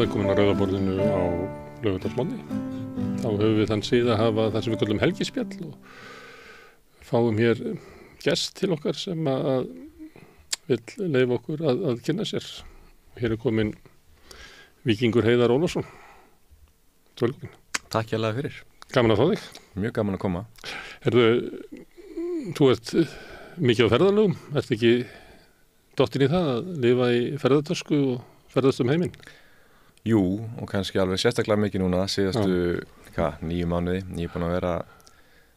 er komin að rauðaborðinu á laugardagsmorgni. Þá höfum við þann sið að hafa það sem við kallum helgispjall og fáum hér gest til okkar sem að vill leyfa okkur að kynna sér. Hér er komin Víkingur Heiðar Ólafsson. Velkomin. Takk hérlega fyrir. Gaman að fá þig. Mjög gaman að koma. Þú ert mikið á ferðalögum. Ertu ekki dottinn í það að lifa í ferðartösku og ferðast heiminn? Jú, og kannski alveg sérstaklega mikið núna, síðastu 9 mánuði. Ég er búin að vera að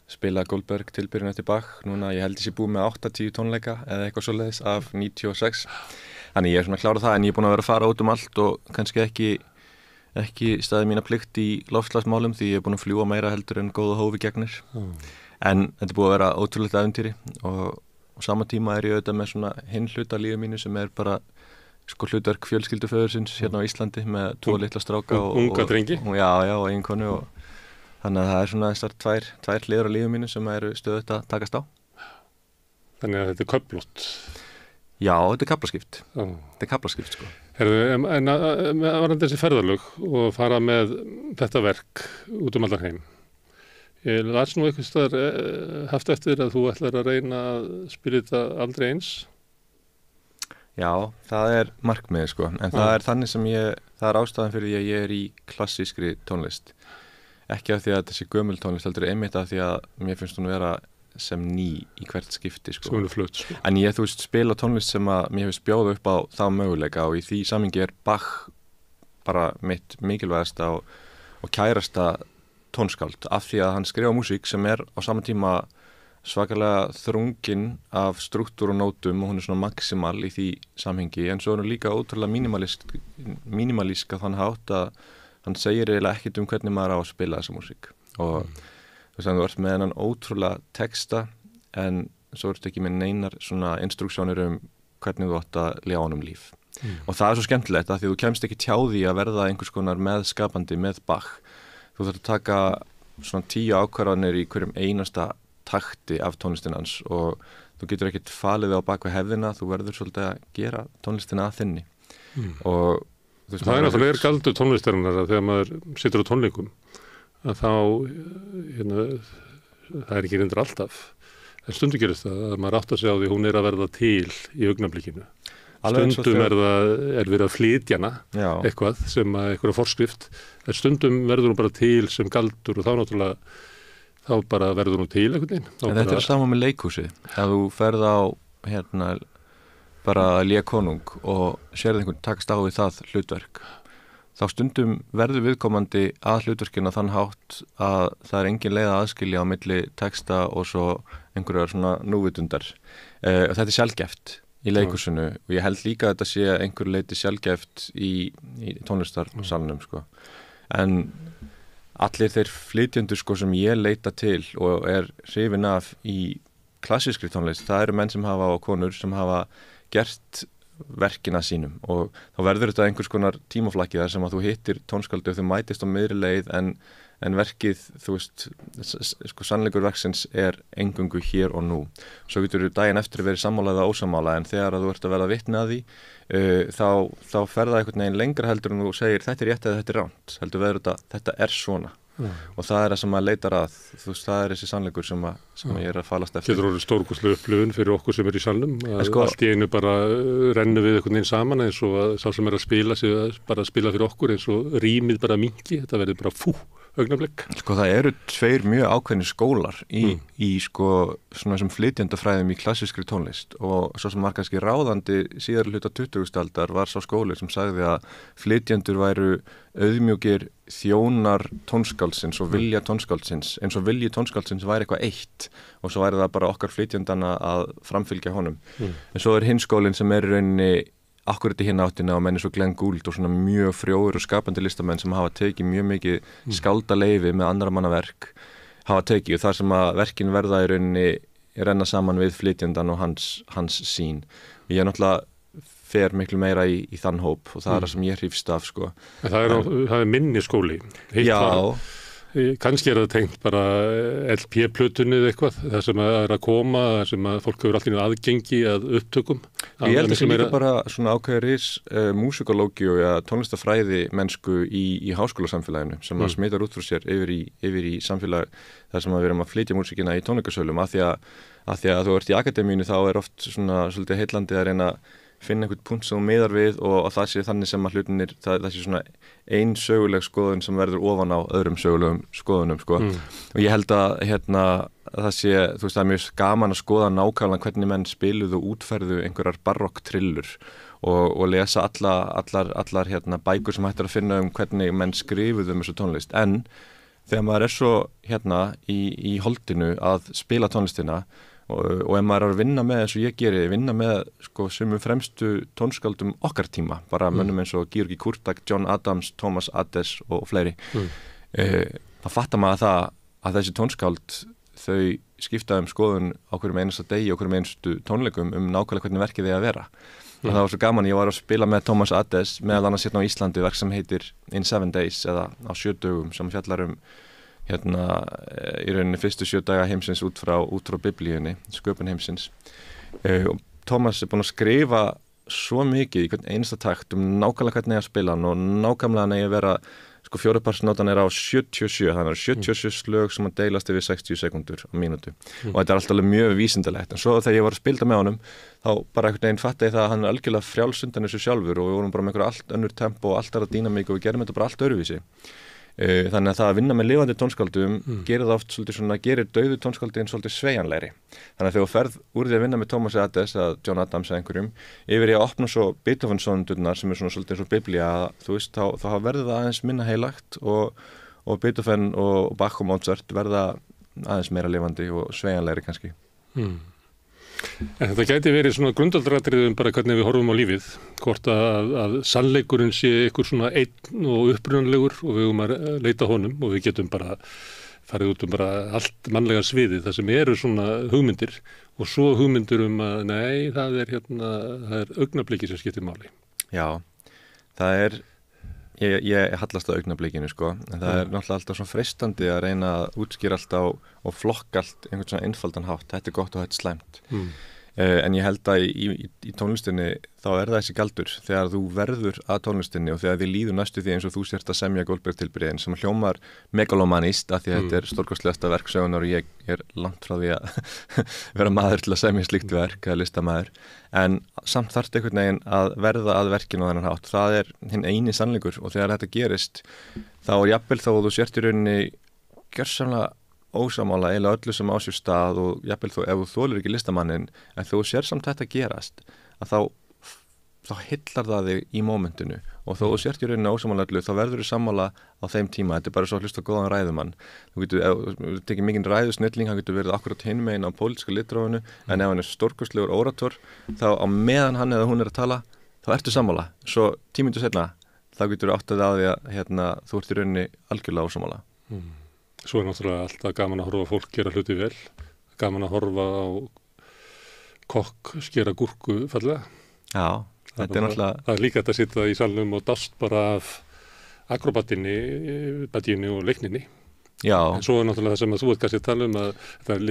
spila Goldberg tilbyrjun eftir Bach. Núna ég held ég sé búið með 80 tónleika eða eitthvað svoleiðis af 96. Þannig ég er svona klárað það, en ég er búin að vera að fara út um allt og kannski ekki staðið mína plikt í loftslagsmálum því ég er búin að fljúga meira heldur en góða hófi gegnir. En þetta er búið að vera ótrúlegt ævintýri og á sama tíma er ég auðvitað með svona hinn hluta lífi mínu sem er bara hlutverk fjölskylduföðursins hérna á Íslandi með 2 litla stráka og unga drengi. Já, og eiginkonu og þannig að það er svona þessar tvær hliðar á lífi mínu sem eru stöðugt að takast á. Þannig að þetta er köflótt. Já, þetta er kaflaskipt. Þetta er kaflaskipt, sko. En varðandi þessi ferðalög og fara með þetta verk út um allan heim. Ég las nú eitthvað staðar haft eftir að þú ætlar að reyna að spila þetta aldrei eins. Já, það er markmiðið, sko. En það er þannig sem það er ástæðan fyrir því að ég er í klassískri tónlist. Ekki af því að þetta sé gömul tónlist, heldur einmitt af því að mér finnst hún vera sem ný í hvert skipti, sko. Sem flöt, sko. En ég, spila tónlist sem að mér hefur bjóða upp á þá möguleika og í því samhengi er Bach bara mitt mikilvægasta og kærasta tónskáld af því að hann skrifa músík sem er á sama tíma svakalega þrungin af strúktúr og nótum og hún er svona maximal í því samhengi en svo er hún líka ótrúlega mínimalísk að hann hátt að hann segir eiginlega ekkert hvernig maður á að spila þessa músík og þú ert með hennan ótrúlega texta en svo ertu ekki með neinar svona instruksjónir hvernig þú átt að ljá honum líf. Og það er svo skemmtilegt að því þú kemst ekki hjá því að verða einhvers konar meðskapandi með Bach. Þú þarf að taka svona 10 ákvarðanir í hverjum einasta takti af tónlistin hans og þú getur ekkert falið á bak við hefðina, þú verður svolítið að gera tónlistina að þinni. Og það er náttúrulega galdur tónlistarinnar að þegar maður situr á tónleikum að þá það er ekki reyndur alltaf en stundum gerist það að maður átt að segja á því hún er að verða til í augnablikinu stundum er verið að flytja hana eitthvað sem eitthvað forskrift en stundum verður hún bara til sem galdur og þá náttúrulega þá bara verður hún til einhvern veginn en þetta er sama með leikhúsi að þú ferð á bara lékonung og sérð einhvern takast á við það hlutverk þá stundum verður viðkomandi að hlutverkina þann hátt að það er engin leið að aðskilja á milli texta og svo einhverjar svona núvitundar. Þetta er sjaldgæft í leikhúsinu og ég held líka að þetta sé einhver leiti sjaldgæft í tónlistarsalnum sko. En allir þeir flytjendur sko sem ég leita til og er hrifinn af í klassískri tónlist, það eru menn sem hafa og konur sem hafa gert verkina sínum og þá verður þetta einhvers konar tímaflakki þar sem að þú hittir tónskaldi og þau mætist á miðri leið en verkið, þú veist, sko sannleikur verksins er eingöngu hér og nú. Svo getur þú daginn eftir verið sammála eða ósammála en þegar að þú ert að verða vitni að því þá fer það einhvern veginn lengra heldur en þú segir þetta er rétt eða þetta er rangt, heldur verður þetta er svona. Og það er það sem maður leitar að, þú veist, það er þessi sannleikur sem ég er að falast eftir. Getur orðið stórkostleg upplifun fyrir okkur sem er í salnum, að allt í einu bara rennu við einhvern veginn saman eins og að sá sem er að spila sig bara að spila fyrir okkur eins og rýmið bara minki, þetta verður bara augnablik. Sko það eru 2 mjög ákveðnir skólar í sko svona sem flytjendafræðum í klassískri tónlist og svo sem var kannski ráðandi síðar hluta 20. aldar var sá skóli sem sagði að flytjendur væru auðmjúkir þjónar tónskáldsins og vilja tónskáldsins eins og vilji tónskáldsins væri eitthvað eitt og svo væri það bara okkar flytjendana að framfylgja honum. En svo er hinn skólinn sem er í rauninni akkurat í hinn áttina og menn svo Glenn Gould og svona mjög frjóir og skapandi listamenn sem hafa tekið mjög mikið skáldaleifi með annarra manna verk hafa tekið og þar sem að verkin verða í rauninni renna saman við flytjendan og hans sín. Ég er náttúrulega fer miklu meira í þann hóp og það er það sem ég hrifst af sko. Það er minni skóli. Kannski það tengt bara LP-plötunni eða eitthvað, það sem að koma, það sem að fólk hefur alltaf aðgengi að upptökum. Ég held að það líka bara svona ákveðuris músikológíu eða tónlistafræði mennsku í háskólasamfélaginu sem að smitar út frá sér yfir í samfélag þar sem að við erum að flytja músikina í tónleikasölum af því að þú ert í akademíinu þá oft svona svolítið heillandi að reyna finna einhvern punkt sem þú miðar við og það sé þannig sem að hlutinir, það sé svona ein söguleg skoðun sem verður ofan á öðrum sögulegum skoðunum sko. Og ég held að það sé, þú veist, það er mjög gaman að skoða nákvæmlega hvernig menn spiluðu og útferðu einhverjar barokktrillur og lesa allar bækur sem hægt að finna hvernig menn skrifuðu þessu tónlist. En þegar maður svo í holdinu að spila tónlistina og ef maður að vinna með eins og ég geri, vinna með sko sumum fremstu tónskáldum okkar tíma, bara mönnum eins og Georgi Kurtak, John Adams, Thomas Adès og fleiri, þá fattar maður að þessi tónskáld þau skipta skoðun á hverjum einasta degi og hverjum einustu tónleikum nákvæmlega hvernig verkið eigi að vera. Og það var svo gaman, ég var að spila með Thomas Adès meðal annars á Íslandi, verk sem heitir In 7 Days eða á 7 dögum sem fjallar í rauninni fyrstu 7 daga heimsins út frá biblíunni, sköpun heimsins. Og Thomas búinn að skrifa svo mikið í hvern einasta takt nákvæmlega hvernig að spila hann og nákvæmlega hann að vera, sko 4-partsnótan á 77, þannig að 77 slög sem að deilast yfir 60 sekundur á mínútu. Og þetta alltaf alveg mjög vísindalegt. En svo þegar ég var að spila með honum, þá bara einhvern veginn fatta ég það að hann algjörlega frjálsundan þessu sjálfur og við vorum bara með einhver allt önnur tempo og allt aðra dýnamík og við gerum þetta bara allt öðruvísi. Þannig að það að vinna með lifandi tónskáldum gerir það oft svolítið svona, gerir dauðu tónskáldin svolítið sveigjanlegri. Þannig að þegar þú ferð úr því að vinna með Thomas Adès eða John Adams eða einhverjum yfir í að opna svo Beethoven-sonundurnar sem svona svolítið eins og biblía, þú veist, þá verður það aðeins minna heilagt og Beethoven og Bach og Mozart verða aðeins meira lifandi og sveigjanlegri kannski. En þetta gæti verið svona grundvallaratriði bara hvernig við horfum á lífið, hvort að sannleikurinn sé ykkur svona einn og upprunalegur og við höfum að leita honum og við getum bara farið út bara allt mannlega sviði þar sem eru svona hugmyndir og svo hugmyndir að nei, það er augnablikið sem skiptir máli. Já, það er, ég hallast á augnablikinu sko, en það er náttúrulega alltaf svona freistandi að reyna að útskýra allt á og flokka allt einhvern svona einfaldan hátt, þetta er gott og þetta er slæmt. En ég held að í tónlistinni þá það þessi galdur þegar þú verður að tónlistinni og þegar þið líður næstu því eins og þú sért að semja Goldberg-tilbyrðin sem hljómar megalomanist af því að þetta er stórkostlegasta verk sögunar og ég er langt frá því að vera maður til að semja slíkt verk eða listamaður, en samt þarftu einhvern veginn að verða að verkinu á þennan hátt, það er hinn eini sannleikur og þegar þetta gerist þá er jafnvel þó að þú sért í rauninni gjörsamlega ósamála eiginlega öllu sem á sér stað og jafnvel þó ef þú þolir ekki listamannin en þú sér samt þetta gerast að þá hillar það þig í mómentinu og þó þú sért í rauninni ósamála öllu þá verður þú sammála á þeim tíma, þetta er bara svo að hlusta góðan ræðumann, þú getur tekið mikinn ræðusnilling, hann getur verið akkurat hinn megin á pólitíska litrófinu en ef hann er stórkostlegur orator þá á meðan hann eða hún er að tala þá ertu sammála, svo 10 mínútur seinna þá getur þú áttað á því að þú ert í rauninni algjörlega ósammála. Svo er náttúrulega alltaf gaman að horfa á fólk gera hluti vel, gaman að horfa á kokk skera gúrku fallega. Já, þetta er náttúrulega... Það er líka að sitja í salnum og dást bara af akrobatinni, badínu og leikninni. Já. En svo er náttúrulega það sem að þú ert kannski að tala að það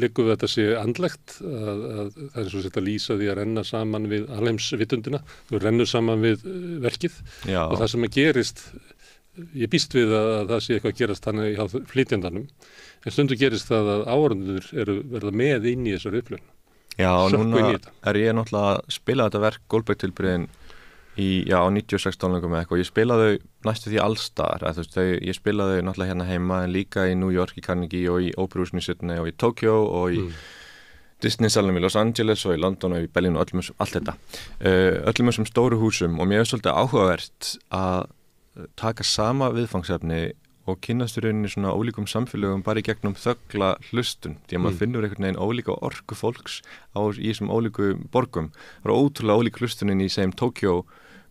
liggur við þetta sé andlegt, að það er svo sett að lýsa því að renna saman við alheimsvitundina, þú rennur saman við verkið. Já. Og það sem að gerist... Ég býst við að það sé eitthvað að gerast þannig hjá flytjandanum, en stundu gerist það að áhorfendur verða með inn í þessar upplifun. Já, og núna er ég náttúrulega að spila þetta verk Goldberg-tilbyrðin á 96 tónleikum eða eitthvað. Ég spilaði næstu því allstar, ég spilaði náttúrulega hérna heima en líka í New York, í Carnegie og í Óperahúsinu í Sydney og í Tokyo og í Disney-salnum í Los Angeles og í London og í Berlín og allt þetta. Öllum þessum stóru húsum og mér er svolítið áhugavert að taka sama viðfangsefni og kynnast í rauninni svona ólíkum samfélögum bara í gegnum þögla hlustun því að maður finnur einhvern veginn ólíka orku fólks í þessum ólíku borgum. Það er ótrúlega ólík hlustunin í segjum Tokyo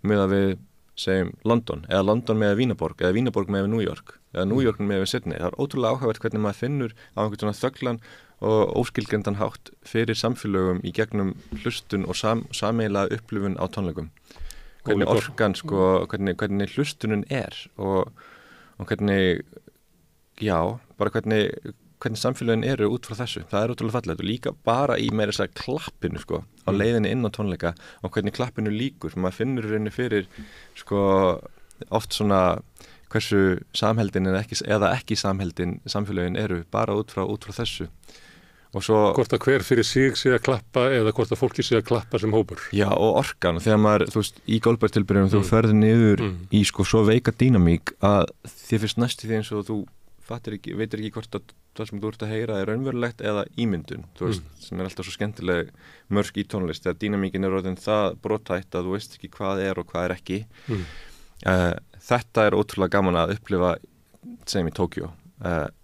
með að við segjum London eða London með Vínaborg eða Vínaborg með New York eða New York með Sydney. Það er ótrúlega áhugavert hvernig maður finnur á einhvern svona þöglan og óskilgrendan hátt fyrir samfélögum í gegnum hlustun og sameiginlega upplifun á tónleikum. Hvernig orkan, sko, hvernig hlustunin er og hvernig já, bara hvernig samfélögin eru út frá þessu, það er ótrúlega fallegt og líka bara í meira þess að klappinu sko, á leiðinni inn á tónleika og hvernig klappinu líkur, maður finnur reyni fyrir sko, oft svona hversu samheldin eða ekki samheldin samfélögin eru bara út frá þessu og svo hvort að hver fyrir sig sé að klappa eða hvort að fólki sé að klappa sem hópur. Já, og orkan, þegar maður, þú veist, í Goldberg-tilbyrjunum þú ferði niður í sko svo veika dýnamík að þér finnst næstu því eins og þú veitir ekki hvort að það sem þú ert að heyra er raunverulegt eða ímyndun, þú veist, sem er alltaf svo skemmtileg mörk í tónlist, þegar dýnamíkin er orðin það brothætt að þú veist ekki hvað er og hvað er ekki. Þetta er ótrúlega gaman að upplifa sem í Tókjó,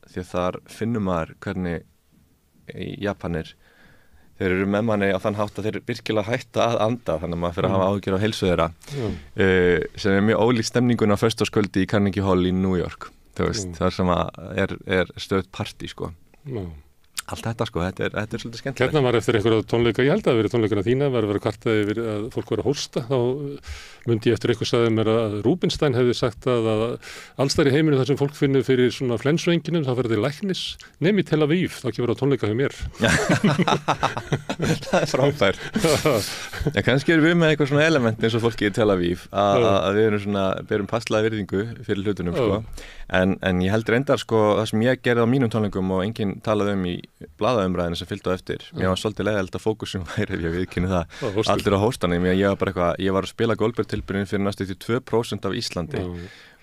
því að þar finnum maður hvernig Japanir, þeir eru með manni á þann hátt að þeir virkilega hætta að anda, þannig að maður fyrir að hafa áhyggjur á heilsu þeirra, sem er mjög ólík stemningun á föstudagskvöldi í Carnegie Hall í New York, þú veist, þar sem er stöðugt partí, sko. Allt þetta, sko, þetta er svolítið skemmtilegt. Hérna var eftir einhverja tónleika, ég held að það verið tónleikana þína, var að vera kvartaði yfir að fólk var að hósta, þá myndi ég eftir eitthvað sagði mér að Rubinstein hefði sagt að allstar í heiminu þar sem fólk finnur fyrir svona flensuenginum, þá verður þið læknis, nemi Tel Aviv, þá kemur á tónleika hjá mér. Það er frábært. Já, kannski erum við með eitthvað svona element eins og fólki í Tel Aviv, að við erum svona, berum passlega virðingu fyrir hlutunum, sko. En ég held reyndar, sko, það sem ég gerði á mínum tónleikum og enginn talaði í blaðaumræðinu sem fylgdi á eftir. Mér var svolítið leiðilegt að fókusum væri ef ég viðkynni það. Allir á hóstanum, ég var að spila Goldberg-tilbyrjun fyrir næstu 2% af Íslandi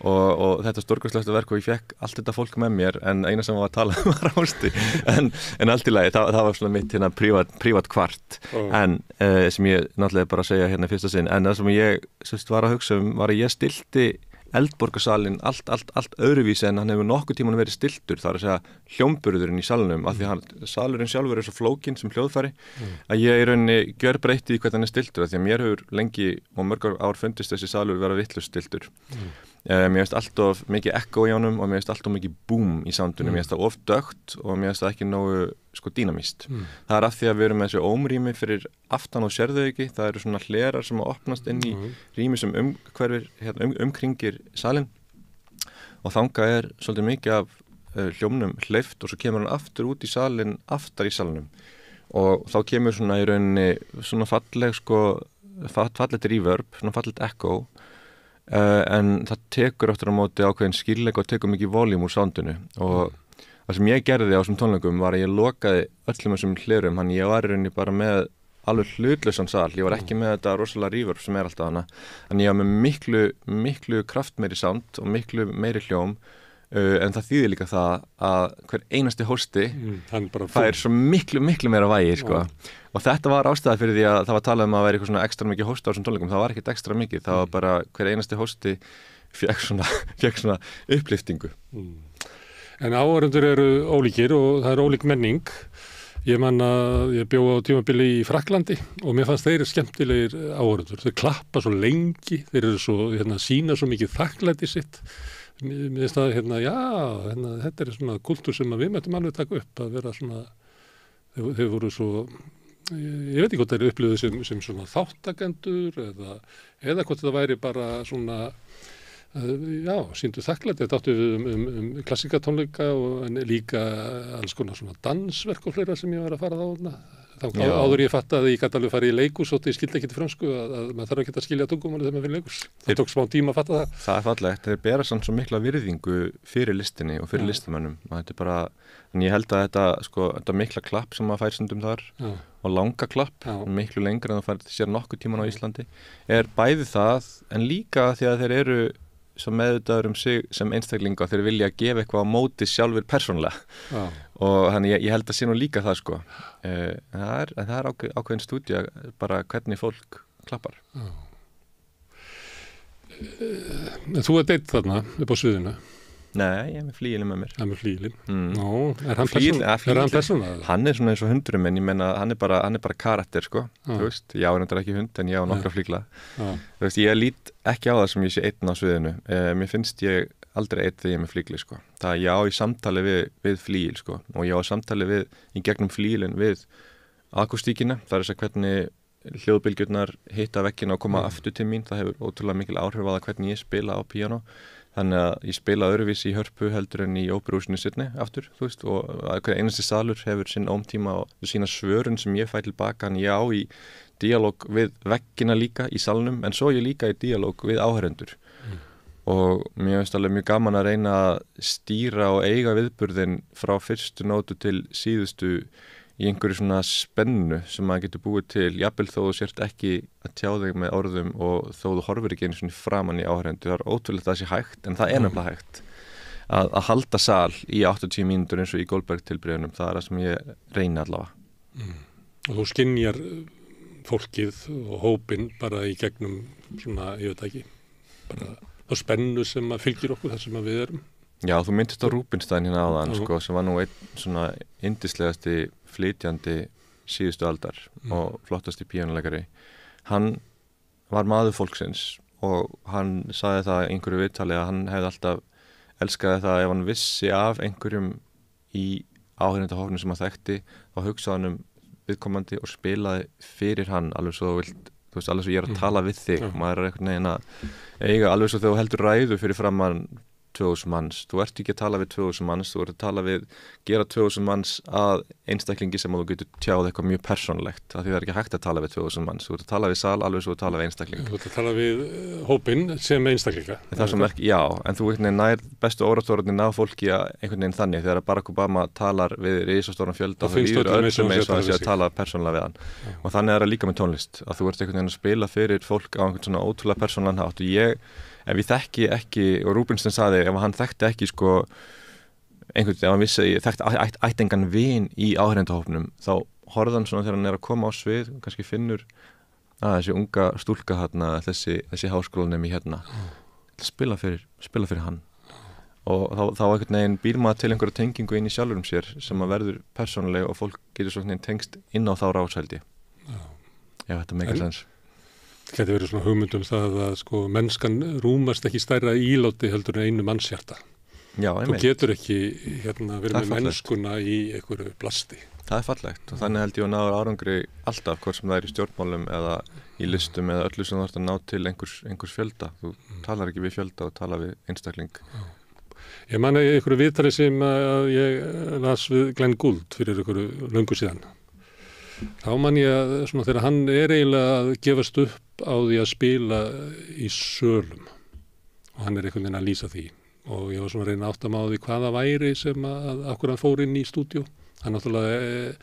og þetta stórkostlegt verk og ég fekk allt þetta fólk með mér en eina sem var að tala var hósti en allt í lagi, það var svona mitt hérna prívat kvart en sem ég náttúrulega bara að segja hérna fyrsta sinn, en það sem ég var að hugsa var að ég stilti Eldborgarsalinn allt öðruvísi en hann hefur nokkuð tímann verið stiltur, það er að segja hljómburðurinn í salnum, af því að salurinn sjálfur er svo flókinn sem hljóðfæri að ég í rauninni gjörbreytti í hvernig hann er stiltur, af því að mér hefur lengi og mörg ár fundist þessi salur vera vitlaust stiltur. Mér finnst alltof mikið echo í honum og mér finnst alltof mikið boom í soundunum, mér finnst það of dögt og mér finnst það ekki nógu sko dýnamíst. Það er af því að við erum með þessi ómrými fyrir aftan og sérðu ekki, það eru svona hlerar sem að opnast inn í rými sem umhverfir, umkringir salinn og þangað er svolítið mikið af hljómnum hleyft og svo kemur hann aftur út í salinn, aftar í salnum og þá kemur svona í rauninni svona falleg sko, fallegt reverb, svona fallegt echo en það tekur áttur á móti ákveðin skýrleika og tekur mikið voljum úr soundinu og það sem ég gerði á þessum tónleikum var að ég lokaði öllum þessum hlerum, hann ég var í rauninni bara með alveg hlutlausan sal, ég var ekki með þetta rosalega reverb sem er alltaf hana, en ég var með miklu kraftmeiri sound og miklu meiri hljóm en það þýðir líka það að hver einasti hósti fær svo miklu meira vægi sko. Og þetta var ástæða fyrir því að það var talað að vera eitthvað svona ekstra mikið hósta á þessum tónleikum, það var ekkert ekstra mikið, það var bara hver einasti hósti fékk svona uppliftingu. En áhorfendur eru ólíkir og það er ólík menning. Ég man að ég bjó á tímabili í Frakklandi og mér fannst þeir skemmtilegir áhorfendur. Þeir klappa svo lengi, þeir eru svo, sína svo mikið þakklæti sitt. Mér finnst það, þetta er svona kultúr sem við möttum alveg taka upp, að vera svona, þeir voru svo, ég veit ekki hvort þeir upplifðu sem svona þáttakendur eða hvort það væri bara svona, sýndu þakklæti, þetta áttu við klassikatónleika en líka alls konar svona dansverk og fleira sem ég var að fara áður ég fatt að ég gæti alveg farið í leikus og ég skildi ekki til frönsku að maður þarf ekki að skilja tungumáli þegar maður fyrir leikus. Það tók smá tíma að fatta það. Það er fallegt, þeir bera samt svo mikla virðingu fyrir listinni og fyrir listamönnum. Þetta er bara, en ég held að þetta mikla klapp sem maður fær stundum þar og langa klapp, miklu lengra en það fær sér nokkuð tíman á Íslandi, er bæði það en líka því að þeir eru svo meðvitaður sig sem einstaklinga og þeir vilja gefa eitthvað á móti sjálfur persónulega og þannig ég held að sé nú líka það sko en það er ákveðin stúdía bara hvernig fólk klappar. Þú ert einn þarna upp á sviðinu? Nei, ég er með flíilinn með mér. Það er með flíilinn? Er hann persóna? Hann er svona eins og hundurum en ég menna hann er bara karakter sko, þú veist, ég á reyndar ekki hund en ég á nokkra flíkla. Þú veist, ég lít ekki á það sem ég sé einn á sviðinu. Mér finnst ég aldrei einn þegar ég er með flíkli sko. Það ég á í samtali við flíil sko og ég á samtali í gegnum flíilinn við akústíkina, það er þess að hvernig hljóðbylgjurnar hitta veggina og koma aftur til mín, það hefur ótrúlega mikil áhrif á það hvernig ég spila á píanó. þannig að ég spila öðruvísi í Hörpu heldur en í óperuhúsinu Sydney aftur, þú veist, og hver einasti salur hefur sinn ómtíma og sína svörun sem ég fæ tilbaka, en ég á í díalóg við veggina líka í salnum, en svo ég líka í díalóg við áheyrendur og mér finnst alveg mjög gaman að reyna að stýra og eiga viðburðin frá fyrstu nótu til síðustu í einhverju svona spennu sem maður getur búið til, jafnvel þó þú sért ekki að tjá þig með orðum og þó þú horfir ekki einu svona framan í áheyrendur. Það ótrúlegt að það sé hægt, en það er nefnilega hægt að halda sal í 80 mínútur eins og í Goldberg-tilbréfunum. Það er það sem ég reyni allavega. Og þú skynjar fólkið og hópinn bara í gegnum svona, ég veit ekki, bara þá spennu sem að fylgir okkur þar sem að við erum. Já, þú myndist á Rúbinstein hérna áðan, sko, sem var nú einn svona yndislegasti flytjandi síðustu aldar og flottasti píanóleikari. Hann var maður fólksins og hann sagði það í einhverju viðtali að hann hefði alltaf elskaði það ef hann vissi af einhverjum í áheyrendahópnum sem hann þekkti, þá hugsaði hann viðkomandi og spilaði fyrir hann alveg svo þú vilt, þú veist, alveg svo ég er að tala við þig, maður er einhvern veginn að eiga alveg svo þegar þú heldur ræðu fyrir framan 2000 manns, þú ert ekki að tala við 2000 manns, þú ert að tala við, gera 2000 manns að einstaklingi sem þú getur tjáð eitthvað mjög persónulegt, af því það er ekki hægt að tala við 2000 manns, þú ert að tala við sal alveg svo þú tala við einstakling. Þú ert að tala við hópinn sem einstaklinga. Það sem ekki, já, en þú einhvern veginn nær bestu óratórunni ná fólki að einhvern veginn þannig, þegar Barack Obama talar við risastóran fjölda, þá líður öllum eins og hann sé að tala persónulega við hann. Og þannig er það líka með tónlist, að þú ert einhvern veginn að spila fyrir fólk á einhvern svona ótrúlega persónulegan hátt og ef ég þekki ekki, og Rúbinstein sagði, ef hann þekkti ekki sko einhvern veginn, ef hann vissi að ég þekkti ætti engan vin í áheyrendahópnum, þá horfði hann svona þegar hann er að koma á svið, kannski finnur að þessi unga stúlka hérna, þessi háskólanemi hérna, spila fyrir hann. Og þá einhvern veginn býr maður til einhverja tengingu inn í sjálfurum sér sem að verður persónuleg og fólk getur svona tengst inn á þá rásældi. Já, þetta meikar sens. Það geti verið svona hugmyndum það að sko mennskan rúmast ekki stærra íláti heldur en einu mannshjarta. Já, þú getur ekki verið með mennskuna í einhverju plasti. Það er fallegt og þannig held ég að náður árangri alltaf, hvort sem það er í stjórnmálum eða í listum eða öllu sem þú ert að ná til einhvers fjölda. Þú talar ekki við fjölda og talar við einstakling. Ég man í einhverju viðtali sem að ég las við Glenn Gould fyrir einhverju löngu síðan. Þá man ég að svona þegar hann er eiginlega að gefast upp á því að spila í sölum og hann er einhvern veginn að lýsa því og ég var svona að reyna átt að má því hvaða væri sem að akkur hann fór inn í stúdíó. Hann náttúrulega,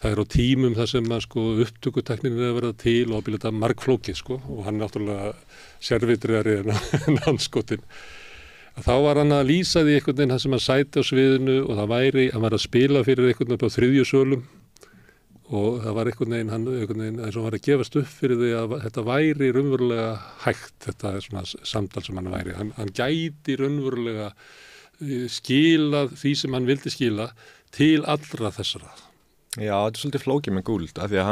það er á tímum þar sem að sko upptökuteknin er að verða til og að byrja þetta margflókið sko og hann náttúrulega sérvitriðari en anskotin. Þá var hann að lýsa því einhvern veginn það sem að sæti á sviðinu og það væri, hann var að spila fyrir einhvern veginn á 3. sölum og það var einhvern veginn eins og hann var að gefast upp fyrir því að þetta væri raunverulega hægt, þetta er svona samtal sem hann væri. Hann gæti raunverulega skilað því sem hann vildi skila til allra þessara. Já, þetta er svolítið flókið með Gould, af því að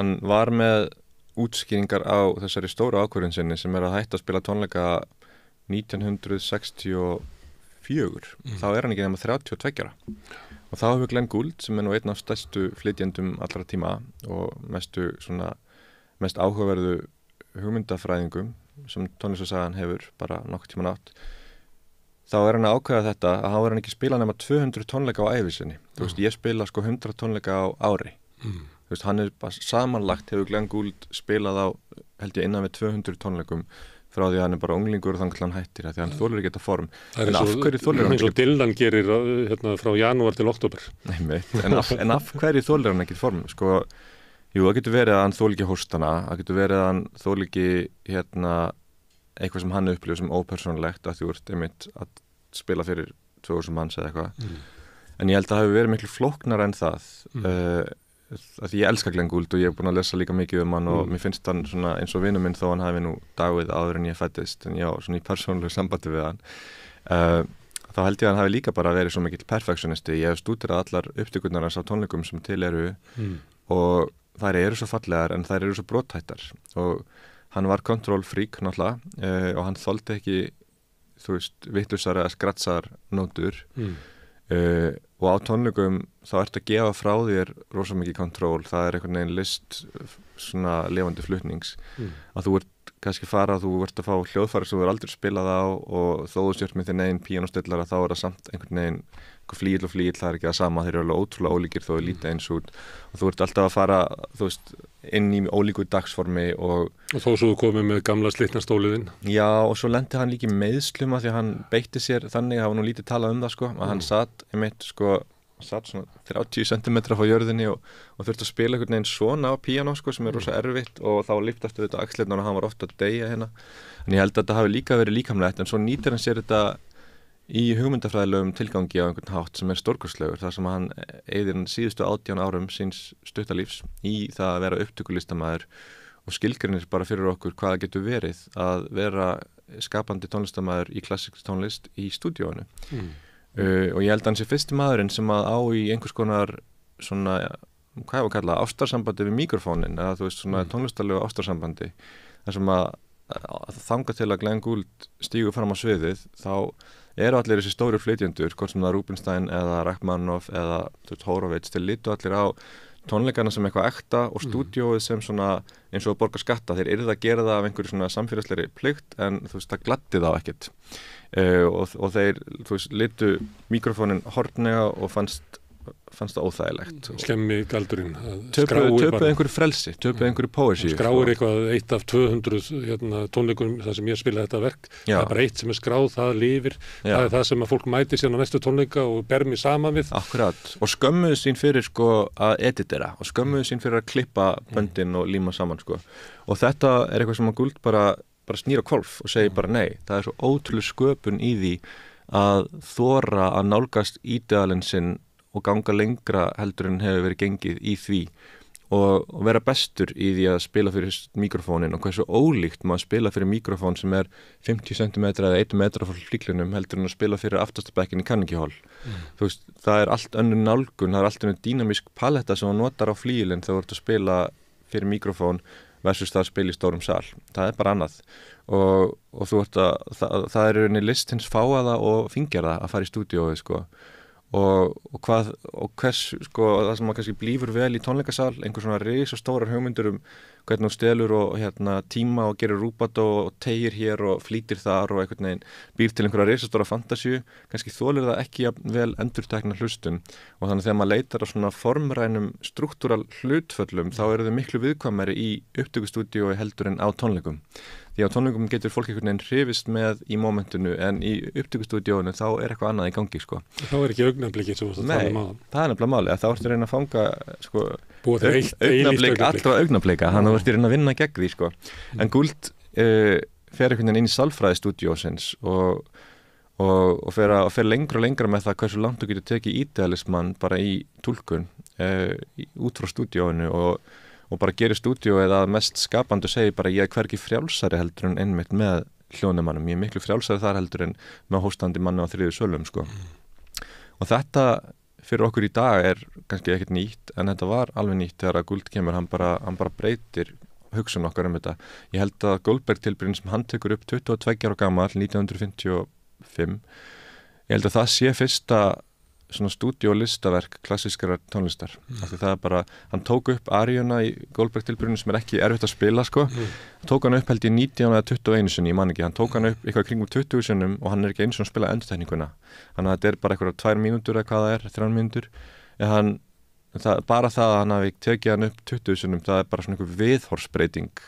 hann var með útskýringar á þessari stóru ákvörðun sinni sem er að hætta að spila tónleika 1964. Þá er hann ekki nema 32 ára. Og þá hefur Glenn Gould, sem er nú einn af stærstu flytjendum allra tíma og mest áhugaverðu hugmyndafræðingum sem tónlistarsagan hefur bara nokkuð tíma nátt, þá er hann að ákveða þetta að hann verður ekki spila nema 200 tónleika á ævi sinni. Þú veist, ég spila sko 100 tónleika á ári. Þú veist, hann er bara samanlagt hefur Glenn Gould spilað á, held ég, innan við 200 tónleikum frá því að hann er bara unglingur og þannig að hann hættir því að hann þolir ekki þetta form. En af hverju þolir hann ekki? Eins og Dylan gerir frá janúar til október. En af hverju þolir hann ekki form? Sko, jú, það getur verið að hann þolir ekki hóstana, það getur verið að hann þolir ekki eitthvað sem hann upplifir sem ópersónulegt að þú ert einmitt að spila fyrir 2000 manns eða eitthvað. En ég held að það hefur verið miklu flóknara en það. Að ég elska Glenn Gould og ég hef búin að lesa líka mikið hann og mér finnst hann svona eins og vinur minn þó hann hafi nú dáið áður en ég fæddist en já, svona í persónulegu sambandi við hann þá held ég að hann hafi líka bara verið svo mikill perfektionisti. Ég hef stúderað allar upptökurnar hans á tónleikum sem til eru og þær eru svo fallegar en þær eru svo brothættar og hann var control freak náttúrulega og hann þoldi ekki, þú veist, vitlausar eða skrattsar nótur og á tónleikum þá ertu að gefa frá þér rosa mikið kontról, það einhvern veginn list svona lifandi flutnings að þú ert kannski þú ert að fá hljóðfæri sem þú aldrei spilað á og þó þú sért með þinn eigin píanóstillara þá það samt einhvern veginn flýill og flýill, það ekki það sama, þeir eru alveg ótrúlega ólíkir þó lítið eins út og þú ert alltaf að fara, þú veist, inn í ólíku dagsformi og þó svo þú komið með gamla slitna stóliðinn. Já, og svo lendi hann líka í meiðslum að því að hann beitti sér þannig, það var nú lítið talað það sko, að hann satt svona 30 cm frá jörðinni og þurfti að spila einhvern veginn svona á píanó sko, sem rosa erfitt og þá lyftast þetta axlirnar og hann var ofta að deyja hérna. En ég held að þetta hafi líka verið líkamlegt, en svo nýtir hann sér þetta í hugmyndafræðilegum tilgangi á einhvern hátt sem stórkostlegur, þar sem hann eyðir síðustu 18 árum síns stuttalífs í það að vera upptökulistamaður og skilgreinir bara fyrir okkur hvað það getur verið að vera skapandi tónlistarmaður í klassísk tónlist í stúdíóinu. Og ég held að hann sé fyrsti maðurinn sem að á í einhvers konar svona, hvað ég var að kalla, ástarsambandi við mikrofónin, eða þú veist svona tónlistarlegu ástarsambandi, þar sem að þangað til að Glenn Gould stígur fram á sviðið, þá eru allir þessi stóru flytjendur, hvort sem það Rubinstein eða Rachmaninoff eða Horowitz, þeir litu allir á tónleikana sem eitthvað ekta og stúdíóið sem svona eins og að borga skatta, þeir yrðu að gera það af einhverju svona samfélagslegri plikt en þú veist, það gladdi þá ekkert og þeir, þú veist, litu mikrofónin hornega og fannst það óþægilegt. Skemmi galdurinn. Töpuð einhverju frelsi, töpuð einhverju poesíu. Skráir eitthvað 1 af 200 tónleikum þar sem ég spila þetta verk. Já. Það bara eitt sem skráð, það lifir. Já. Það það sem að fólk mæti síðan á næstu tónleika og ber mig saman við. Akkurat. Og skömmuðu sín fyrir sko að editera og skömmuðu sín fyrir að klippa böndin og líma saman sko. Og þetta eitthvað sem að Gould bara snýr á hvolf og segir bara nei. Það svo ótrúleg sköpun í því að þora að nálgast ídealinn sinn og ganga lengra heldur en hefur verið gengið í því og vera bestur í því að spila fyrir mikrofónin og hversu ólíkt maður spila fyrir mikrofón sem 50 cm eða 1 metra frá líklinum heldur en að spila fyrir aftastabekkin í Carnegie Hall. Þú veist, það allt önnur nálgun, það allt önnur dýnamísk paletta sem þú notar á flíilinn þegar þú ert að spila fyrir mikrofón versus það að spila í stórum sal. Það bara annað og þú ert það rauninni list hins fáaða og fingjarða að fara í stúdíóið sko. Og hvers sko það sem maður kannski blífur vel í tónleikasal, einhver svona risastórar hugmyndur hvernig þú stelur og tíma og gerir rúbat og tegir hér og flýtir þar og einhvern veginn býr til einhverja risastóra fantasíu, kannski þolir það ekki vel endurtekna hlustun og þannig þegar maður leitar á svona formrænum struktúral hlutföllum þá eru þau miklu viðkvæmari í upptökustúdíói heldur en á tónleikum. Því á tónleikum getur fólk einhvern veginn hrifist með í mómentinu en í upptökustúdíóinu þá eitthvað annað í gangi sko. Þá ekki augnablikið sem þú veist að tala um áðan. Það nefnilega máli að þá ertu að reyna að fanga sko, augnablik allra augnableika, þannig að þú ert að reyna að vinna gegn því sko. En Gould fer einhvern veginn inn í sálfræðistúdíósins og fer lengra og lengra með það hversu langt þú getur tekið ídealismann bara í túlkun út frá stúdíóinu og bara gerir stúdíó eða mest skapandi segir bara ég hvergi frjálsari heldur en einmitt með hljónumannum, ég miklu frjálsari þar heldur en með hóstandi manni á 3. sölum sko. Og þetta fyrir okkur í dag kannski ekkert nýtt en þetta var alveg nýtt þegar að Gould kemur, hann bara breytir hugsun okkar þetta. Ég held að Goldberg-tilburinn sem hann tekur upp 22 ára gamall 1955, ég held að það sé fyrsta svona stúdíólistaverk klassískara tónlistar af því það bara, hann tók upp aríuna í Goldberg-tilburinu sem ekki erfitt að spila sko, tók hann upp held ég 19 eða 21 sinni, ég man ekki, hann tók hann upp eitthvað kringum 20 sinnum og hann ekki eins og að spila endurtekninguna, þannig að þetta bara eitthvað 2 mínútur eða hvað það 3 mínútur en bara það að hann hafi tekið hann upp 20 sinnum, það bara svona einhver viðhorsbreyting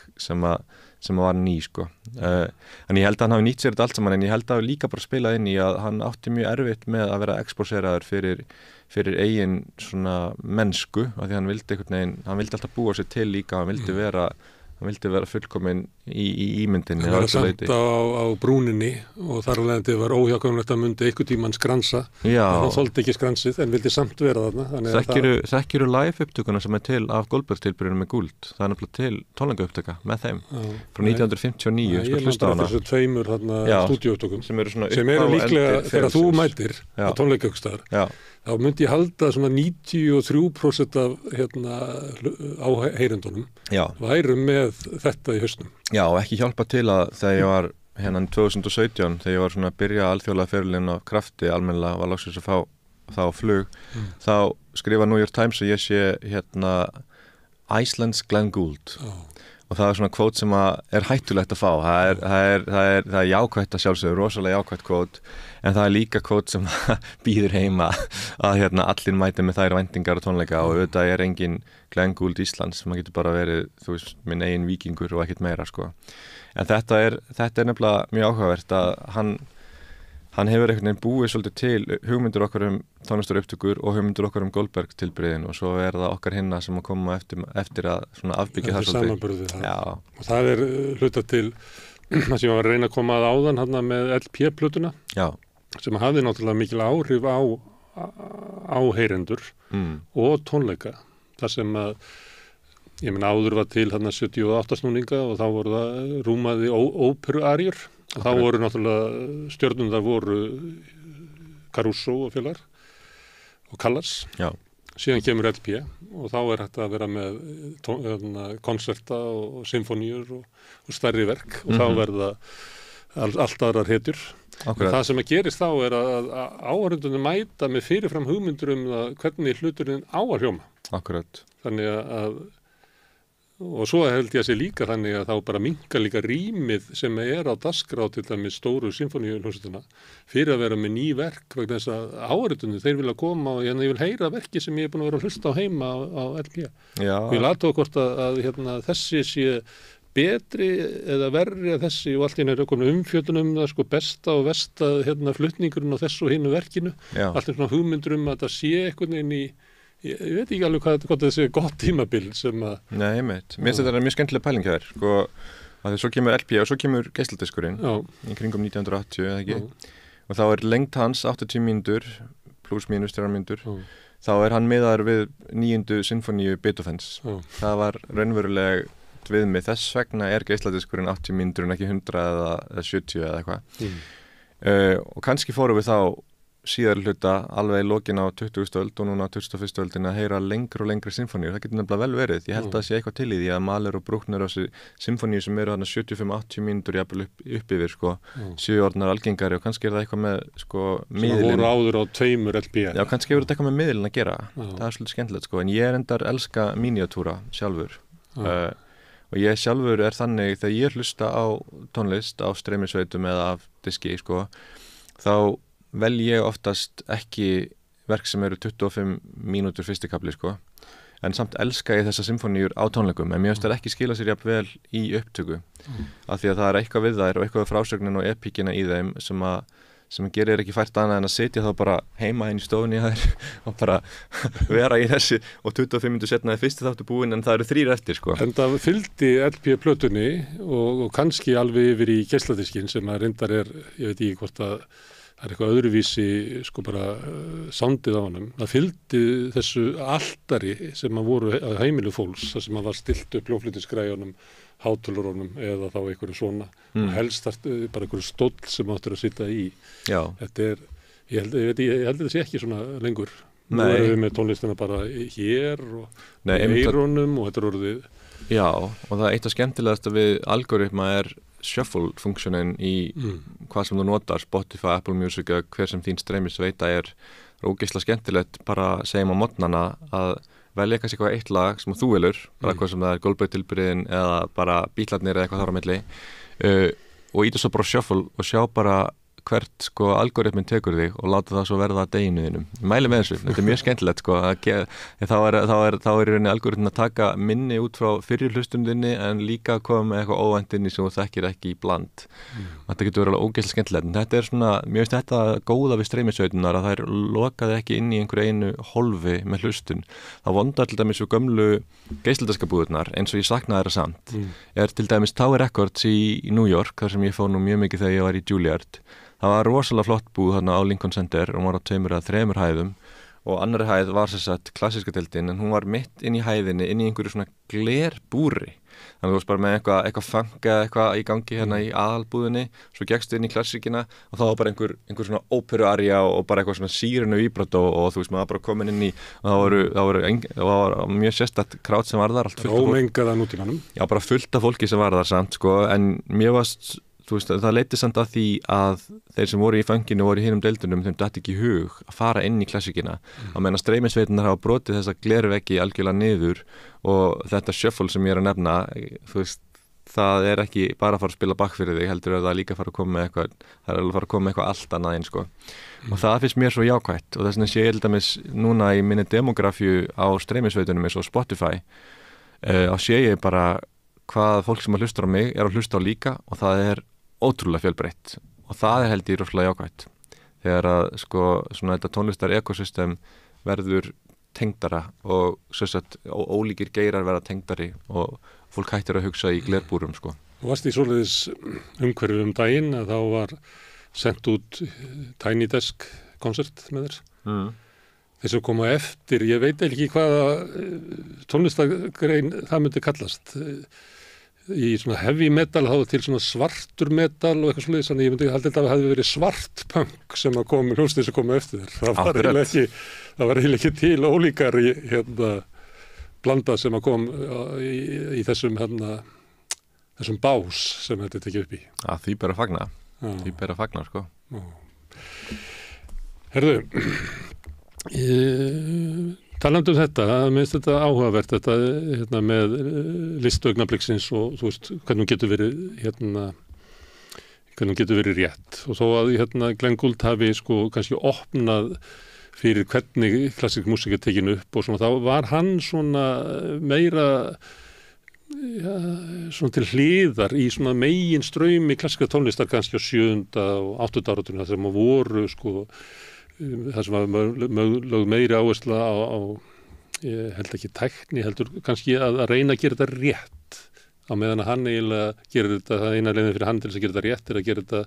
sem var ný sko. En ég held að hann hafi nýtt sér þetta allt saman en ég held að hann líka bara spilað inn í að hann átti mjög erfitt með að vera expóseraður fyrir eigin svona mennsku af því hann vildi alltaf búa sér til líka, hann vildi vera fullkominn í ímyndinni. Það var samt á brúninni og þar alveg þetta var óhjákvæmlegt að mundi einhvern tímann skransa. Já. Hann þoldi ekki skransið en vildi samt vera þarna. Þekkirðu live upptökuna sem til af Goldberg-tilburinu með Gould. Það nefnilega til tónleikaupptöka með þeim frá 1959. Ég man bara þessu 2 stúdíóupptökum sem eru líklega þegar þú mætir á tónleikaupstöðar. Já. Þá myndi ég halda svona 93% af áheyrendunum væru með þetta í hausnum. Já, og ekki hjálpa til að þegar ég var hérna 2017, þegar ég var svona að byrja alþjóðlega ferilinn á krafti almennilega var loksins að þá flug, þá skrifa New York Times að ég sé hérna Iceland's Glenn Gould og það svona kvót sem er hættulegt að fá, það er jákvætt að sjálfsögðu, rosalega jákvætt kvót, en það er líka kvót sem býður heima að hérna allir mæti með þær væntingar og tónleika og auðvitað er engin Glenn Gould Íslands, maður getur bara verið, þú veist, minn eigin víkingur og ekkert meira, sko. En þetta er nefnilega mjög áhugavert að hann hefur einhvern veginn búið svolítið til hugmyndur okkar tónlistarupptökur og hugmyndur okkar Goldberg tilbrigðin og svo er það okkar hinna sem að koma eftir að svona afbyggja það svolítið. Og það er hluta til það sem ég var að reyna að koma að áðan hérna með LP-plötuna sem hafði náttúrulega mikil áhrif á heyrendur og tónleika. Það sem að ég meina áður var til hérna 78 snúninga og þá voru það rúmaði óperuarjur. Og þá voru náttúrulega stjörnundar voru Caruso og félagar og Callas. Síðan kemur LP og þá er hægt að vera með konserta og symfóníur og stærri verk og þá verða allt aðrar hetjur. Það sem að gerist þá er að áhorfendurnir mæta með fyrirfram hugmyndur það hvernig hluturinn á að hljóma. Akkurat. Þannig að og svo held ég að sé líka þannig að þá bara minnka líka rýmið sem er á dagskrá til dæmis stóru symfóníuhljómsveitina fyrir að vera með ný verk vegna þess að áhorfendurnir þeir vilja koma og ég vil heyra verki sem ég er búin að vera að hlusta á heima á LP. Ég vil aðtóa hvort að þessi sé betri eða verri að þessi og allt í einu komin umfjöllun það sko besta og versta flutningurinn á þessu og hinu verkinu. Allt svona hugmyndur að það sé einhvern veginn í ég veit ekki alveg hvað þessi gott tímabil sem að... Nei, mér finnst þetta mjög skemmtileg pæling hér, sko, að svo kemur LP og svo kemur geisladiskurinn í kringum 1980, eða ekki, og þá er lengd hans 80 mínútur, pluss mínus 3 mínútur, þá er hann miðaður við 9. sinfoníu Beethovens. Það var raunveruleg viðmið, þess vegna er geisladiskurinn 80 mínútur en ekki 100 eða 70 eða eitthvað. Og kannski fórum við þá síðar hluta alveg í lokin á 20. öld og núna á 21. öldin að heyra lengri og lengri symfóníur. Það getur nefnilega vel verið. Ég held að það sé eitthvað til í því að Mahler og Bruckner og þessi symfóníur sem eru 75-80 mínútur jafnvel upp yfir, sko, séu orðnar algengari og kannski er það eitthvað með, sko, miðlinn. Sem voru áður á 2 LP. Já, kannski hefur þetta eitthvað með miðlinn að gera. Það er svolítið skemmtilegt, sko, en ég endar elska miniatúra sjálfur. Og ég sjálfur er þannig þegar ég hlusta á tónlist á streymisveitum eða af diski, sko, þá vel ég oftast ekki verk sem eru 25 mínútur fyrsti kafli, sko, en samt elska ég þessa symfóníur á tónleikum, en mér finnst það ekki skila sér jafn vel í upptöku, af því að það er eitthvað við þær og eitthvað við frásögnin og epíkina í þeim sem gerir ekki fært annað en að sitja þá bara heima inn í stofunni þær og bara vera í þessi og 25 mínútur setna er fyrsti þáttu búinn en það eru 3 eftir, sko. En það fylgdi LP-plötunni og kannski alveg yfir í geisladiskinn sem að reyndar ég veit ekki hvort að það er eitthvað öðruvísi, sko, bara soundið á honum. Það fylgdi þessu altari sem að voru að heimilu fólks, það sem að var stilt upp hljóflutningsgræjunum, hátulurunum eða þá einhverju svona. Helst bara einhverju stóll sem áttur að sitja í. Já. Þetta er, ég held að þetta sé ekki svona lengur. Nú erum við með tónlistina bara hér og eyrunum og þetta er orðið. Já, og það eitt af skemmtilegasta við algoritma er shuffle-funksjonin í hvað sem þú notar, Spotify, Apple Music eða hver sem þín streymisveita er ógeðslega skemmtilegt bara segjum á morgnana að velja kannski eitthvað eitt lag sem þú velur, bara hvað sem það er Goldberg tilbyrðin eða bara Bítlarnir eða eitthvað þar á milli og íta svo bara shuffle og sjá bara hvert, sko, algoritminn tekur þig og láta það svo verða að deginu þínum. Ég mæli með þessu, þetta er mjög skemmtilegt, sko, þá er í rauninni algoritminn að taka minni út frá fyrri hlustundinni en líka koma með eitthvað óvænt inn í sem þú þekkir ekki í bland. Þetta getur verið alveg ógeðslega skemmtilegt, en þetta er svona, mér finnst þetta góða við streymisveitunar að þær lokaði ekki inn í einhverju einu hólfi með hlustun. Það vondar til dæmis við gömlu geisladiskabúðurnar, eins og ég saknaði þeirra samt, er til dæmis Tower Records í New York, þar sem ég fór nú mjög mikið þegar ég var í Juilliard. Það var rosalega flott búð þarna á Lincoln Center og var á 2 eða 3 hæðum og annarri hæð var sem sagt klassíska deildin en hún var mitt inn í hæðinni, inn í einhverju svona glerbúri. Þannig að þú varst bara með eitthvað funk eða eitthvað í gangi hérna í aðalbúðinni, svo gekkstu inn í klassíkina og þá var bara einhver svona óperuarja og bara eitthvað svona sírenu vibrato og þú veist maður bara komin inn í og það var mjög sérstætt krát sem var þar allt fullt af fólki. Ómengaða nútímanum. Já, bara fullt af fólki sem var þar samt, sko, en mér varst þú veist, það leiddi samt að því að þeir sem voru í fanginu voru í hinum deildunum, þeim datt ekki í hug að fara inn í klassikina, að meðan streymisveitirnar hafa brotið þessa glerveggi algjörlega niður og þetta shuffle sem ég er að nefna, þú veist, það er ekki bara að fara að spila bakk fyrir þig, heldur að það líka fara að koma með eitthvað, það er alveg að fara að koma með eitthvað allt annað einn, sko. Og það finnst mér svo jákvætt og þess vegna sé ég held að núna í minni demografíu á streymisveitunum eins og Spotify, þá sé ég bara hvað fólk sem að hlustar á mig er að hlusta á líka og það er ótrúlega fjölbreytt og það er held ég rosalega jákvætt þegar að sko svona þetta tónlistar ekosystem verður tengdara og ólíkir geirar verða tengdari og fólk hættir að hugsa í glerbúrum sko. Þú varst í svoleiðis umhverfi daginn að þá var sendt út Tiny Desk koncert með þér. Þeir sem koma eftir, ég veit ekki hvaða tónlistargrein það myndi kallast. Í svona heavy metal þá til svona svartur metal og eitthvað svoleiðis, þannig ég myndi halda þetta að það hefði verið svart punk sem að koma, hljómsveitir sem koma eftir þér. Það var eiginlega ekki til ólíkar blanda sem að kom í þessum bás sem þetta tekið upp í. Að því ber að fagna. Því ber að fagna, sko. Herðu, talandi þetta, minnst þetta áhugavert þetta með listaugnabliksins og þú veist hvernig hún getur verið rétt og þó að Glenn Gould hafi sko kannski opnað fyrir hvernig klassísk músík er tekin upp og svona þá var hann svona meira svona til hliðar í svona megin straumi klassíska tónlistar kannski á 7. og 8. áratugum þar sem voru sko það sem var lögð meiri áhersla á ég held ekki tækni, heldur kannski að reyna að gera þetta rétt á meðan að hann eiginlega gerir þetta, það eina leiðin fyrir hann til þess að gera þetta rétt er að gera þetta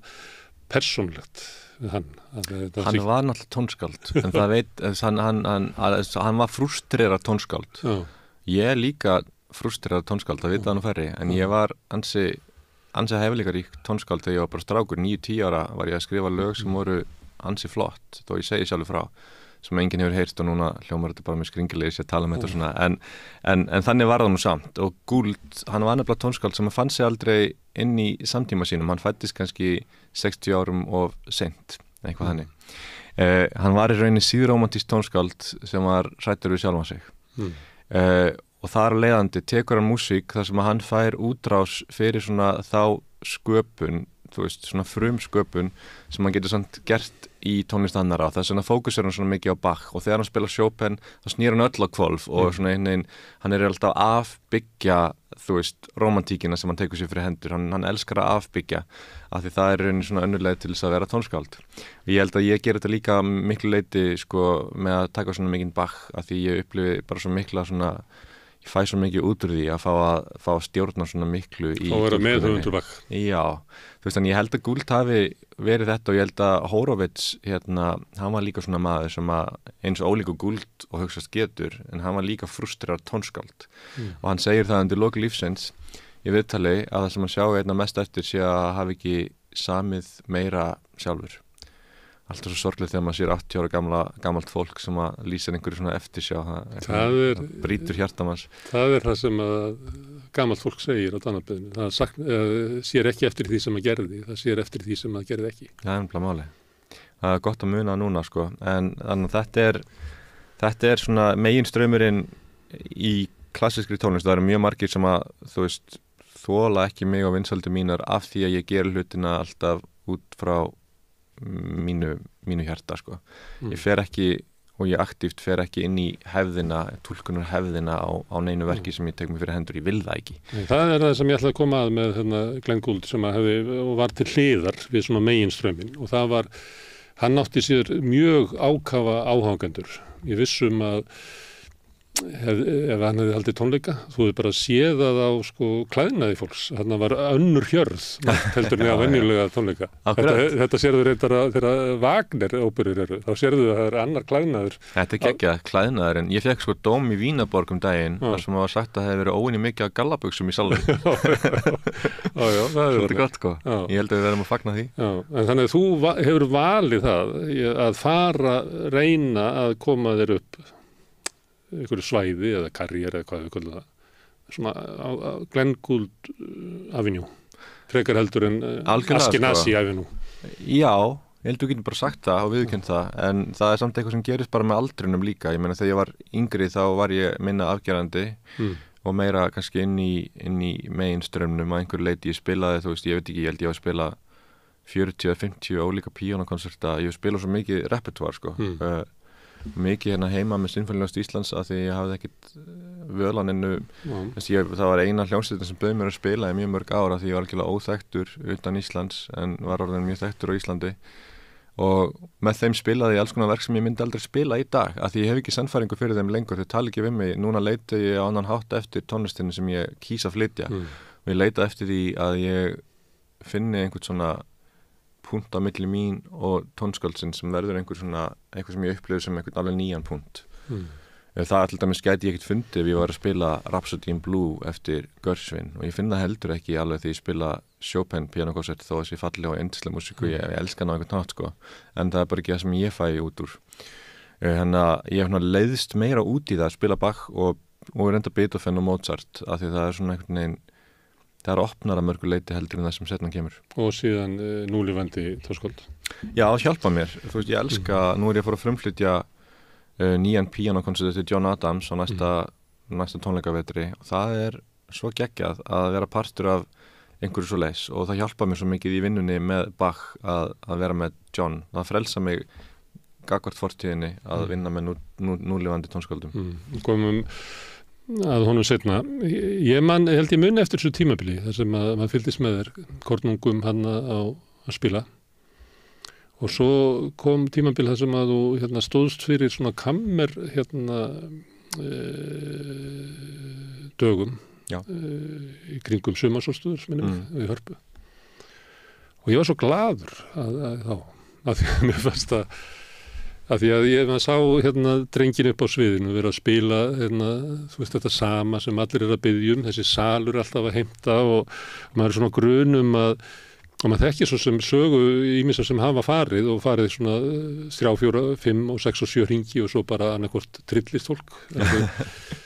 persónlegt við hann. Hann var náttúrulega tónskáld, en það veit, hann var frústrerað tónskáld. Ég er líka frústrerað tónskáld, það veit það nú færri, en ég var ansi hæfileikarík tónskáld þegar ég var bara strákur, 9-10 ára var ég að skrifa lög sem voru ansi flott, þó ég segi sjálfur frá sem enginn hefur heyrst og núna hljómar þetta bara með skringilegis að tala um þetta svona en þannig var það nú samt og Gould, hann var nefnilega tónskáld sem fann sig aldrei inn í samtíma sínum, hann fæddist kannski 60 árum of seint, eitthvað þannig hann var í rauninni síðrómantískt tónskáld sem var hræddur við sjálfan sig og þar leiðandi tekur hann músík þar sem að hann fær útrás fyrir svona þá sköpun þú veist, svona frumsköpun sem hann getur samt gert í tónlist annara þess vegna fókusar hann svona mikið á Bach og þegar hann spila Chopin þá snýr hann öll á hvolf og svona hann er alltaf afbyggja þú veist, romantíkina sem hann tekur sér fyrir hendur hann elskar að afbyggja af því það er rauninni svona önnurleið til þess að vera tónskáld og ég held að ég ger þetta líka miklu leyti sko með að taka svona mikinn Bach af því ég upplifi bara svo mikla svona ég fæ svo mikið út úr því að fá að stjórna svona miklu í og vera meðhöfundur Bach. Já, þú veist, en ég held að Gould hafi verið þetta og ég held að Horowitz, hann var líka svona maður sem að eins ólíku Gould og hugsaðst getur, en hann var líka frústrerað tónskáld og hann segir það undir lok lífsins í viðtali að það sem hann sjá einna mest eftir sé að hafi ekki samið meira sjálfur. Alltaf svo sorglega þegar maður sér 80 ára gamalt fólk sem að lýsir einhverju svona eftirsjá það brýtur hjartamanns. Það er það sem að gamalt fólk segir á Danabeðinu. Það sér ekki eftir því sem að gerði, það sér eftir því sem að gerði ekki. Það er nefnilega máli. Það er gott að muna núna sko, en þannig að þetta er svona meginstraumurinn í klassískri tónlist. Það eru mjög margir sem að þú veist þola ekki mig og vinsældir mínar af því að ég ger hlutina alltaf út frá mínu hjarta sko. Ég fer ekki og ég aktíft fer ekki inn í hefðina, túlkunar hefðina á neinu verki sem ég tek mig fyrir hendur, ég vil það ekki. Það er það sem ég ætlaði að koma að með Glenn Gould sem að var til hliðar við svona meginströmmin og það var, hann átti sér mjög ákafa áhangendur. Ég vissum að ef hann hefði haldið tónleika, þú hefði bara séð það á sko klæðnaði fólks, þarna var önnur hjörð heldur niður á venjulega tónleika. Þetta sérðu reyndar þegar Wagner óperur eru, þá sérðu það er annar klæðnaður. Þetta er geggjað klæðnaður, en ég fekk sko dóm í Vínaborg daginn, þar sem var sagt að það hefði verið óvenju mikið af gallabuxum í salnum. Já, það er svolítið gott sko, ég held að við verðum að fagna því. Já, en þannig að þú hefur valið það að fara, reyna að koma þér upp einhverju svæði eða karriér eða hvað við kallum það svona á Glenn Gould Avenue frekar heldur en Askenasi æfi nú. Já, ég held að þú getur bara sagt það og viðurkennt það, en það samt eitthvað sem gerist bara með aldrinum líka. Ég meina þegar ég var yngri þá var ég minna afgerandi og meira kannski inn í meginströmmnum að einhverju leiti. Ég spilaði, þú veist, ég veit ekki, ég held ég að spila 40-50 ólíka píanókonserta. Ég spila svo mikið repertoár sko. Mikið hérna heima með Sinfóníuljónsveit Íslands af því ég hafði ekkit völaninu. Það var eina hljómsveitin sem bauð mér að spila í mjög mörg ára því ég var algjörlega óþekktur utan Íslands en var orðinn mjög þekktur á Íslandi. Og með þeim spilaði ég alls konar verk sem ég myndi aldrei spila í dag af því ég hef ekki sannfæringu fyrir þeim lengur, þau tala ekki við mig. Núna leita ég á annan hátt eftir tónlistinni sem ég kýs að flytja og ég leita eftir því að ég finni einhvern svona punkt á milli mín og tónskáldsinn sem verður eitthvað sem ég upplifir sem einhvern alveg nýjan punkt. Það til dæmis gæti ég ekkert fundið ef ég var að spila Rhapsody in Blue eftir Gershwin og ég finn það heldur ekki alveg þegar ég spila Chopin píanókonsert þó þessi fallega og yndislega músík og ég elska hana á einhvern nátt sko, en það er bara ekki það sem ég fæ út úr. Þannig að ég hef leiðst meira út í það að spila Bach og reynda Beethoven og Mozart af því það er svona einhvern veginn, það er opnar að mörgu leiti heldur en það sem setna kemur. Og síðan núlifandi tónskáld. Já, hjálpa mér. Þú veist, ég elska, nú er ég að fara að frumflytja nýjan píanókonsert til John Adams á næsta tónleikavetri og það er svo geggjað að vera partur af einhverju svo leis og það hjálpa mér svo mikið í vinnunni með Bach að vera með John. Það frelsa mig gagnvart fortíðinni að vinna með núlifandi tónskáldum. Komum að honum setna. Ég held ég muni eftir þessu tímabili þar sem að maður fylgdist með þér kornungum hann að spila og svo kom tímabil þar sem að þú stóðst fyrir svona kammer dögum í kringum sumarsólstöður við Hörpu og ég var svo gladur að því að mér fannst að því að ég sá drengin upp á sviðinu vera að spila þú veist þetta sama sem allir að biðja þessi salur alltaf að heimta og maður er svona grunum að og maður þekkir svo sem sögu ýmissa sem hafa farið og farið svona 3, 4, 5 og 6 og 7 hringi og svo bara annarkvort trillist fólk.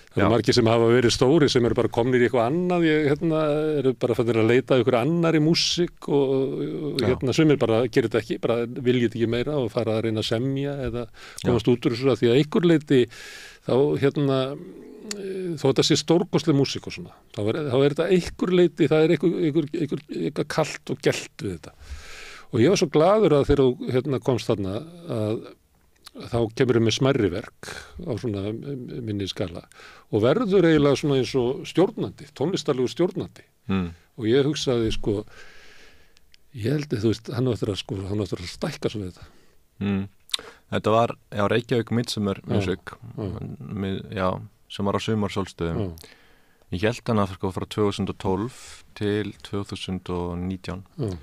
Það er margir sem hafa verið stóri sem eru bara komnir í eitthvað annað, eru bara fannir að leita ykkur annar í músík og sumir bara gerir þetta ekki, bara viljið þetta ekki meira og fara að reyna að semja eða komast út úr þessu að því að ykkur leiti þá þó þetta sé stórkostleg músík og svona, þá er þetta ykkur leiti, það er ykkur kalt og gelt við þetta. Og ég var svo gladur að þegar þú komst þarna að þá kemur með smærri verk á svona minni skala og verður eiginlega svona eins og stjórnandi, tónlistarlegu stjórnandi. Og ég hugsaði sko, ég held að þú veist, hann á eftir að stækka svo við þetta. Þetta var, Reykjavík Midsummer Music, sem var á sumarsólstöðum. Ég held hana frá 2012 til 2019 og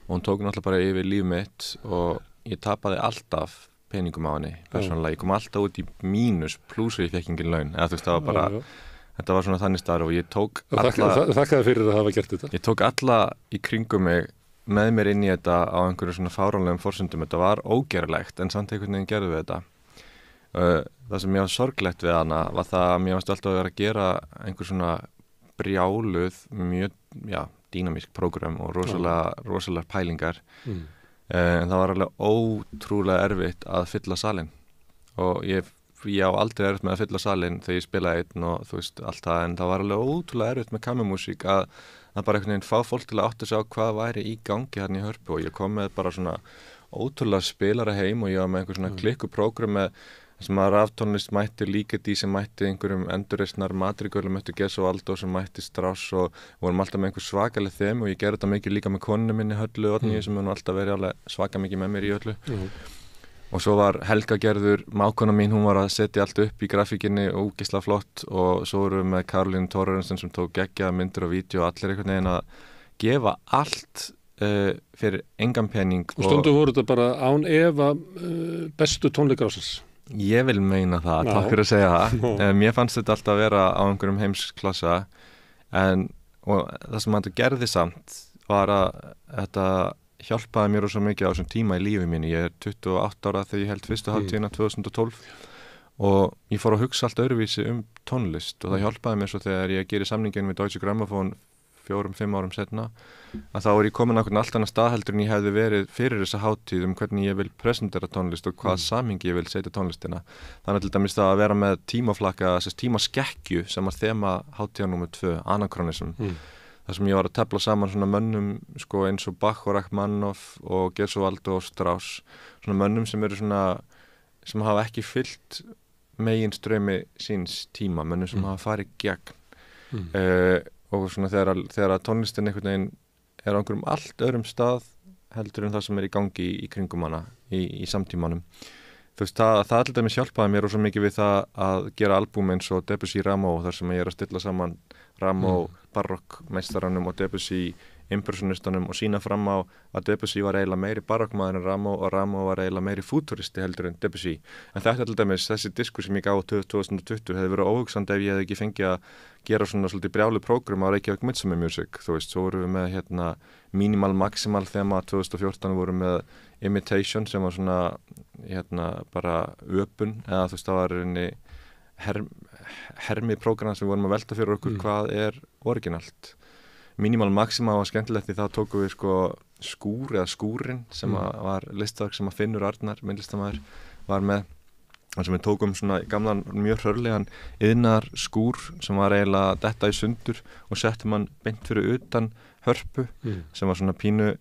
hún tók náttúrulega bara yfir líf mitt og ég tapaði alltaf peningum á henni, persónulega. Ég kom alltaf út í mínus pluss og ég fekk engin laun. Þú veist, það var bara, þetta var svona þannig staðar og ég tók alla... Þakkaði fyrir að hafa gert þetta. Ég tók alla í kringum mig með mér inn í þetta á einhverju svona fáránlegum forsendum. Þetta var ógerlegt en samt einhvern veginn gerðu við þetta. Það sem ég var sorglegt við hana var það að mér varst alltaf að vera að gera einhver svona brjáluð, mjög, dýnamísk prógram og rosalega pælingar. En það var alveg ótrúlega erfitt að fylla salinn og ég á aldrei erfitt með að fylla salinn þegar ég spilaði einn og þú veist allt það, en það var alveg ótrúlega erfitt með kammermúsík að bara einhvern veginn fá fólk til að átta sig á hvað væri í gangi hérna í Hörpu og ég kom með bara svona ótrúlega spilara heim og ég var með einhver svona klikkuprógram með sem að raftónlist mætti Ligeti sem mætti einhverjum endurreisnar Madrigölum eftir Gesualdo sem mætti Strauss og vorum alltaf með einhver svakaleg þemu og ég gerði þetta mikið líka með konunni minni Höllu Oddnýju sem nú alltaf verið alveg svaka mikið með mér í öllu. Og svo var Helga Gerður, mákona mín, hún var að setja allt upp í grafíkinni og ógeðslega flott og svo vorum við með Karolínu Thorarinsson sem tók geggjaðar myndir og vídeo og allir einhvern veginn að gefa allt fyrir engan pening. Og stundum voru þetta bara án efa bestu tónleikar ásins. Ég vil meina það, takk fyrir að segja það. Mér fannst þetta alltaf að vera á einhverjum heimsklassa og það sem þetta gerði samt var að þetta hjálpaði mér svo mikið á þessum tíma í lífi mínu. Ég er 28 ára þegar ég held fyrstu hátíðina 2012 og ég fór að hugsa allt öðruvísi tónlist og það hjálpaði mér svo þegar ég geri samningin við Deutsche Grammophon 4-5 árum setna, að þá ég komin á einhvern allt annan stað heldur en ég hefði verið fyrir þessa hátíð hvernig ég vil presentera tónlist og hvað samhengi ég vil setja tónlistina. Þannig til dæmis það að vera með tímaflakka, tímaskekkju sem að þema hátíða númer 2, Anachronism. Það sem ég var að tefla saman svona mönnum sko, eins og Bach og Rachmaninoff og Gesualdo og Strauss, svona mönnum sem eru svona, sem hafa ekki fyllt megin strömi síns tíma, mönnum sem hafa farið gegn og svona þegar tónlistin einhvern veginn er á einhverjum allt öðrum stað heldur en það sem er í gangi í kringum hana í samtímanum. Þú veist, það til dæmis hjálpaði mér og svo mikið við það að gera albúm eins og Debussy Rameau, þar sem ég er að stilla saman Rameau barokkmeistaranum og Debussy impressionistunum og sína fram á að Debussy var eiginlega meiri barokkmaður en Rameau og Rameau var eiginlega meiri futuristi heldur en Debussy. En þetta til dæmis, þessi diskur sem ég gaf 2020 hefði verið óhugsandi ef ég hefði ekki fengið að gera svona svolítið brjálu prógram á Reykjavík Midsummer Music. Þú veist, svo vorum við með minimal maximal þema 2014 vorum með Imitation sem var svona bara öpun eða þú veist, það var einni hermi prógram sem við vorum að velta fyrir okkur hvað er originalt. Minimal Maxima var skemmtilegt því þá tókum við sko skúr eða skúrin sem var listaverk sem að Finnur Arnar, myndlistamæður, var með og sem við tókum svona gamlan mjög hrörlegan iðnar skúr sem var eiginlega detta í sundur og settum hann beint fyrir utan hörpu sem var svona pínu,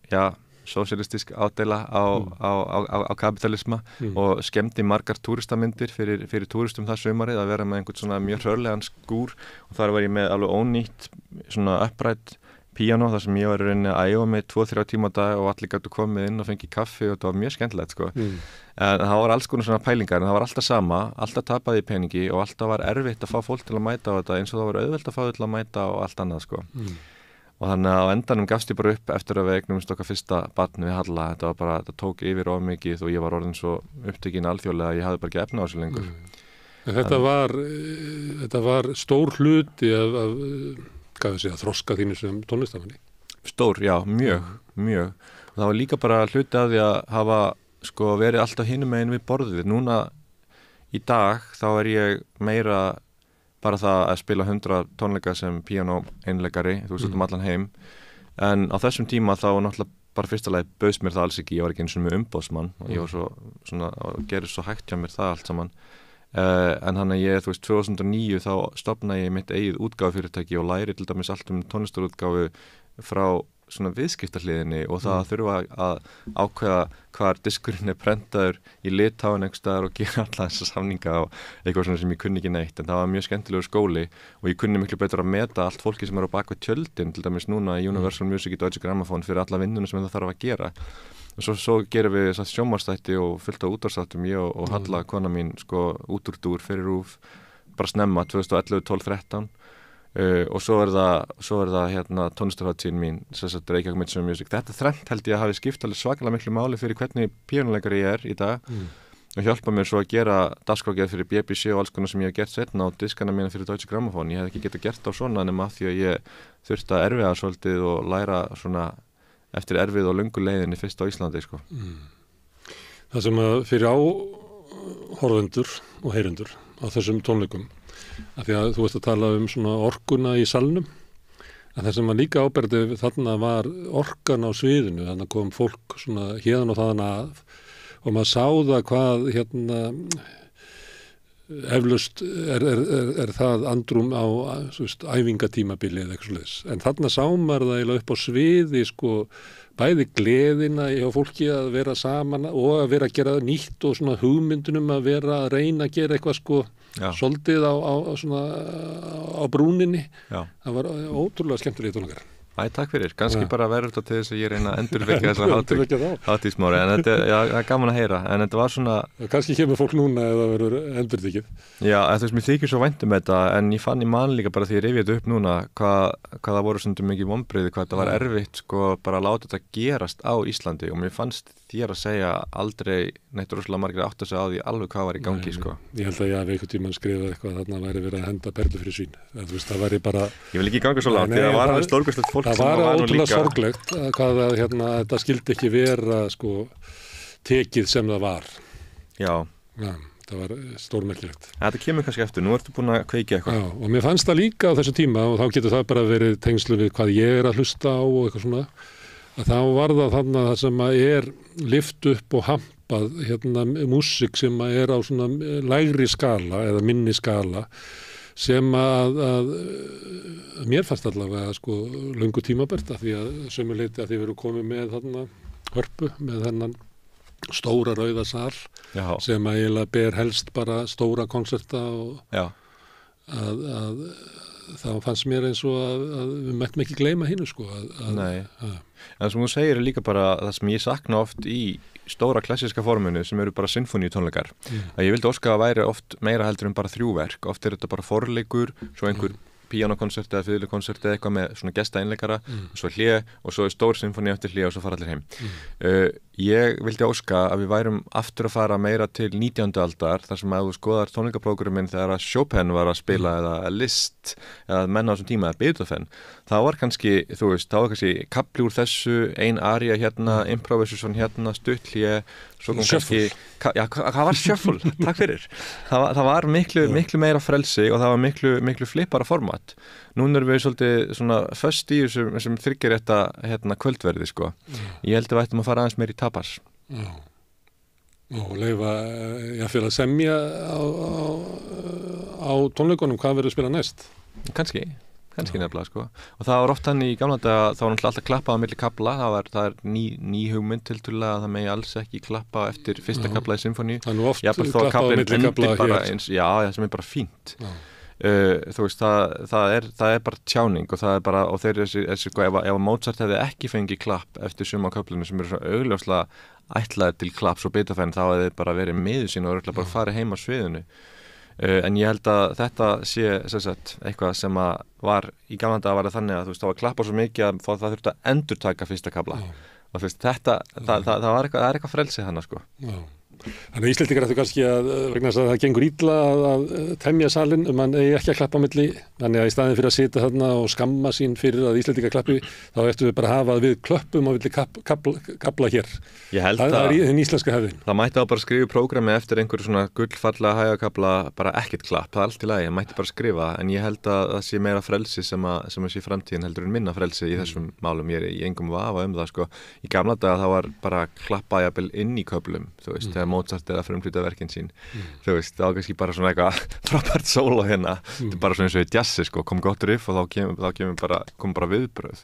sósíalistisk ádeila á kapitalisma og skemmdi margar túristamyndir fyrir túristum það sumarið að vera með einhvern svona mjög hrörlegan skúr og þar var ég með alveg ónýtt svona upprætt píano þar sem ég var í rauninni að æfa mig 2-3 tíma á dag og allir gætu komið inn og fengið kaffi og þetta var mjög skemmtilegt sko. En það var alls konar svona pælingar en það var alltaf sama, alltaf tapaði í peningi og alltaf var erfitt að fá fólk til að mæta á þetta eins og það var auðvelt að fá þau til að mæta og allt annað sko. Og þannig að á endanum gafst ég bara upp eftir að við eignumst okkar fyrsta barn við Halla, þetta tók yfir of mikið og ég var orðin svo upptekinn alþjóðlega að ég hafði bara ekki efna á þessu lengur. En þetta var stór hluti af þroska þínu sem tónlistamanni? Stór, já, mjög. Og það var líka bara hluti af því að hafa sko verið alltaf hinum megin við borðið. Núna í dag þá er ég meira bara það að spila 100 tónleika sem píanó einleikari, þú veist allan heim. En á þessum tíma þá náttúrulega bara fyrsta lagi bauðst mér það alls ekki, ég var ekki eins og með umboðsmann og ég var svona gerði svo hægt hjá mér það allt saman. En þannig að ég, þú veist, 2009 þá stofnaði ég mitt eigið útgáfufyrirtæki og læri til dæmis allt tónlistarútgáfu frá svona viðskiptahliðinni og það þurfa að ákveða hvar diskurinn er prentaður í Litáin einhvers staðar og gera alla þessa samninga og eitthvað svona sem ég kunni ekki neitt en það var mjög skemmtilegur skóli og ég kunni miklu betur að meta allt fólki sem er á bakvið tjöldin til dæmis núna í Universal Music í Deutsche Grammophon fyrir alla vinnuna sem það þarf að gera og svo gerum við sjónvarpsþætti og fullt á útvarpsþáttum ég og Halla kona mín sko út úr dúr fyrir RÚV bara snemma 2011, 12, 13 og svo er það tónlistarhátíðin mín Reykjavík Midsummer Music. Þetta þrennt held ég að hafi skipt alveg svakalega miklu máli fyrir hvernig píanóleikari ég er í dag og hjálpa mér svo að gera dagskrárgerð fyrir BBC og alls konar sem ég hef gert setna á diskana mína fyrir Deutsche Grammophon. Ég hef ekki getað gert á svona nema af því að ég þurfti að erfiða svolítið og læra svona eftir erfið og löngu leiðinni fyrst á Íslandi sko. Það sem að fyrir áhorfendur og heyrendur á þessum tónleikum af því að þú veist að tala svona orkuna í salnum en það sem var líka áberandi þarna var orkan á sviðinu þannig kom fólk svona héðan og þaðan að og maður sá það hvað eflaust er það andrúm á æfingatímabili eða eitthvað svoleiðis en þarna sá maður það eiginlega upp á sviði sko bæði gleðina hjá fólki að vera saman og að vera að gera nýtt og svona hugmyndunum að vera að reyna að gera eitthvað sko soldið á brúninni. Það var ótrúlega skemmtilega tónleikar. Takk fyrir, kannski bara verður þetta til þess að ég reyna að endurvekja þessa hátíðsmári en þetta er gaman að heyra en þetta var svona kannski kemur fólk núna eða verður endurtekið Já, þú veist, mér þykir svo vænt þetta en ég fann í man líka bara því ég rifja þetta upp núna hvað það voru stundum mikið vonbrigði hvað þetta var erfitt sko bara að láta þetta gerast á Íslandi og mér fannst þér að segja aldrei neitt rosalega margir átt að segja á því alveg hvað var í gangi sko. Ég held að ég hafi einhvern tímann skrifað eitthvað þarna væri verið að henda perlu fyrir svín það væri bara Ég vil ekki ganga svo langt því það var alveg stórkostlegt fólk það var ótrúlega sorglegt hvað þetta skildi ekki vera sko tekið sem það var Já það var stórmerkilegt. Þetta kemur kannski eftir, nú ertu búin að kveikja eitthvað. Já, og mér fannst það líka á þessum tíma og þá getur það bara verið tengslu við hvað ég að hlusta á og eitthvað svona, að þá var það þarna það sem að lyft upp og hampað músík sem að á svona lægri skala eða minni skala sem að mér fannst allavega sko löngu tímabært af því að sömuleyti að þið veru komið með þarna hörpu með þennan stóra rauða sal sem að eiginlega ber helst bara stóra konserta og að þá fannst mér eins og að við mættum ekki gleyma hinu sko. Nei, en það sem þú segir líka bara það sem ég sakna oft í stóra klassíska forminu sem eru bara sinfoníutónleikar að ég vildi óska að væri oft meira heldur en bara 3 verk, oft þetta bara forleikur, svo einhver píanókonsert eða fiðlukonsert eða eitthvað með svona gestaeinleikara svo hlé og svo stór sinfóní eftir hlé og svo fara allir heim. Ég vildi óska að við værum aftur að fara meira til 19. aldar þar sem að þú skoðar tónleikaprógrammin þegar að Chopin var að spila eða Liszt eða menn á þessum tíma eða Beethoven þá var kannski, þú veist, þá var kannski kapli úr þessu, ein aría hérna, improvisation hérna, stutt hlé svo kom kannski, hvað var shuffle? Takk fyrir. Það var miklu meira frelsi og það var miklu flippara format. Núna erum við svolítið svona föst í þessum þriggjarétta kvöldverði sko. Ég held að við ættum að fara aðeins meira í tapas. Já. Og leyfa jafnvel að semja á tónleikunum hvað verður að spila næst. Kannski nefnilega sko. Og það var oft þannig í gamla daga þá var alltaf klappað á milli kafla, það er ný hugmynd tiltölulega að það megi alls ekki klappa eftir fyrsta kafla í sinfóníu. Það er nú oft klappað á milli kafla hér. Já, það sem er bara fínt. Þú veist, það er bara tjáning og það er bara, og þeir ef Mozart hefði ekki fengið klapp eftir suma köflunum sem eru svona augljóslega ætlaðir til klapps og Beethoven þá hefði bara verið miður sín og örugglega bara farið heim á sviðinu. En ég held að þetta sé eitthvað sem að var í gamla daga var það þannig að þú veist það var klappað svo mikið að það þurfti að endurtaka fyrsta kafla og þú veist það er eitthvað frelsi þannig sko. Þannig að Íslendingar ættu kannski að vegna þess að það gengur illa að temja salinn mann eigi ekki að klappa á milli þannig að í staðin fyrir að sitja þarna og skamma sín fyrir að Íslendingar klappi þá ættu við bara að hafa við klöppum á milli kafla hér. Það er í þinn íslenska hefðin. Það mætti bara skrifa prógrami eftir einhverju svona gullfallega hægakafla bara ekkert klapp, það er allt í lagi, mætti bara skrifa en ég held að það sé meira frelsi sem að sé framtíðin heldur en minna frelsi í þessum málum, ég er í engum vafa það sko. Í gamla daga það var bara klappa jafnvel inn í köflum, þú veist, þegar Mozart eða frumflytja verkin sín þú veist, það var kannski bara svona eitthvað frábært sóló hérna, þetta er bara svona eins og í jazzi sko, kom gott riff og þá kom bara viðbröð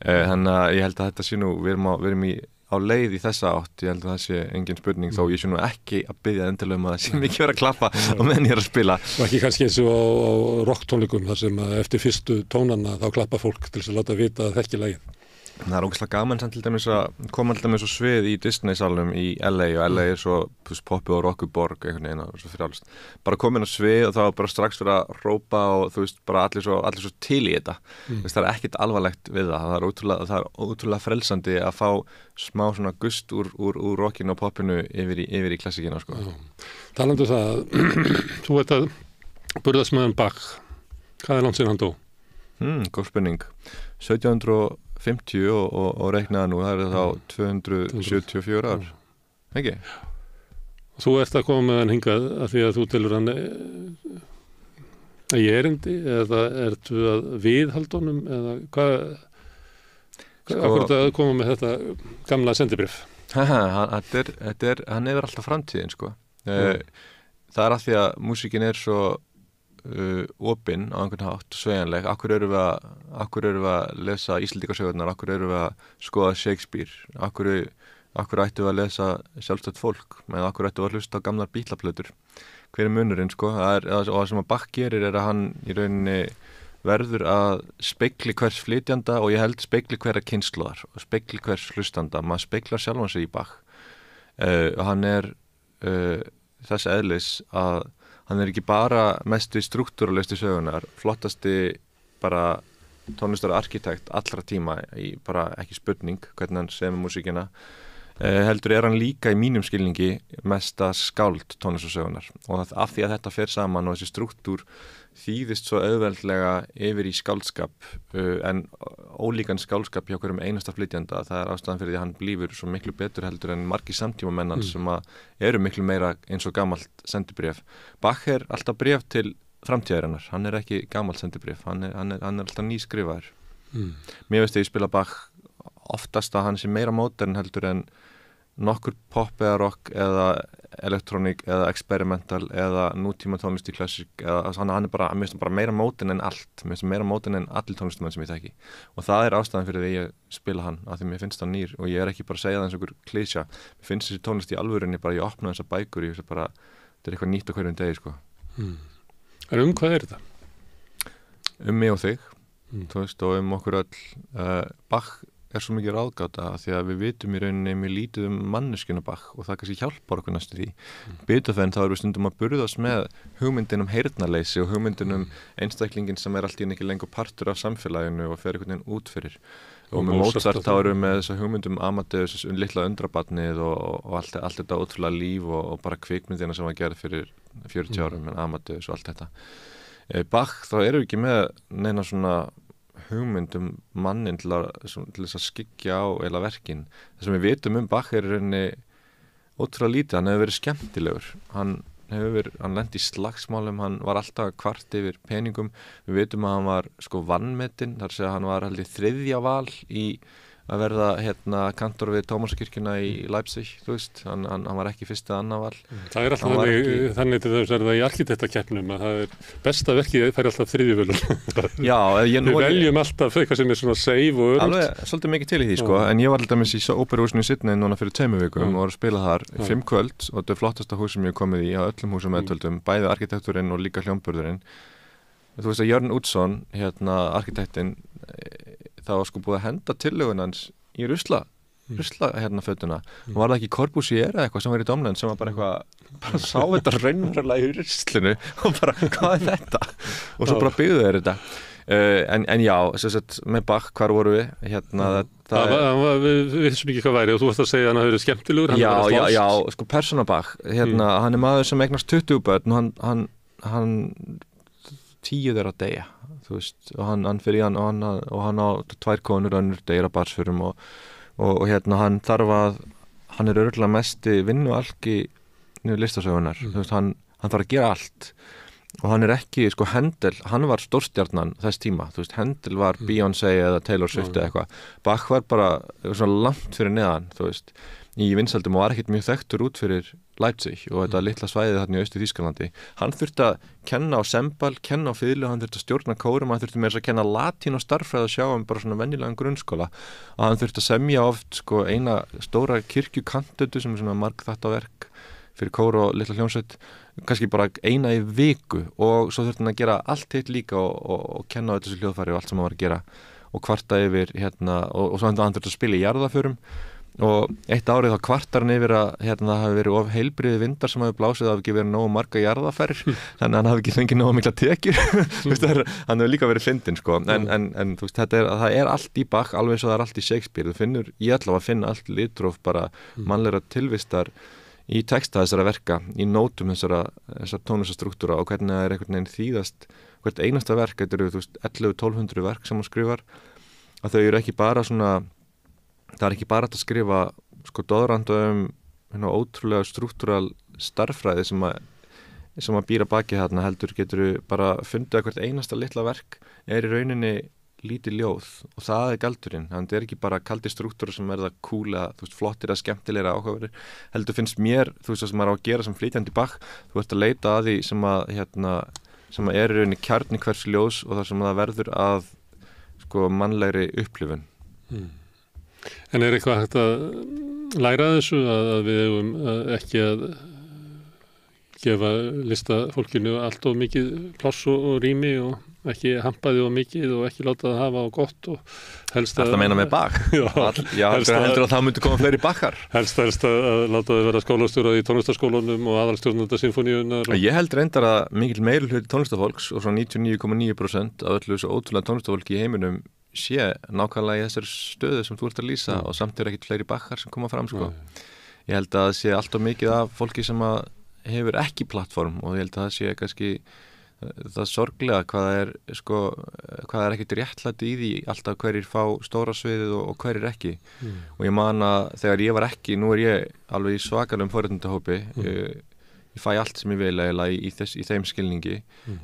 þannig að ég held að þetta sé nú, við erum á leið í þessa átt, ég held að það sé engin spurning þó ég sé nú ekki að biðja endilega að það sé mikið verið að klappa og meðan ég er að spila og ekki kannski eins og á rocktónleikum þar sem eftir fyrstu tónana þá klappa fólk til þess að láta vita að þekki lagið. Það er ógeðslega gaman samt til dæmis að koma til dæmis á svið í Disney-salnum í LA og LA er svo poppi og rockuborg einhvern veginn og svo frjálst. Bara komin á svið og þá bara strax fyrir að rópa og þú veist bara allir svo til í þetta. Það er ekkert alvarlegt við það. Það er ótrúlega frelsandi að fá smá svona gust úr rockinu og poppinu yfir í klassikina sko. Talandi það, þú veit að burðarsmiðan Bach, hvað er langt síðan hann dó? Góð spurning. 1750 og reiknaða nú, það er þá 274 ár, ekki? Þú ert að koma með hann hingað af því að þú telur hann í erindi eða ertu að viðhalda honum eða hvað að koma með þetta gamla sendibrif? Hann er alltaf framtíðin sko. Það er að því að músíkin er svo opinn á einhvern hátt, sveigjanleg. Akkur erum við að lesa Íslendingasögurnar, akkur erum við að skoða Shakespeare, akkur ættum við að lesa sjálfstætt fólk, eða akkur ættum við að hlusta á gamlar Beatles-plötur. Hver er munurinn sko? Og það sem að Bach gerir er að hann í rauninni verður að spegli hvers flytjanda og ég held spegli hverja kynslóðar og spegli hvers hlustanda. Maður speglar sjálfan sig í Bach. Og hann er þess eðlis að hann er ekki bara mesti struktúralisti sögunar, flottasti bara tónlistar arkitekt allra tíma í bara ekki spurning hvernig hann semur músíkina heldur hann líka í mínum skilningi mesta skáld tónlistarsögunar og af því að þetta fer saman og þessi strúktúr þýðist svo auðveldlega yfir í skáldskap en ólíkan skáldskap hjá hverjum einasta flytjanda, það ástæðan fyrir því að hann blífur svo miklu betur heldur en margir samtímamennan sem eru miklu meira eins og gamalt sendibréf. Bach alltaf bréf til framtíðarinnar, hann ekki gamalt sendibréf, hann alltaf nýskrifaður. Mér veist ég spila Bach oftast að hann sé meira módern heldur en nokkur pop eða rock eða elektrónik eða experimental eða nútíma tónlist í klassík eða hann bara meira módern en allt, mér finnst meira módern en allir tónlistamenn sem ég þekki og það ástæðan fyrir því ég spila hann af því mér finnst hann nýr og ég ekki bara að segja það eins og einhver klísja, mér finnst þessi tónlist í alvörinni bara ég opna þessar bækur ég bara, þetta eitthvað nýtt á hverjum degi sko. En hvað þetta? Mig og þig þú veist og okkur öll Bach svo mikið ráðgáta því að við vitum í rauninni mjög lítið manneskjuna Bach og það kannski hjálpar okkur næstu því. Beethoven þá við stundum að burðast með hugmyndin heyrnarleysi og hugmyndin einstaklingin sem allt í ekki lengur partur af samfélaginu og fer einhvern veginn út fyrir. Og með Mozart þá við með þessa hugmyndum Amadeus, litla undrabarnið og allt þetta ótrúlega líf og bara kvikmyndina sem var gerð fyrir 40 árum en Amadeus og allt þetta. Bach þá við ekki með neina svona hugmyndum mannin til þess að skyggja á eða verkin. Það sem við vitum Bach í rauninni ótrúlega lítið, hann hefur verið skemmtilegur hann lenti í slagsmálum, hann var alltaf kvart yfir peningum, við vitum að hann var vanmetinn, þar segja hann var held ég 3. val í að verða kantor við Tómasarkirkjuna í Leipzig, þú veist, hann var ekki 1. eða 2. val. Það alltaf þannig til þess að það í arkitektakeppnum að það besta verkið fær alltaf 3. völun. Já, við veljum alltaf eitthvað sem svona safe og örugt. Alveg, svolítið mikið til í því en ég var alltaf með í óperuhúsinu í Sydney núna fyrir 2 vikum og var að spila þar 5 kvöld og þetta flottasta hús sem ég komið í á öllum húsum meðtöldum, bæði arkitekturinn og líka hljómburðurinn. Þú veist að Jörn Utzon, arkitektinn það var búið að henda tillögun hans í rusla fötuna og var það ekki Corbusier eða eitthvað sem var í Dómnefnd sem var bara sá þetta raunverulega í ruslinu og bara, hvað þetta? Og svo bara byggðu þeir þetta en já, með Bach, hvar voru við? Við vissum ekki hvað væri og þú varst að segja hann að það eru skemmtilegur Já, persóna Bach hann maður sem eignast 20 börn og hann 10 þeirra deyja þú veist, og hann fyrir hann og hann á 2 konur önnur deyra barnsförum og hann þarf að hann örugglega mesti vinnualki listasögunar, þú veist, hann þarf að gera allt og hann ekki, Händel, hann var stórstjarnan þess tíma, þú veist, Händel var Beyoncé eða Taylor Swift eða eitthvað, Bach var bara svona langt fyrir neðan, þú veist í vinsældum og var ekkert mjög þekktur út fyrir Leipzig og þetta litla svæðið þarna í Austur-Þýskalandi. Hann þurfti að kenna á sembal, kenna á fiðlu, hann þurfti að stjórna kórum, hann þurfti meira að kenna latín og starffræði að sjá bara svona venjulegan grunnskóla og hann þurfti að semja oft eina stóra kirkjukantötu sem svona margþáttaverk fyrir kór og litla hljómsveit, kannski bara eina í viku og svo þurfti hann að gera allt hitt líka og kenna á þessu hljóðfæri og allt sem hann var að gera og kvarta yfir og svo hann þurfti að spila í jarðaförum og eitt árið þá kvartar hann yfir að það hafi verið of heilbriði vindar sem hafi blásið að það hafi ekki verið nógu marga jarðaferðir þannig að hann hafi ekki fengið nógu mikla tekjur hann hefur líka verið fyndinn en þú veist, það allt í Bach alveg eins og það allt í Shakespeare, þú finnur ég allavega að finna allt litróf bara mannlegra tilvistar í texta þessara verka, í nótum þessara tónlistastruktúra og hvernig það einhvern veginn þýðast hvert einasta verk, þetta eru 1100-1200 verk sem hann skrifar að þau eru ekki bara svona það ekki bara að skrifa doðranda ótrúlega struktúral starffræði sem að býra baki þarna heldur getur bara fundið að hvert einasta litla verk í rauninni lítið ljóð og það galdurinn, þannig ekki bara kaldi struktúra sem það kúla, flottir að skemmtilegra áhugaverðir, heldur finnst mér það sem maður á að gera sem flytjandi Bach þú ert að leita að því sem að í rauninni kjarni hvers ljóðs og það sem það verður að mannlegri upplifun En eitthvað hægt að læra þessu að við hefum ekki að gefa listafólkinu allt of mikið pláss og rými og ekki hampaði of mikið og ekki láta það hafa á gott og helst að... Þetta meina með Bach? Já, heldur að það myndi koma fleiri Bachar? Helst að láta þau vera skólastjórað í tónlistarskólunum og aðalstjórnanda sinfóníunar. Ég held reyndar að mikil meiri hluti tónlistafólks og svona 99,9% af öllu þessu ótrúlega tónlistafólki í heiminum sé nákvæmlega í þessari stöðu sem þú ert að lýsa og samt ekkert fleiri bakkar sem koma fram sko. Ég held að það sé allt of mikið af fólki sem að hefur ekki plattform og ég held að það sé kannski það sorglega hvað er ekkert réttlæti í því alltaf hverjir fá stóra sviðið og hverjir ekki og ég man að þegar ég var ekki, nú er ég alveg í svakalegum forréttindahópi ég fæ allt sem ég vil eiginlega í þeim skilningi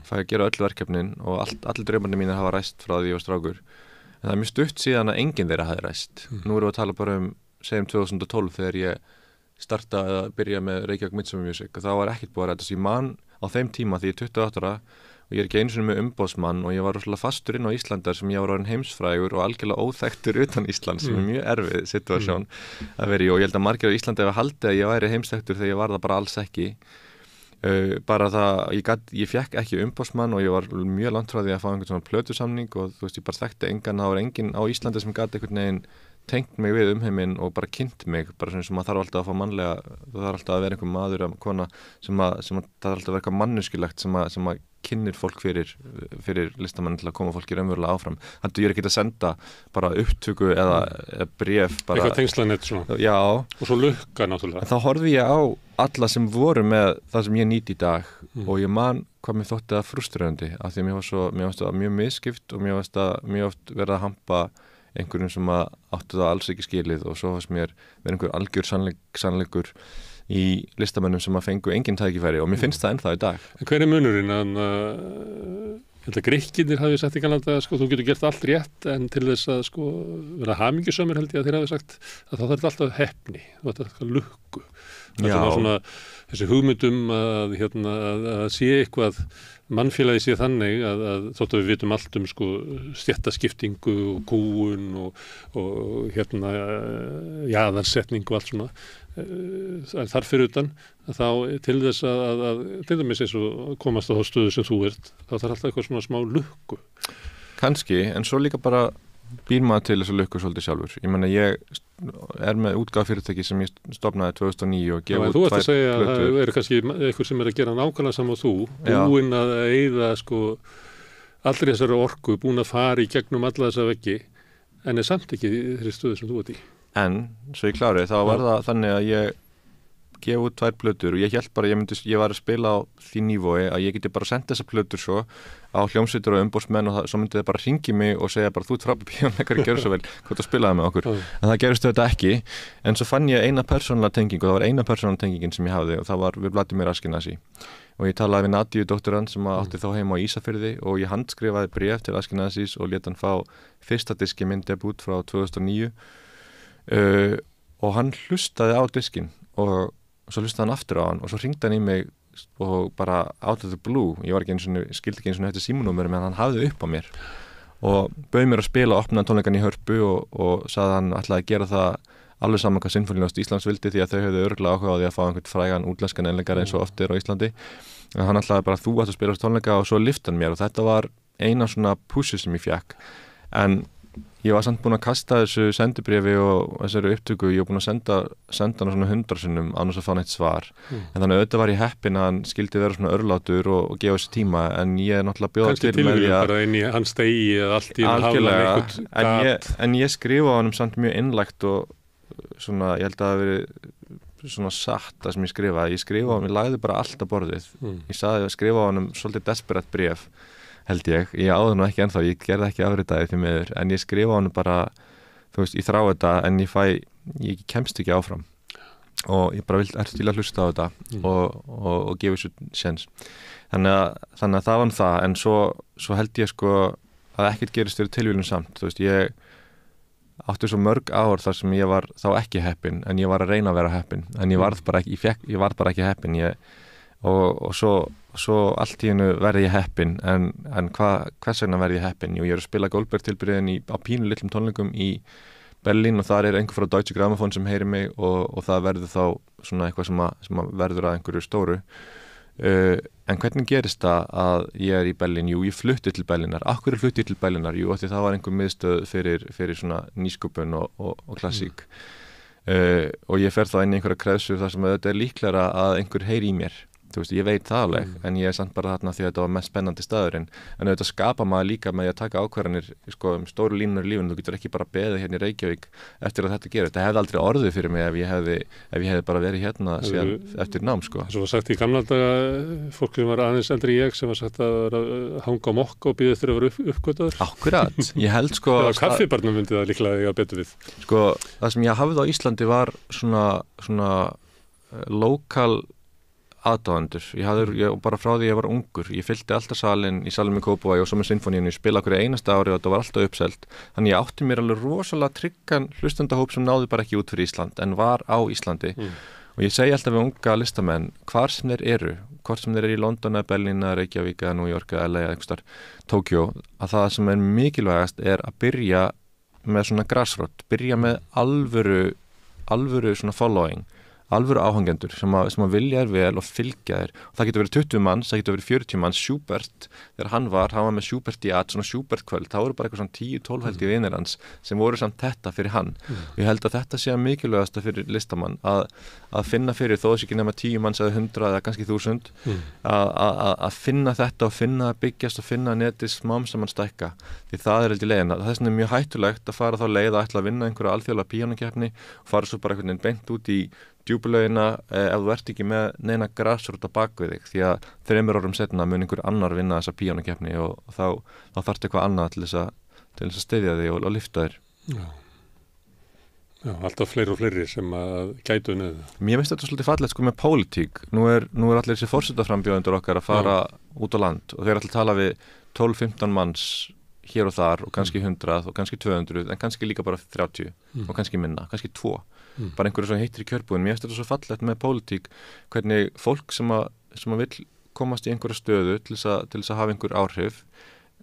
fæ að gera öll verkefnin og allir draumarnir mínir hafa ræst frá því ég var strákur en það er mjög stutt síðan að enginn þeirra hafi ræst nú erum við að tala bara segjum 2012 þegar ég startaði að byrja með Reykjavík Midsummer Music og það var ekkert búið að ræta ég man á þeim tíma því ég er 28 ára og ég er ekki einu sinni með umboðsmann og ég var rosalega fastur inn á Íslandar sem ég var orðinn heimsfrægur og algjörlega óþekktur utan Ísland sem mjög erfið situasjón að vera í og ég held að margir á Íslandi hefur haldið að ég væri heimsþekktur þegar ég var það bara alls ekki bara það, ég fekk ekki umboðsmann og ég var mjög langt frá því að fá einhvern svona plötusamning og þú veist ég bara þekkti engan, það var enginn á Íslandi sem gat einhvern veginn tengt mig við umheiminn og bara kynnt mig bara svona sem maður þarf alltaf að fá mannlega það þarf alltaf að vera einhver maður eða kona sem það þarf alltaf að vera eitthvað manneskilegt sem að kynnir fólk fyrir listamann til að koma fólki raunverulega áfram þannig ég er ekki að senda bara upptöku eða bréf bara eitthvað tengslanett svona já og svo lukka náttúrulega þá horfi ég á alla sem voru með það sem ég nýt í dag og ég man hvað mér þótti það frustrerandi af því að mér fannst það mjög misskipt og mér fannst það mjög oft verið að hampa einhverjum sem áttu það alls ekki skilið og svo fannst mér verið einhver algjör sannleikur í listamönnum sem að fengu engin tækifæri og mér finnst það ennþá í dag. En hver er munurinn? Ég held að Grikkinir hafi sagt í Kanada þú getur gert allt rétt en til þess að vera hamingjusamur held ég að þeir hafi sagt að þá þarf þetta alltaf heppni og þetta alltaf lukku. Það er svona þessi hugmyndum að sé eitthvað mannfélagi sé þannig að þótt að við vitum allt stéttaskiptingu og kúun og jaðarsetningu og allt svona þar fyrir utan þá til þess að til dæmis eins og komast á þá stöðu sem þú ert þá þarf alltaf eitthvað svona smá lukku kannski, en svo líka bara býr maður til þess að lukku svolítið sjálfur ég meina ég er með útgáfafyrirtæki sem ég stofnaði 2009 og gefa út 2 plötur. Þú ert að segja að það er kannski eitthvað sem er að gera nákvæmlega saman og þú búinn að eyða allri þessari orku búinn að fara í gegnum alla þessa veggi en er samt ekki í þeirri stöðu sem þú ert í. En svo ég klárið þá var það þannig að ég gefa út 2 plötur og ég hélt bara ég var að spila á því nívói að ég geti bara senda þessa plötur svo á hljómsveitur og umboðsmenn og svo myndi þið bara hringi mig og segja bara þú ert frábær píanóleikari, gjörðu svo vel hvort að spilaði með okkur en það gerist þetta ekki en svo fann ég eina persónulega tengingu og það var eina persónulega tengingin sem ég hafði og það var við Vladimir Ashkenazi og ég talaði við Nadíu dótturann sem átti þá heima á Ísafirði og ég handskrifaði bréf til Ashkenazis og lét hann fá fyrsta diski minn debut frá 2009 og hann hlustaði á diskinn og svo hlustaði hann aftur á hann og svo hringdi hann í mig og bara out of the blue ég skildi ekki eins og þetta símanúmer en hann hafði upp á mér og bauð mér að spila opnaðan tónleikan í Hörpu og sagði hann ætlaði að gera það alveg saman hvað Sinfóníuljónsveit Íslands vildi því að þau höfðu örugglega áhuga á því að fá einhvern frægan útlenskan einleikara eins og oft er á Íslandi en hann ætlaði bara þú átt að spila þessu tónleika og svo lyfti hann mér og þetta var eina svona pussi sem ég fékk en ég var samt búinn að kasta þessu sendibréfi og þessari upptöku, ég var búinn að senda hana svona 100 sinnum annars að fá neitt svar en þannig auðvitað var ég heppinn að hann skildi vera svona örlátur og gefa þessu tíma en ég er náttúrulega bjóða til með því að bara inn í hans stegi eða allt í algjörlega, en ég skrifa á hann samt mjög innlægt og svona, ég held að það veri svona satt það sem ég skrifa á hann, ég lagði bara allt á borðið ég skrifa á hann svolítið desperate bréf held ég áður nú ekki ennþá, ég gerði ekki afritaði því miður, en ég skrifa á hann bara, þú veist, ég þrá þetta en ég kemst ekki áfram og ég bara ertu til að hlusta á þetta og gefa þessu séns þannig að það var það, en svo held ég að ekkert gerist fyrir tilvílun samt, þú veist, ég átti svo mörg ár þar sem ég var þá ekki heppinn, en ég var að reyna að vera heppinn en ég varð bara ekki heppinn og svo allt í hennu verði ég heppinn en hvers vegna verði ég heppinn? Ég er að spila Goldberg tilbyrðin á pínu litlum tónleikum í Berlín og þar er einhver frá Deutsche Grammophon sem heyrir mig og það verður þá svona eitthvað sem verður að einhverju stóru en hvernig gerist það að ég er í Berlín? Jú, ég flutti til Berlínar. Af hverju flutti ég til Berlínar? Jú, af því það var einhver miðstöð fyrir svona nýsköpun og klassík og ég fer þá inn í einhverja kreðsur þar sem þetta er líklega að einhver heyri í mér þú veist, ég veit það alveg en ég er samt bara þarna því að þetta var mest spennandi staðurinn en auðvitað skapa maður líka með að taka ákvarðanir sko, stóru línur í lífinu, þú getur ekki bara beðið hérna í Reykjavík eftir að þetta gerir, þetta hefði aldrei orðið fyrir mig ef ég hefði bara verið hérna síðan eftir nám sko. Svo var sagt í gamla daga fólk sem var aðeins eldri ég sem var sagt að vera að hanga á mokka og býða eftir að vera uppgötaður. Akkurat, ég held sko kaffibarnum myndi það líklega eiga betur við. Sko, það sem ég hafði á Íslandi var svona lokal aðdáendur, ég bara frá því ég var ungur, ég fyllti alltaf salin í salum í Kópavogi og svo með sinfoníunni, ég spila hverju einasta ári og þetta var alltaf uppselt, þannig ég átti mér alveg rosalega tryggan hlustendahóp sem náði bara ekki út fyrir Ísland, en var á Íslandi og ég segi alltaf við unga listamenn, hvar sem þeir eru, hvort sem þeir eru í London, Berlín, Reykjavík, New York, LA, einhverstar, Tókjó, að það sem er mikilvægast er að byrja með svona grassrot, byrja með alvöru svona following, alvöru áhangendur sem að vilja þér vel og fylgja þér og það getur verið 20 manns, það getur verið 40 manns. Schubert, þegar hann var með Schubert-diat, svona Schubert-kvöld, þá voru bara eitthvað svona 10-12 held í vinir hans sem voru samt þetta fyrir hann og ég held að þetta sé að mikilvægasta fyrir listamann að finna fyrir þó þess ekki nema 10 manns eða 100 eða kannski 1000 að finna þetta og finna að byggjast og finna netið smám saman stækka því það er held í leiðina, það er mjög hættulegt að fara þá leið að ætla að vinna einhverja alþjóðlega píanókeppni og fara svo bara einhvern veginn beint út í djúpulaugina ef þú ert ekki með neina grassrút á bakvið þig því að 3 árum setna mun einhver annar vinna þessa píanókeppni og þá þarftu eitthvað annað til þess að styðja þig og lyfta þér. Já, alltaf fleiri og fleiri sem að gætu neðu. Mér finnst þetta svolítið fallegt sko með pólitík. Nú er allir þessi forsetaframbjóðendur okkar að fara út á land og þeir allir tala við 12-15 manns hér og þar og kannski 100 og kannski 200 en kannski líka bara 30 og kannski minna, kannski 2 bara einhverju sem heitir í kjörbúðin. Mér finnst þetta svo fallegt með pólitík hvernig fólk sem að vill komast í einhverja stöðu til þess að hafa einhver áhrif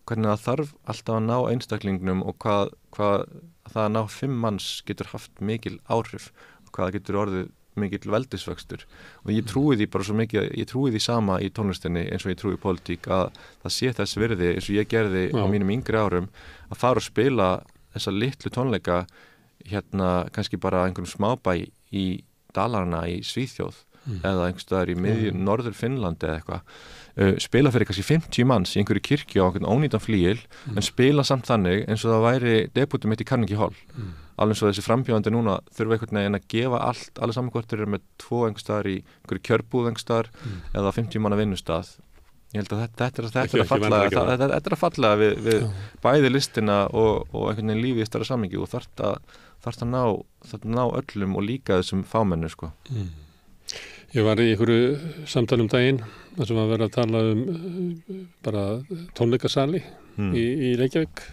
hvernig það þarf alltaf að ná einstaklingnum og hvað það að ná 5 manns getur haft mikil áhrif og hvað það getur orðið mikill veldisvöxtur og ég trúi því bara svo mikið, ég trúi því sama í tónlistinni eins og ég trúi í pólitík að það sé þess virði eins og ég gerði á mínum yngri árum að fara og spila þessa litlu tónleika hérna kannski bara einhverjum smábæ í Dalarna í Svíþjóð eða einhvers staðar í miðjum norður Finnlandi eða eitthvað spila fyrir kannski 50 manns í einhverju kirkju á einhvern ónýtan flygil en spila samt þannig eins og það væri debútum mitt í Carnegie Hall alveg eins og þessi frambjóðandi núna þurfa einhvern veginn að gefa allir saman hvort þeir eru með 2 einhvers staðar í einhverju kjörbúð einhvers staðar eða 50 manna vinnustað. Ég held að þetta er að fallega við bæði listina og einhvern veginn lífi í stærra samhengi og þarft að ná öllum og líka þessum fámennu sko. Ég var í einhverju samtali daginn þar sem að vera að tala bara tónleikasali í Reykjavík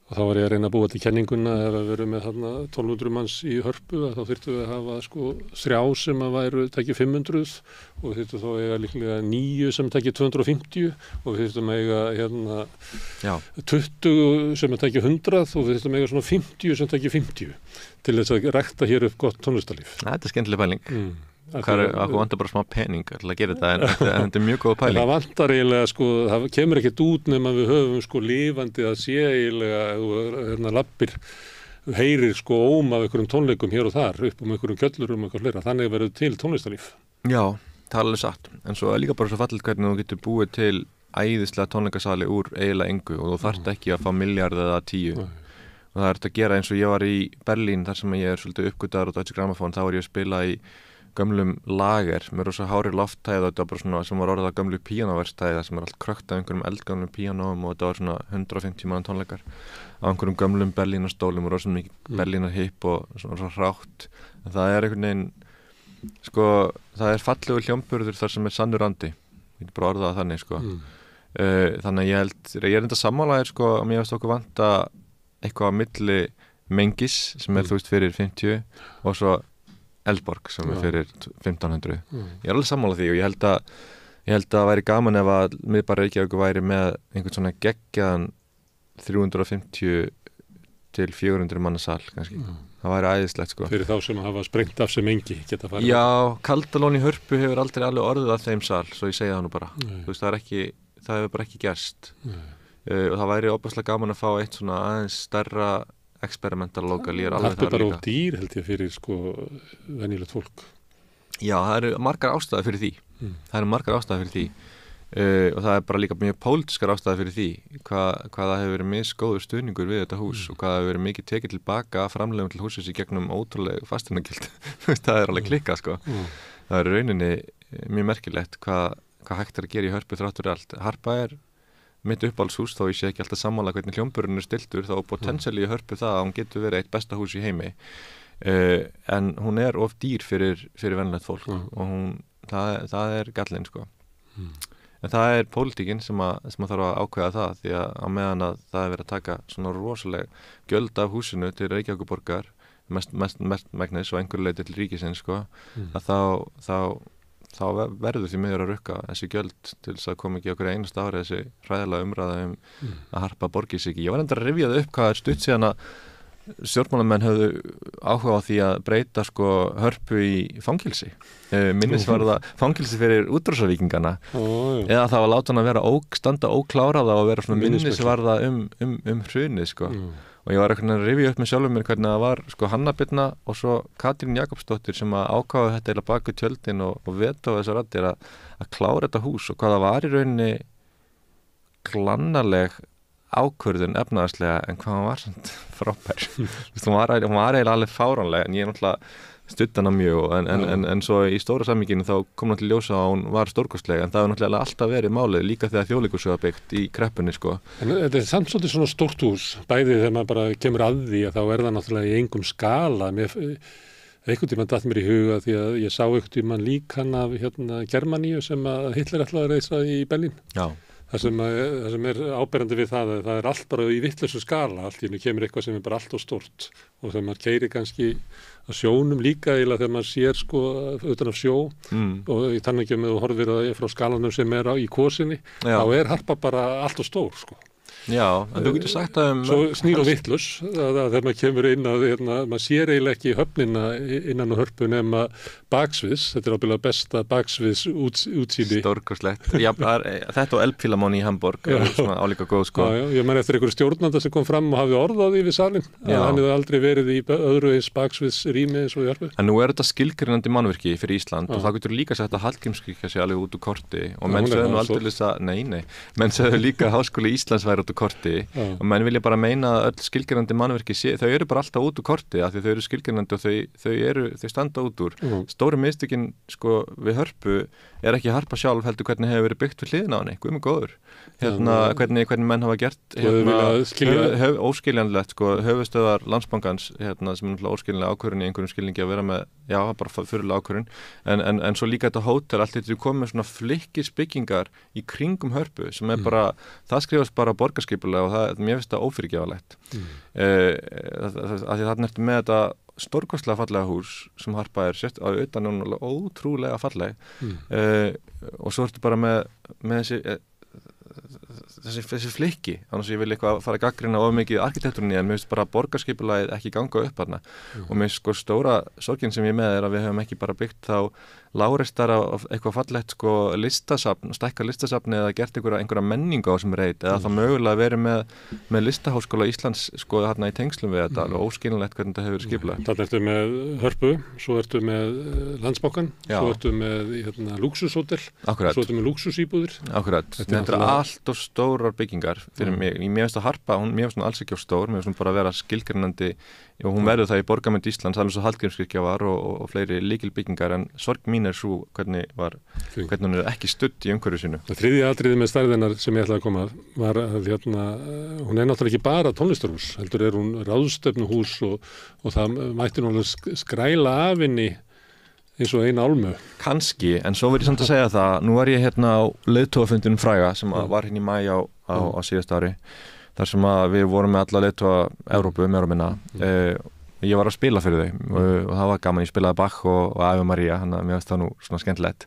og þá var ég að reyna að búa til kenninguna ef að vera með þarna 1200 manns í Hörpu að þá þyrftu við að hafa sko 3 sem að væru tæki 500 og við þyrftu þá eiga líklega 9 sem tæki 250 og við þyrftum eiga hérna 20 sem tæki 100 og við þyrftum eiga svona 50 sem tæki 50 til þess að rækta hér upp gott tónlistarlíf. Þetta er skemmtileg pæling. Það vantar bara smá pening til að gera þetta en þetta er mjög góð pæling. Það vantar eiginlega sko, það kemur ekkert út nema við höfum sko lifandi að sé eiginlega hérna lappir heyrir sko af einhverjum tónleikum hér og þar upp einhverjum kjöllurum eitthvað fleira, þannig verður til tónlistarlíf. Já, það er alveg satt, en svo er líka bara svo fallegt hvernig þú getur búið til æðislega tónleikasali úr eiginlega engu og þú þarft ekki að fá milljarð eða 10 og það er þetta að gera eins og ég var í Berlín þar sem ég er svolítið uppgötaður og Deutsche Grammophon, þá var ég að spila í gömlum lager með rosa hári lofthæð og þetta var bara svona sem var orðið að gömlu píanóverkstæði sem er allt krökt af einhverjum eldgömlum píanóum og þetta var svona 150 manna tónleikar á einhverjum gömlum Berlínarstólum og rosa mikið Berlínar hipp og svona hrátt en það er einhvern veginn sko það er fallegur hljómburður þar sem er sannur andi ég get bara orðað þannig sko þannig að ég er enda sammálaðir sko að mér veist okkur vanta eitthvað á milli Mengis sem er þú veist fyrir 50 og svo Eldborg sem er fyrir 1500. Ég er alveg sammála því og ég held að það væri gaman ef að miðbær Reykjavík væri með einhvern svona geggjaðan 350 til 400 manna sal kannski. Það væri æðislegt sko. Fyrir þá sem hafa sprengt af sem engi geta farið. Já, Kaldalón í Hörpu hefur aldrei alveg orðið að þeim sal, svo ég segi það nú bara. Þú veist, það hefur bara ekki gerst. Og það væri óbærslega gaman að fá eitt svona aðeins stærra experimental lokal, ég er alveg það er bara of dýr held ég fyrir sko venjulegt fólk. Já, það eru margar ástæður fyrir því. Það eru margar ástæður fyrir því. Og það er bara líka mjög pólitískar ástæður fyrir því hvað það hefur verið misgóður stuðningur við þetta hús og hvað það hefur verið mikið tekið tilbaka framlegum til húsins í gegnum ótrúlega fasteignagjöld. Það er alveg klikkað sko. Það er rauninni mjög merkilegt hvað hægt er að gera í Hörpu þrátt fyrir allt. Harpa er mitt uppáhaldshús, þó ég sé ekki alltaf sammála hvernig hljómburinn er stiltur, þá potensiali í Hörpu það að hún getur verið eitt besta hús í heimi. En hún er of dýr fyrir venjulegt fólk og það er gallinn sko. En það er pólitíkin sem að þarf að ákveða það, því að á meðan að það er verið að taka svona rosaleg gjöld af húsinu til Reykjavíkurborgar, mest megnis og einhverju leyti til ríkisins sko, að þá verður því miður að rukka þessi gjöld til þess að koma ekki okkur einasta ári þessi hræðilega umræða að Harpa borgi sig ekki. Ég var enda að rifja það upp hvað er stutt síðan að stjórnmálamenn höfðu áhuga á því að breyta sko Hörpu í fangilsi, minnisvarða fangilsi fyrir útrásarvíkingana eða það var láta hann að vera standa ókláraða og vera svona minnisvarða hrunið sko. Og ég var eitthvað að rifja upp með sjálfum mér hvernig það var sko Hanna Birna og svo Katrín Jakobsdóttir sem að ákváðu þetta eða baku tjöldin og veta á þessar raddir að klára þetta hús og hvað það var í rauninni glannaleg ákvörðun efnaðarslega en hvað hann var svona frábær. Hún var eiginlega alveg fáránleg en ég er náttúrulega studdi hana mjög en svo í stóra samíkinu þá kom náttúrulega ljósa að hún var stórkostleg en það hefur náttúrulega alltaf verið málið líka þegar Þjóðleikhúsið var byggt í kreppunni sko. En þetta er samt svolítið svona stórt hús, bæði þegar maður bara kemur að því að þá er það náttúrulega í engum skala. Einhvern tímann datt mér í huga því að ég sá einhvern tímann líkan af Germaníu sem að Hitler ætlaði að reisa í Berlín. Já. Það sem er áberandi við það að það er allt bara í vitlausu skala, allt í hennu kemur eitthvað sem er bara allt of stórt og þegar maður keyrir kannski á sjónum líka eða þegar maður sér sko utan af sjó og í tannveikjum eða horfir frá skalanum sem er í Kvosinni, þá er Harpa bara allt of stór sko. Já, en þú getur sagt að svo snýr og vitlaus að þegar maður kemur inn að maður sér eiginlega ekki höfnina innan á Hörpu nema baksviðs, þetta er ábyggilega besta baksviðs útsýni. Stórkostlegt. Já, þetta og Elbphilharmonie í Hamborg er svona álíka góð sko. Já, ég man eftir einhverju stjórnanda sem kom fram og hafði orð á því við salinn að hann hefði aldrei verið í öðru eins baksviðs rými eins og í Hörpu. En nú er þetta skilgreinandi mannvirki fyrir Ísland og þá getur líka sagt að Hallgrímskirkja sé alveg út úr korti og menn sögðu nú aldeilis að menn sögðu líka að Háskóli Íslands væri út úr korti og menn vilja bara meina að öll skilgreinandi mannverki þau eru bara alltaf út úr korti af því þau eru skilgreinandi og þau standa út úr. Stóri mistökin sko við Hörpu er ekki Harpa sjálf heldur hvernig hefur verið byggt við hliðina á henni, guð mig góður. Hvernig menn hafa gert óskiljanlegt sko höfuðstöðvar Landsbankans sem er náttúrulega óskiljanlega ákvörðun í einhverjum skilningi að vera með, já, bara fyrirlega ákvörðun en svo líka þetta hótel, allt þetta komið með svona flikkisbyggingar í kringum Hörpu sem er bara, það skrifast bara borgarskipulega og mér finnst það ófyrirgefanlegt. Af því þarna ertu með þetta stórkostlega fallega hús sem Harpa er sett á utan og ótrúlega falleg og svo ertu bara með þessi flikki, annars ég vil eitthvað fara að gaggrina of mikið arkitektúrinni en mér finnst bara borgarskipulagið ekki ganga upp þarna og mér finnst sko stóra sorgin sem ég með er að við höfum ekki bara byggt þá lágreistar af eitthvað fallegt sko listasafn, stækka listasafni eða gert einhverja menningu á sem reit eða þá mögulega verið með Listaháskóla Íslands sko þarna í tengslum við þetta alveg óskiljanlegt hvernig þetta hefur verið skipulagt. Þarna ertu með Hörpu, svo ertu með Landsbankann, svo ertu með lúxushótel, svo ertu með lúxusíbúðir. Akkurat, þetta er allt og stórar byggingar fyrir mig. Mér finnst að Harpa, mér finnst hún alls ekki of stór, mér finnst hún bara að vera skilgreinandi og hún verður það í borgarmynd Íslands, alveg svo Hallgrímskirkja var og fleiri lykilbyggingar en sorg mín er svo hvernig hún er ekki studd í umhverju sínu. Það þriðja atriði með stærðinnar sem ég ætlaði að koma var að hún er náttúrulega ekki bara tónlistarhús, heldur er hún ráðstefnuhús og það mætti nú skræla af henni eins og eina álmu. Kanski, en svo verð ég samt að segja það, nú var ég á leiðtogafundinum fræga sem var í maí á síðast ári þar sem við vorum með alla leiðtoga Evrópu, meira og minna. Ég var að spila fyrir þau og það var gaman, ég spilaði Bach og Ave Maria, þannig að mér finnst það nú svona skemmtilegt.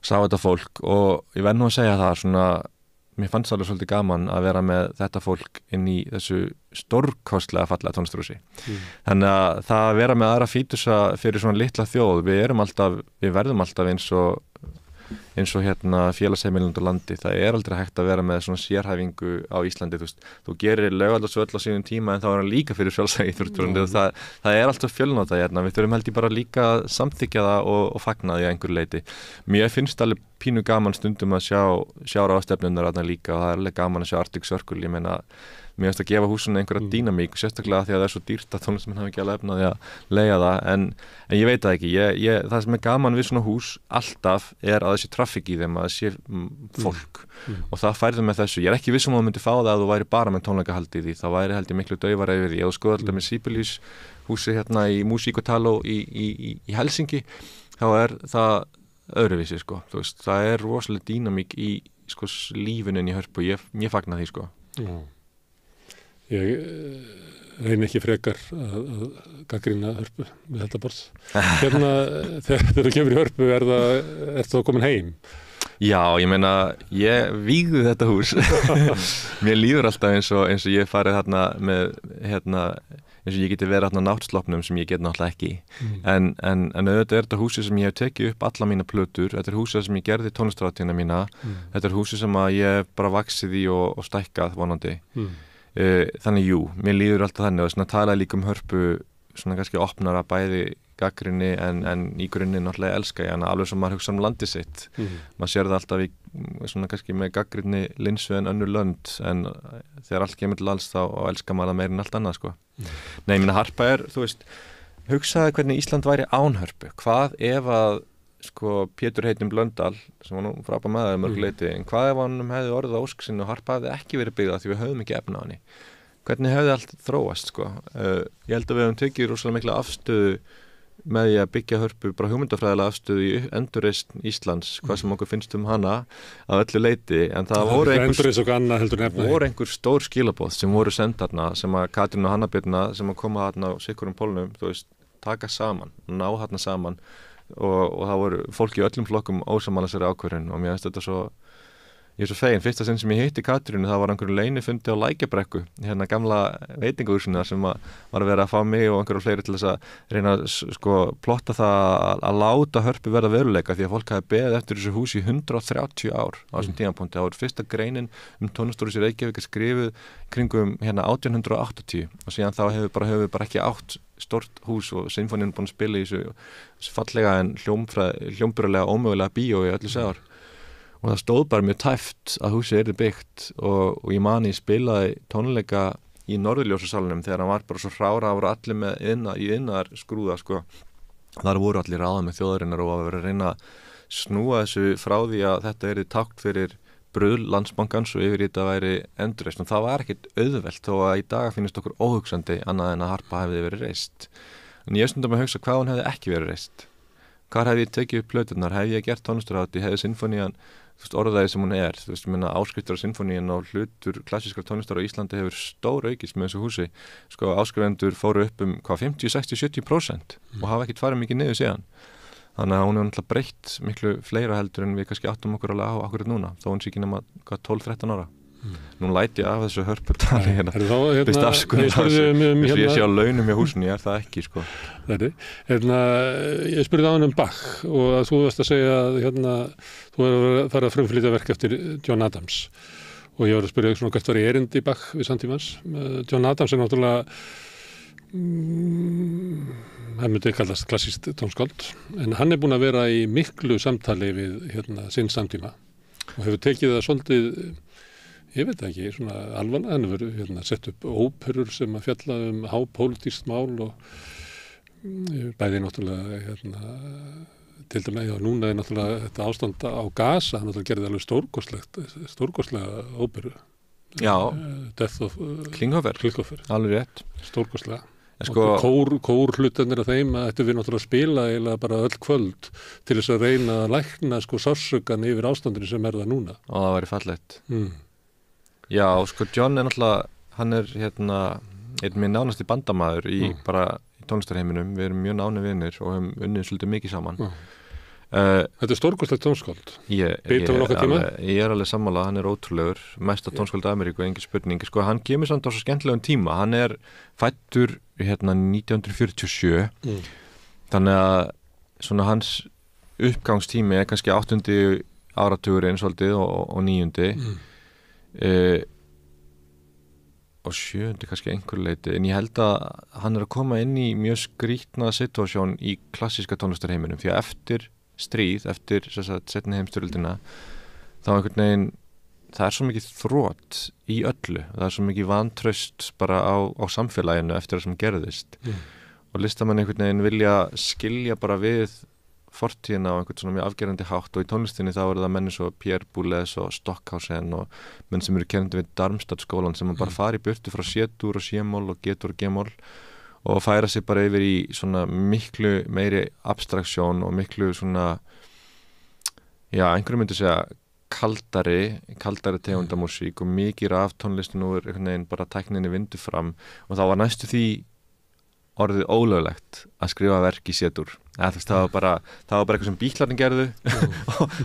Sá þetta fólk og ég verð nú að segja það svona, mér fannst alveg svolítið gaman að vera með þetta fólk inn í þessu stórkostlega fallega tónlistarhúsi. Þannig að það að vera með aðra fítusa fyrir svona litla þjóð, við verðum alltaf eins og eins og félagsheimilin út á landi, það aldrei hægt að vera með svona sérhæfingu á Íslandi, þú gerir Laugardalsvöll á sínum tíma en þá hann líka fyrir sjálfsæði það alltaf fjölnota við þurfum held ég bara líka að samþykja það og fagna því að einhverju leiti. Mér finnst alveg pínu gaman stundum að sjá ráðstefnurnar líka og það alveg gaman að sjá Arctic Circle, ég meina mér finnst að gefa húsinu einhverja dýnamík, sérstaklega því að það svo dýrt að tónlistamenn hafa ekki alveg efnaði að leigja það, en ég veit það ekki, það sem gaman við svona hús alltaf að það sé traffík í þeim, að það sé fólk og það færðu með þessu, ég ekki viss að þú myndi fá það að þú væri bara með tónleikahald í því, það væri held ég miklu daufara yfir því, ef þú skoðar alltaf með Sibelius húsi í Músík og Taló í Helsingi, þá það öðruvísi sko, þú veist, það rosalega dýnamík í sko lífinu í Hörpu, ég fagna því sko. Ég reyni ekki frekar að gagnrýna Hörpu við þetta borð. Þegar þú kemur í Hörpu, þú komin heim? Já, ég meina, ég vígði þetta hús. Mér líður alltaf eins og ég farið þarna með, eins og ég geti verið þarna náttsloppnum sem ég get náttúrulega ekki. En auðvitað þetta húsið sem ég hef tekið upp alla mína plötur, þetta húsið sem ég gerði tónlistarhátíðina mína, þetta húsið sem að ég bara vaxið í og stækkað vonandi. Þannig mér líður alltaf þannig og svona talaði líka Hörpu svona kannski opnara bæði gagnrýni en í grunninn náttúrulega elska ég hana alveg sem maður hugsa landið sitt maður sér það alltaf svona kannski með gagnrýni linsu en önnur lönd en þegar allt kemur til alls þá elskar maður það meira en allt annað sko. Nei, ég meina Harpa þú veist, hugsaði hvernig Ísland væri án Hörpu, hvað ef að sko Pétur heitinn Blöndal sem var nú frábær maður mörgu leyti, en hvað ef hann hefði orðið á ósk sinni og Harpa hefði ekki verið byggða því við höfum ekki efna á henni, hvernig hefði allt þróast sko, ég held að við höfum tekið rosalega mikla afstöðu með því að byggja Hörpu, bara hugmyndafræðilega afstöðu í endurreisn Íslands, hvað sem okkur finnst hana að öllu leyti, en það voru einhver stór skilaboð sem voru send þarna, sem að Katrín og Hanna Birna sem að koma þarna á sikkurum pólnum, þú veist, taka saman, ná þarna saman og það voru fólk í öllum flokkum ósammála þessari ákvörðun og mér finnst þetta ég svo fegin, fyrsta sinn sem ég hitti Katrínu það var einhverju leynifundi á Lækjabrekku gamla veitingahúsinu sem var að vera að fá mig og einhverju fleiri til þess að reyna sko plotta það að láta Hörpu verða veruleika því að fólk hafi beðið eftir þessu húsi í 130 ár á þessum tímapunkti, það voru fyrsta greinin tónlistarhús í Reykjavík skrifuð kringum 1880 og síðan þá hefur við bara ekki átt stort hús og sinfoníun búin að spila í þessu fallega en hljómburlega ómögulega bíó í öllu segar og það stóð bara mjög tæft að húsið yrði byggt og ég mani spilaði tónleika í Norðurljósasalunum þegar hann var bara svo hrára voru allir með innar skrúða sko. Þar voru allir ráða með þjóðarinnar og að vera að reyna að snúa þessu frá því að þetta yrði tákn fyrir bruðl Landsbankans og yfir í þetta væri endurreist og það var ekkert auðvelt þó að í dag finnst okkur óhugsandi annað en að Harpa hefði verið reist. En ég stundum að hugsa hvað hún hefði ekki verið reist. Hvar hefði ég tekið upp plöturnar, hefði ég gert tónlistarhátíð, hefði sinfonían orðaði sem hún þú veist, minna áskriftar á sinfoníun og hlutur klassískar tónlistar á Íslandi hefur stór aukist með þessu húsi. Sko áskrifendur fóru upp 50, 60, 70% og hafa ekkert farið mikið niður síðan. Þannig að hún hefur náttúrulega breytt miklu fleira heldur en við kannski áttum okkur alveg á akkurat núna, þó hún sé ekki nema 12-13 ára. Nú læti ég af þessu hörputali byrst afskuðum þessu ég sé á launum í húsinu, ég það ekki sko. Ég spurði á hann Bach og að þú varst að segja að þú hefur farið að frumflytja verk eftir John Adams og ég var að spyrja hvert var ég erindi Bach við samtímans. John Adams náttúrulega það myndi kallast klassískt tónskáld en hann búinn að vera í miklu samtali við sinn samtíma og hefur tekið það svolítið ég veit ekki, svona alvarlega, hann hefur sett upp óperur sem að fjalla hápólitískt mál og bæði náttúrulega til dæmis, núna náttúrulega þetta ástand á Gaza, hann náttúrulega gerði alveg stórkostlega óperu. Já, Death of Klinghoffer, alveg rétt. Stórkostlega. Sko, kórhlutanir af þeim að þetta við náttúrulega spila eiginlega bara öll kvöld til þess að reyna að lækna sársaukann yfir ástandinu sem það núna. Og það væri fallegt. Já, sko John náttúrulega, hann einn minn nánasti bandamaður í tónlistarheiminum, við erum mjög náni vinir og höfum unnið svolítið mikið saman. Þetta stórkostlegt tónskáld. Ég alveg sammála, hann ótrúlegur, mesta tónskáld Ameríku, engin spurning. Sko, hann kemur samt á svo skemmtilegum tíma, hann fæddur 1947, þannig að svona hans uppgangstími er kannski 8. áratugurinn svolítið og 9. Og 7. kannski einhver leiti, en ég held að hann að koma inn í mjög skrítna situasjón í klassíska tónlistarheiminum, því að eftir stríð, eftir seinni heimsstyrjöldina, þá einhvern veginn það er svo mikið þrot í öllu, það er svo mikið vantraust bara á samfélaginu eftir það sem gerðist og listamenn einhvern veginn vilja skilja bara við fortíðina á einhvern svona mjög afgerandi hátt og í tónlistinni þá það menn svo Pierre Boulez og Stockhausen og menn sem eru kenndi við Darmstadt-skólan sem bara fara í burtu frá C-dur og C-mól og G-dur og G-mól og færa sig bara yfir í svona miklu meiri abstraksjón og miklu svona einhverju myndi segja kaldari tegundamúsík og mikið af tónlistinu er einhvern veginn bara tækninni vindu fram og þá var næstu því orðið ólöglegt að skrifa verk í C-dur. Það var bara eitthvað sem Bítlarnir gerðu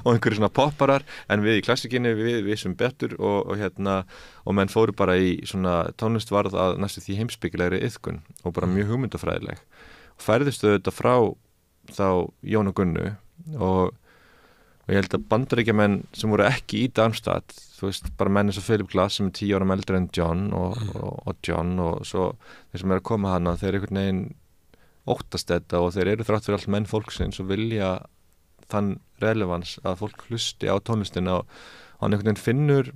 og einhverju svona popparar en við í klassikinni við vissum betur og menn fóru bara í svona tónlistvarð að næstu því heimspekilegri iðkun og bara mjög hugmyndafræðileg og færðistu þetta frá þá Jón og Gunnu og ég held að bandaríkjamenn sem voru ekki í Darmstadt, þú veist, bara menn eins og Philip Glass sem 10 árum eldri en John og John og svo þeir sem að koma hana, þeir einhvern veginn óttast þetta og þeir eru þrátt fyrir allt menn fólksins og vilja þann relevans að fólk hlusti á tónlistina og hann einhvern veginn finnur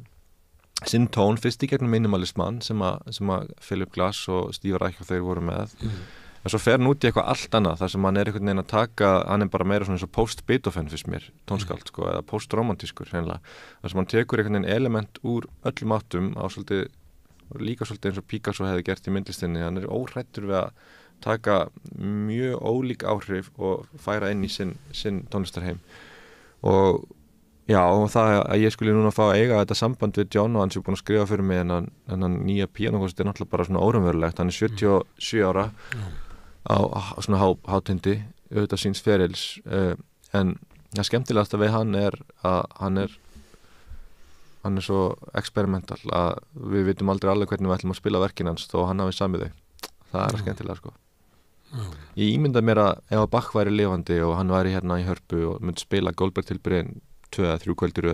sinn tón fyrst í gegnum minimalismann sem að Philip Glass og Steve Reich og þeir voru með og svo fer hann út í eitthvað allt annað þar sem hann einhvern veginn að taka, hann bara meira svona eins og post-Beethoven fyrst mér, tónskáld sko, eða post-romantískur hreinlega, þar sem hann tekur einhvern veginn element úr öllum áttum á svolítið, líka svolítið eins og Picasso hefði gert í myndlistinni, hann óhræddur við að taka mjög ólík áhrif og færa inn í sinn tónlistarheim og og það að ég skulle núna fá að eiga þetta samband við John og hann sem búin að skrifa fyrir mig en hann nýja píanókost er náttúrulega bara svona óraunverulegt, hann er 77 ára á svona hátindi auðvitað síns ferils en það skemmtilegasta við hann er að hann er svo experimental að við vitum aldrei alveg hvernig við ætlum að spila verkin hans þó hann hafi samið þau það er skemmtilega sko ég ímynda mér að ef að Bach væri lifandi og hann væri hérna í Hörpu og myndi spila Goldberg-tilbyrðin 2 eða 3 kvöldir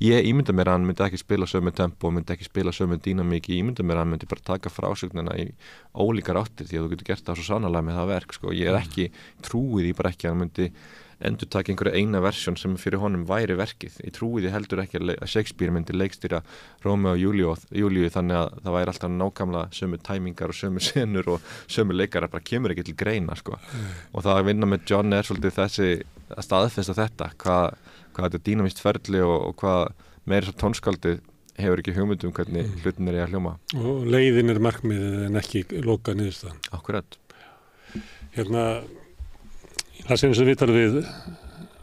ég ímynda mér að hann myndi ekki spila sömu tempo myndi ekki spila sömu dýnamík ég ímynda mér að hann myndi bara taka frásögnina í ólíkar áttir því að þú getur gert það svo sannarlega með það verk sko. Ég er ekki trúið í bara ekki að hann myndi endur taka einhverja eina versjón sem fyrir honum væri verkið ég trúið ég heldur ekki að Shakespeare myndi leikstýra Rómeó og Júlíu þannig að það væri alltaf nákvæmlega sömu tæmingar og sömu senur og sömu leikara bara kemur ekki til greina sko. Og það að vinna með John er svolítið þessi að staðfesta þetta hvað þetta er dýnamískt ferli og hvað meira svo tónskaldið hefur ekki hugmyndum hvernig hlutin er í að hljóma. Og leiðin er markmiðið en ekki loka niðurstaðan. Akkurat. Ég las eins og viðtal við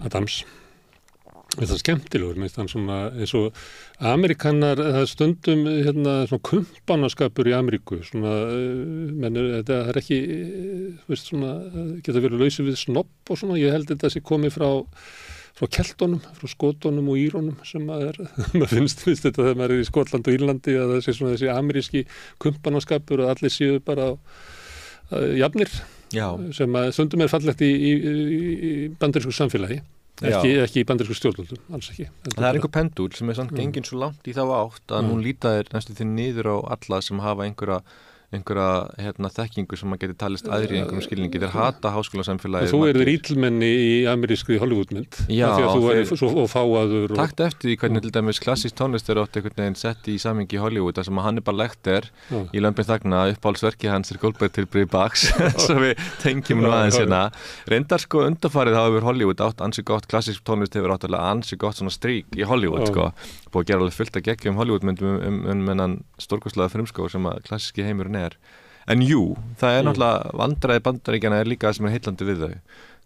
Adams. Það er skemmtilegur, minnst hann svona eins og Amerikanar, það stundum svona kumpanaskapur í Ameríku, svona, það er ekki, þú veist svona, geta verið lausið við snobb og svona, ég held þetta sé komið frá keltonum, frá skotunum og írónum sem maður finnst þetta þegar maður er í Skotland og Írlandi að það sé svona þessi ameríski kumpanaskapur og allir séu bara jafnir sem að stundum er fallegt í bandarísku samfélagi ekki í bandarísku stjórnvöldum, alls ekki. Það er einhver pendúl sem er samt gengin svo langt í þá átt að nú líta þér næstu því niður á alla sem hafa einhverja þekkingu sem maður geti talist aðri í einhverjum skilningi þeir hata háskólasamfélagið. Þú eru íllmenni í amerískri Hollywoodmynd af því að þú er svo fáaður Takt eftir því hvernig til dæmis klassísk tónlist er átt einhvern veginn sett í samhengi í Hollywood þar sem að Hannibal Lecter í Lömbin þagna uppáhaldsverki hans er Goldberg-tilbrigði Bachs svo við tengjum nú aðeins hérna reyndar sko undanfarið hafa yfir Hollywood átt ansi gott klassísk tónlist hefur átt ansi gott svona strík í Hollywood sko búið að gera alveg fullt að geggjum Hollywoodmyndum mennan stórkostlega frumskóð sem að klassíski heimurinn er. En jú, það er náttúrulega vandræði Bandaríkjanna er líka það sem er heillandi við þau.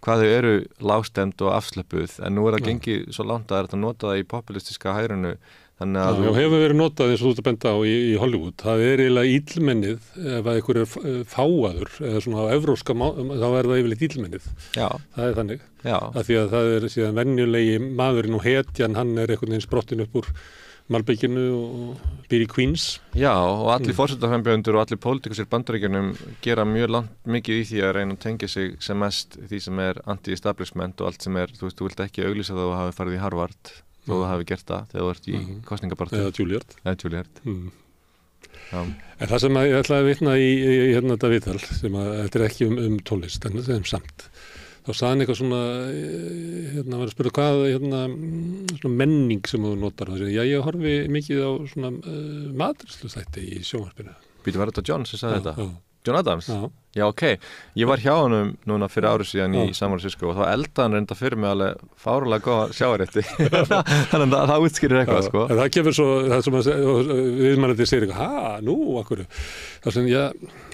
Hvað þau eru lágstemd og afslöpuð, en nú er það gengið svo langt að þetta nota það í populistiska hægrinu. Þannig að Já, hefur verið notað eins og þú ert að benda á í Hollywood. Það er eiginlega illmennið ef að einhver er fáaður eða svona á evrópska þá er það yfirleitt illmennið. Já. Það er þannig. Já. Af því að það er síðan venjulegi maðurinn og hetjan, hann er einhvern veginn sprottin upp úr malbygginu og býr í Queens. Já, og allir forsetaframbjóðendur og allir pólitíkusir í Bandaríkjunum gera mjög mikið í því að reyna að tengja sig sem mest því sem er anti-establishment og allt sem er, þú veist, þú vilt ekki auglýsa það að þú hafi farið í Harvard þó þú hafi gert það þegar þú ert í kosningabaráttu. Eða Juilliard. En það sem ég ætlaði að vitna í hérna þetta viðtal, sem að þetta er ekki tónlist, en þetta er samt. Þá sagði hann eitthvað svona, hérna var að spyrja hvað, hérna, svona menning sem þú notar. Já, ég horfi mikið á svona matreiðsluþætti í sjónvarpinu. Býtu, var þetta John sem sagði þetta? Já. John Adams? Já, ok. Ég var hjá honum núna fyrir árið síðan í San Francisco og þá eldaði hann reynda fyrir mig alveg fárulega góða sjávarrétti. Þannig að það útskýrir eitthvað, sko. En það kemur svo, það sem að viðmælandi segir eitthvað, nú, akkur. Það sem,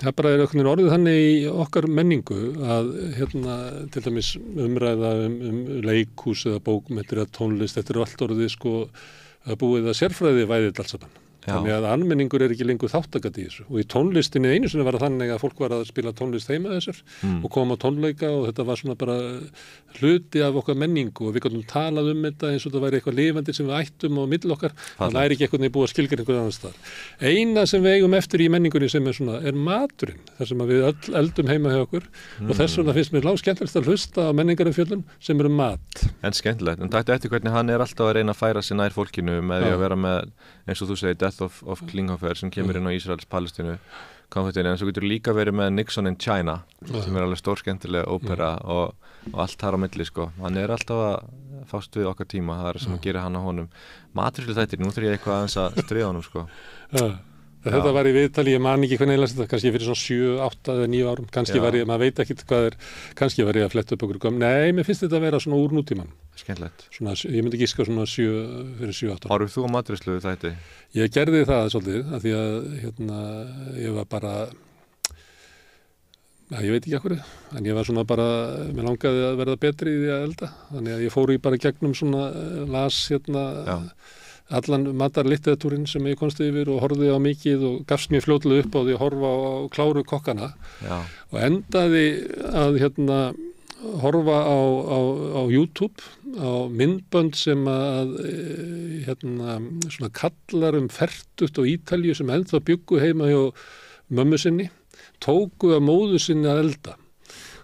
það bara er einhvern veginn orðið þannig í okkar menningu að, hérna, til dæmis umræða leikhús eða bókmenntir eða tónlist, þetta er allt orðið, sko, að búið að sérfræði væðið alls saman. Þannig að almenningur er ekki lengur þátttakandi í þessu og í tónlistinni einu sinni var það þannig að fólk var að spila tónlist heima þessar og koma á tónleika og þetta var svona bara hluti af okkar menningu og við gáttum talað þetta eins og það væri eitthvað lifandi sem við ættum á milli okkar, það er ekki eitthvað búið að skilgreina einhvern annan stað. Eina sem við eigum eftir í menningunni sem er svona er maturinn, þar sem við öll eldum heima hjá okkur og þess vegna finnst mér skemmtilegt að hlusta á menningarumfjöllun sem eru mat. En skemmtilegt, en taktu eftir hvernig hann er alltaf að reyna að færa sig nær fólkinu með því að vera með, eins og þú segir, Death of Klinghoffer sem kemur inn á Ísraels-Palestínu konfliktinu, en svo getur líka verið með Nixon in China sem er alveg stór skemmtileg ópera og allt þar á milli, sko. Hann er alltaf að fást við okkar tíma, það er sem að gera hann á honum. Matreiðsluþættir, nú þarf ég eitthvað aðeins að stríða honum, sko. Þetta var í viðtali, ég man ekki hvernig ég las þetta, kannski fyrir svona 7, 8 eða 9 árum, kannski var ég, maður veit ekki hvað er, kannski var ég að fletta upp okkur göm, nei, mér finnst þetta að vera svona úr nútíman. Skemmtilegt. Svona, ég myndi giska svona 7, 8 árum. Horfir þú á matreiðsluþætti? Ég gerði það svolítið, af því að, hérna, ég var bara, ég veit ekki akkur, en ég var svona bara, mér langaði að verða betri í því að elda, þannig að ég fór í bara gegnum svona, las, hérna, allan matarlitteratúrinn sem ég komst yfir og horfði á mikið og gafst mér fljótlega upp á því að horfa á kláru kokkana og endaði að hérna horfa á YouTube á myndbönd sem að hérna svona kallar fertugt á Ítalíu sem ennþá bjuggu heima hjá mömmu sinni, tóku að móður sinni að elda.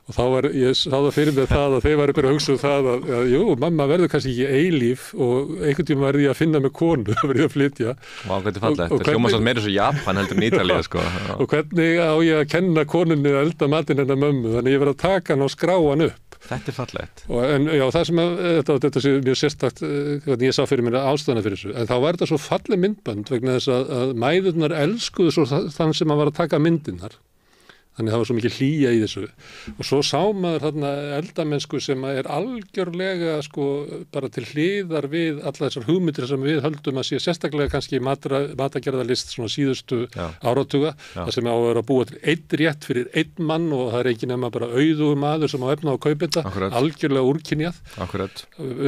Og þá var, ég sá það fyrir mig það að þeir væri bara að hugsa það að jú, mamma verður kannski ekki eilíf og einhvern tíma verði ég að finna með konu, það verði ég að flytja. Vá, hvað þetta fallegt. Það hljóma svolítið meira svo Japan heldur en Ítalía, sko. Og hvernig á ég að kenna konunni að elda matinn hennar mömmu, þannig ég verði að taka hann og skrá hann upp. Þetta er fallegt. En já, það sem þetta sé mjög sérstakt, hvernig ég sá fyrir mér ástæðuna fyrir þessu, en þá var þetta svo falleg myndband vegna þess að mæðurnar elskuðu svo þann sem að var að taka myndirnar. Þannig það var svo mikið hlýja í þessu og svo sá maður þarna eldamennsku sem er algjörlega sko bara til hliðar við alla þessar hugmyndir sem við höldum að sé sérstaklega kannski matagerðarlist svona síðustu áratuga það sem á að vera að búa til einn rétt fyrir einn mann og það er ekki nema bara auðugur maður sem á efna á kaupa þetta, algjörlega úrkynjað.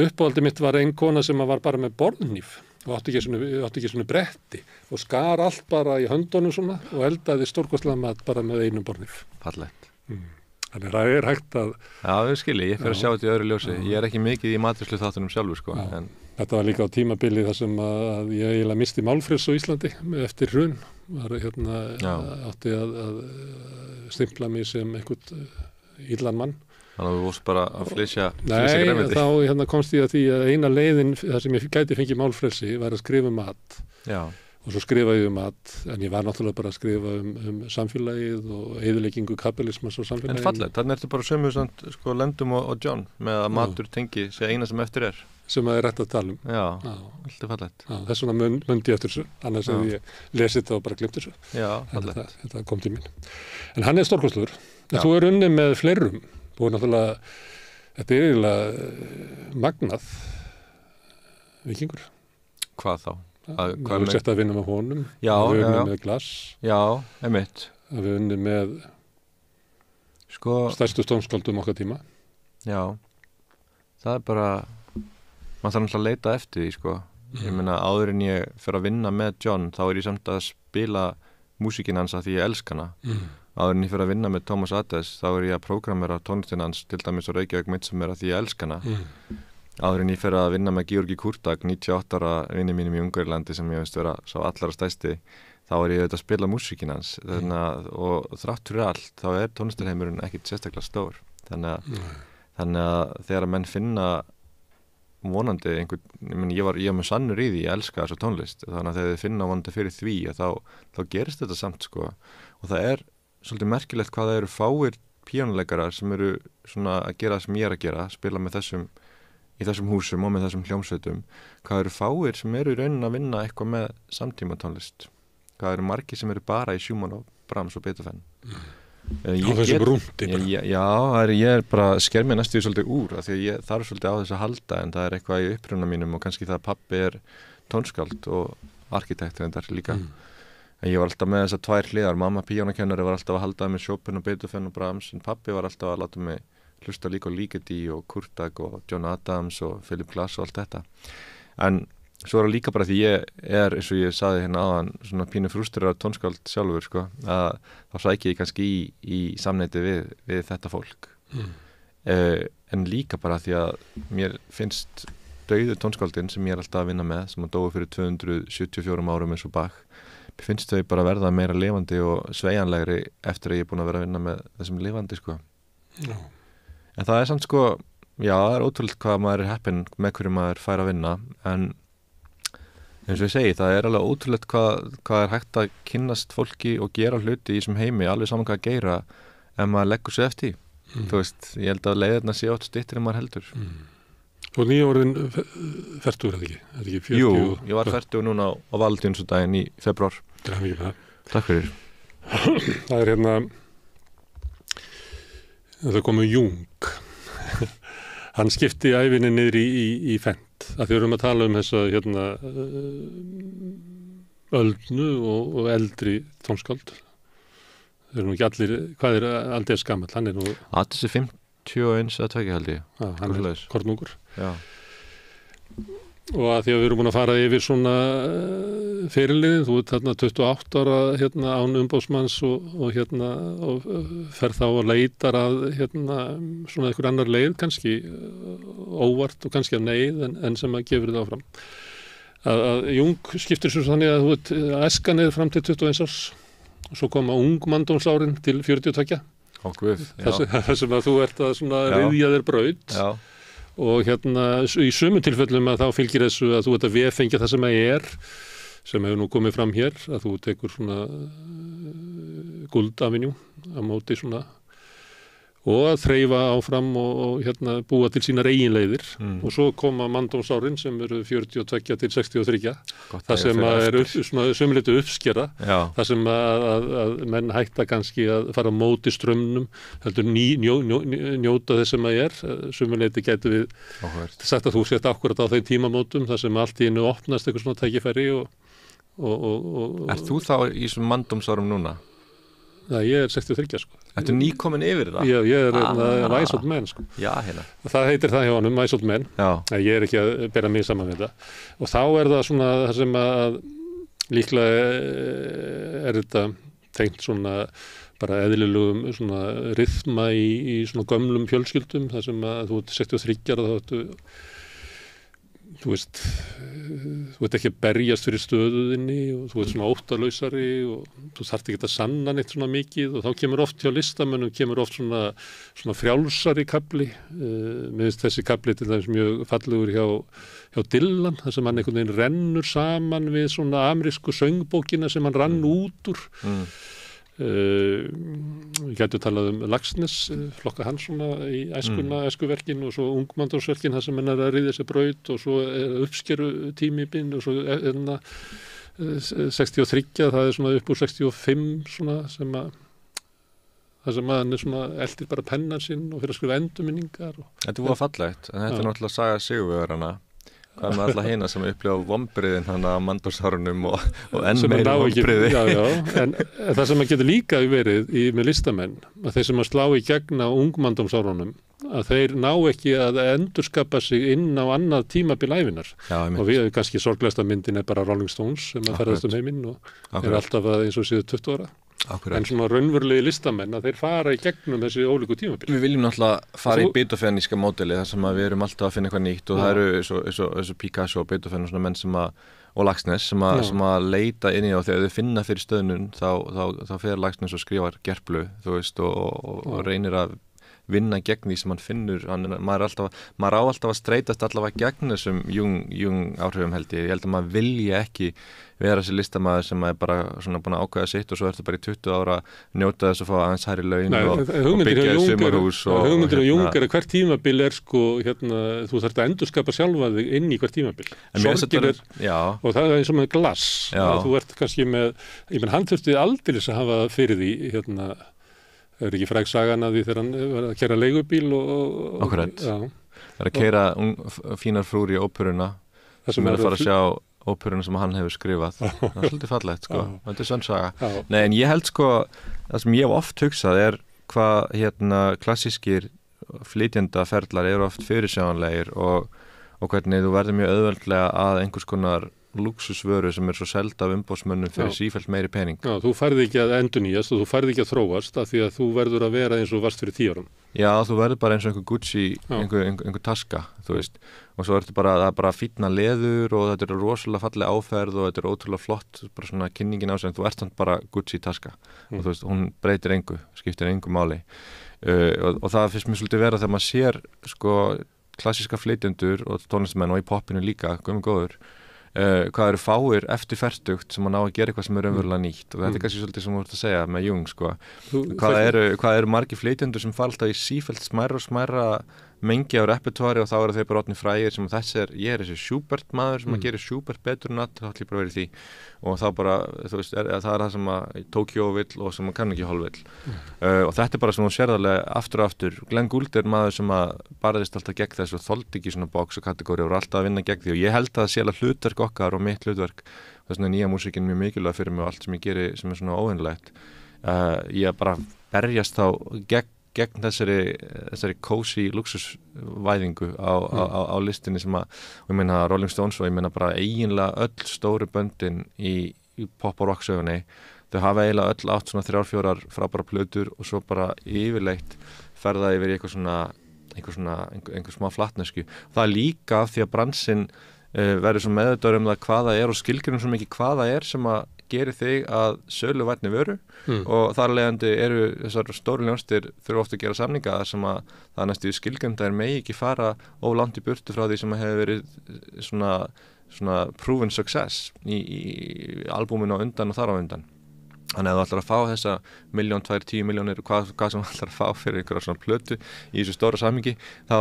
Uppáhaldi mitt var ein kona sem var bara með borðhníf og átti ekki svona bretti og skar allt bara í höndunum svona og eldaði stórkostlega mat bara með einum borðnif. Fallegt. Þannig það er hægt að... Já, við skilji, ég fer að sjá þetta í öðru ljósi. Ég er ekki mikið í matreiðslu þáttunum sjálfur, sko. En... Þetta var líka á tímabili þar sem að ég eiginlega misti málfrelsi á Íslandi eftir hrun. Var átti að stimpla mig sem einhvern illan mann. Þannig að þú vorst bara að flysja grænmeti. Nei, þá komst ég að því að eina leiðin þar sem ég gæti fengið málfrelsi var að skrifa um mat. Já. Og svo skrifaði ég um mat, en ég var náttúrulega bara að skrifa um samfélagið og eyðileggingu kapitalismans og samfélagið. En fallegt, þannig ertu bara sömu sko Lendum og John með að matur tengi sé eina sem eftir er. Sem að er rétt að tala um. Já, alltaf fallegt. Já, þess vegna mundi ég eftir þessu, annars hefði ég lesið þetta og bara glimt þessu. Já, fallegt. Þetta kom til mín. En hann er stórkostlegur. Þú er unnið með fleirum. Og náttúrulega, þetta er eiginlega magnað vikingur. Hvað þá? Við höfum sett að vinna með honum, við höfum unnið með Glass. Já, einmitt. Við höfum unnið með stærstu stónskáldum okkar tíma. Já, það er bara, maður þarf náttúrulega að leita eftir því, sko. Ég meina, áður en ég fer að vinna með John, þá er ég samt að spila músíkin hans að því ég elska hana. Áður en ég fyrir að vinna með Thomas Adès þá er ég að prógramera tónlistin hans til dæmis á Reykjavík Midsummer að því ég elska hana áður en ég fer að vinna með Georgi Kurtak, 98 ára vinni mínum í Ungverjalandi sem ég veist vera sá allara stærsti, þá ég að spila músíkin hans og þrátt fyrir allt, þá tónlistarheimurinn ekkit sérstaklega stór. Þannig að þegar menn finna vonandi ég var með sannur í því, ég elska þessu tónlist, þannig að þegar þið finna vonandi fyrir því þá gerist þetta samt sko, og það svolítið merkilegt hvað það eru fáir píanóleikarar sem eru svona að gera það sem ég að gera, spila með í þessum húsum og með þessum hljómsveitum, hvað eru fáir sem eru í raunin að vinna eitthvað með samtíma tónlist, hvað eru margir sem eru bara í Schumann og Brahms og Beethoven. Á þessum rúndi bara. Já, ég bara sker mér næstu svolítið úr af því að ég þarf svolítið á þess að halda, en það eitthvað í uppruna mínum og kannski það að pabbi tónskáld og arkitekt reyndar líka. En ég var alltaf með þessar tvær hliðar, mamma píanókennari var alltaf að halda með Chopin og Beethoven og Brahms, en pabbi var alltaf að láta mig hlusta líka á Ligeti og Kurtak og John Adams og Philip Glass og allt þetta. En svo það líka bara því ég eins og ég saði hérna áðan, svona pínu frústreraður tónskáld sjálfur, sko, að þá sæki ég kannski í samneyti við þetta fólk. En líka bara því að mér finnst dauðu tónskáldin sem ég alltaf að vinna með, sem að dói fyrir 274 árum eins og Bach, mér finnst þau bara verða meira lifandi og sveigjanlegri eftir að ég búin að vera að vinna með þessum lifandi, sko. Já. En það samt, sko, já, það ótrúlega hvað maður heppinn með hverju maður fær að vinna, en eins og ég segi, það alveg ótrúlegt hvað hægt að kynnast fólki og gera hluti í þessum heimi, alveg saman hvað að gera ef maður leggur sig eftir. Þú veist, ég held að leiðirna sé oft styttir en maður heldur. Og nýjórðin fertugur, ekki 40? Jú, ég var fertugur núna á Valentínsdaginn í febrúar. Takk fyrir. Það hérna, það komu Jung. Hann skipti ævinni niður í fenn. Að því við erum að tala þessa hérna öldnu og eldri tónskáld. Þeir eru nú ekki allir, hvað Andrés gamall? Hann nú... Þessi 51 eða 2 held ég. Já, hann kornungur. Já. Og að því að við erum búin að fara yfir svona fyrirliðin, þú þarna 28 ára hérna án umboðsmanns og fer þá og leitar að hérna svona einhver annar leið kannski óvart og kannski af neyð en sem að gefur þetta áfram. Að Jung skiptir svo þannig að þú æska niður fram til 21 árs og svo koma ungmanndómsárin til 42. Ó guð, já. Það sem að þú ert að svona ryðja þér braut. Já. Og hérna í sumum tilfellum að þá fylgir þessu að þú ert að veffengja það sem sem hefur nú komið fram hér, að þú tekur svona guldavenjú á móti svona og að þreifa áfram og hérna búa til sínar eiginleiðir og svo koma manndómsárin sem eru 42 til 63 það sem að svona sömuleitu uppskera það sem að menn hætta kannski að fara á móti strömmnum heldur njóta þess sem að sömuleiti gætu við sagt að þú sett akkurat á þeim tímamótum þar sem allt í einu opnast eitthvað svona tækifæri og Ert þú þá í þessum manndómsárum núna? Það, ég 63 sko. Ertu nýkomin yfir það? Já, ég wise old man sko. Já, hérna. Það heitir það hjá honum, wise old man. Já. Ég ekki að bera mig saman við það. Og þá það svona það sem að líklega þetta tengt svona bara eðlilegum svona rytma í svona gömlum fjölskyldum þar sem að þú ert 63 og þú ert ekki að berjast fyrir stöðuðinni og þú ert svona óttalausari og þú þarft ekki að sanna neitt svona mikið og þá kemur oft hjá listamönnum svona frjálsari kafli mér finnst þessi kafli til dæmis mjög fallegur hjá Dylan þar sem hann einhvern veginn rennur saman við svona amerísku söngbókina sem hann rann út úr við gætum talað Laxness flokka hans svona í æskuverkin og svo ungmanndómsverkin þar sem hann að ryðja sér braut og svo uppskeru tímibinn og svo 63 það svona upp úr 65 svona sem að það sem að hann svona eldir bara pennan sinn og fyrir að skrifa endurminningar Þetta var fallegt, en þetta náttúrulega saga sigurvegarana hvað með alla hina sem upplifa vombriðin hann að manndómsárunum og enn meiri vombriði en það sem að getur líka verið með listamenn að þeir sem að slá í gegn á ungmanndómsárunum að þeir ná ekki að endurskapa sig inn á annað tímabil ævinar og við kannski sorglegasta myndin bara Rolling Stones sem að ferðast heiminn og alltaf eins og síðu 20 ára Akkurat. En svona raunverulegi listamenn að þeir fara í gegnum þessi ólíku tímabil. Við viljum náttúrulega fara í Beethoveníska módeli þar sem að við erum alltaf að finna eitthvað nýtt og það eru eins og Picasso og Beethoven og svona menn og Laxness sem að leita inn í á þegar þau finna fyrir stöðnun þá fer Laxness og skrifar Gerplu, þú veist, og reynir að vinna gegn því sem hann finnur. Maður á alltaf að streitast allavega gegn þessum Jung áhrifum held ég að maður vilja ekki vera þessi listamaður sem er bara svona búin að ákveða sitt og svo ertu bara í 20 ára njóta þess að fá aðeins hærri laun og byggja sumarhús hugmyndir á Jung er að hvert tímabil er sko þú þarft að endurskapa sjálfa þig inn í hvert tímabil og það er eins og með glass þú ert kannski með hann þurfti aldeilis að hafa fyrir því það er ekki fræg sagan að því þegar hann var að keyra leigubíl Akkurat. Það er að keyra fínar frúr í óperuna sem er að fara að sjá óperuna sem hann hefur skrifað. Það er svolítið fallegt, sko. Þetta er sönn saga. Nei, en ég held, sko, það sem ég hef oft hugsað er hvað klassískir flytjendaferlar eru oft fyrirsjáanlegir og hvernig þú verður mjög auðveldlega að einhvers konar lúksusvöru sem er svo seld af umboðsmönnum fyrir sífellt meiri pening. Já, þú færði ekki að endurnýjast og þú færði ekki að þróast af því að þú verður að vera eins og varst fyrir 10 árum. Já, þú verður bara eins og einhver Gucci, einhver taska, þú veist. Og svo ertu það er bara fínna leður og þetta er rosalega falleg áferð og þetta er ótrúlega flott, bara svona kynningin á sig, en þú ert samt bara Gucci taska. Og þú veist, hún breytir engu, skiptir engu máli. Og það finnst mér svolítið vera þegar maður sér, sko, klassíska flytjendur og tónlistamenn og í poppinu líka, góður. Hvað eru fáir eftir fertugt sem að ná að gera eitthvað sem er raunverulega nýtt og þetta er kannski svolítið sem þú ert að segja með Jung sko. Hvað eru margir flytjendur sem fara alltaf í sífellt smærra og smærra mengi á repertoari og þá eru þeir bara orðnir frægir sem ég er þessi Schubert maður sem að gera Schubert betur en þá ætlum ég bara að vera í því og þá bara, þú veist, það er það sem að Tokyo vill og sem að Carnegie Hall vill og þetta er bara svona sérðarlega aftur og aftur. Glenn Gould er maður sem að barðist alltaf gegn þessu og þoldi ekki svona box og kategóri og er alltaf að vinna gegn því og ég held að það sé alveg hlutverk okkar og mitt hlutverk þess vegna nýja músíkin mjög mikilvæg fyrir mig og allt sem ég geri sem er svona óvinnlegt ég bara berjast þá gegn þessari cozy luxusvæðingu á listinni sem að, og ég meina Rolling Stones og ég meina bara eiginlega öll stóru böndin í pop og rock sögunni, þau hafa eiginlega öll átt svona 3-4 frábæra plötur og svo bara yfirleitt ferða yfir í einhver smá flatnesku. Það er líka af því að bransinn verður svo meðvitaður það hvað það er og skilgreinum svo mikið hvað það er sem að gerir þig að söluvænni vöru og þar leiðandi eru þessar stóru ljónstir þurfa oft að gera samninga sem að það næstu skilgreinda megi ekki fara langt í burtu frá því sem að hefur verið svona proven success í albúminu á undan og þar á undan. Þannig að þú ætlar að fá þessa 1, 2, 10 milljónir hvað sem þú ætlar að fá fyrir einhverja svona plötu í þessu stóra samhengi þá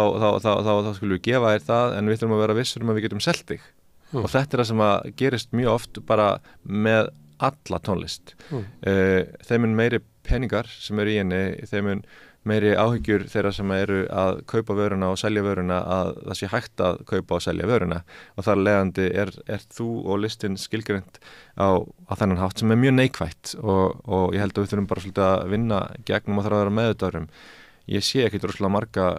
skulum við gefa þér það en við þurfum að vera vissur að við getum selt þig og þetta er það sem að gerist mjög oft bara með alla tónlist þeim mun meiri peningar sem eru í henni þeim mun meiri áhyggjur þeirra sem eru að kaupa vöruna og selja vöruna að það sé hægt að kaupa og selja vöruna og þar leiðandi er þú og listin skilgreint á þennan hátt sem er mjög neikvætt og ég held að við þurfum bara svolítið að vinna gegnum og þarf að vera meðvitaður ég sé ekkert rosalega marga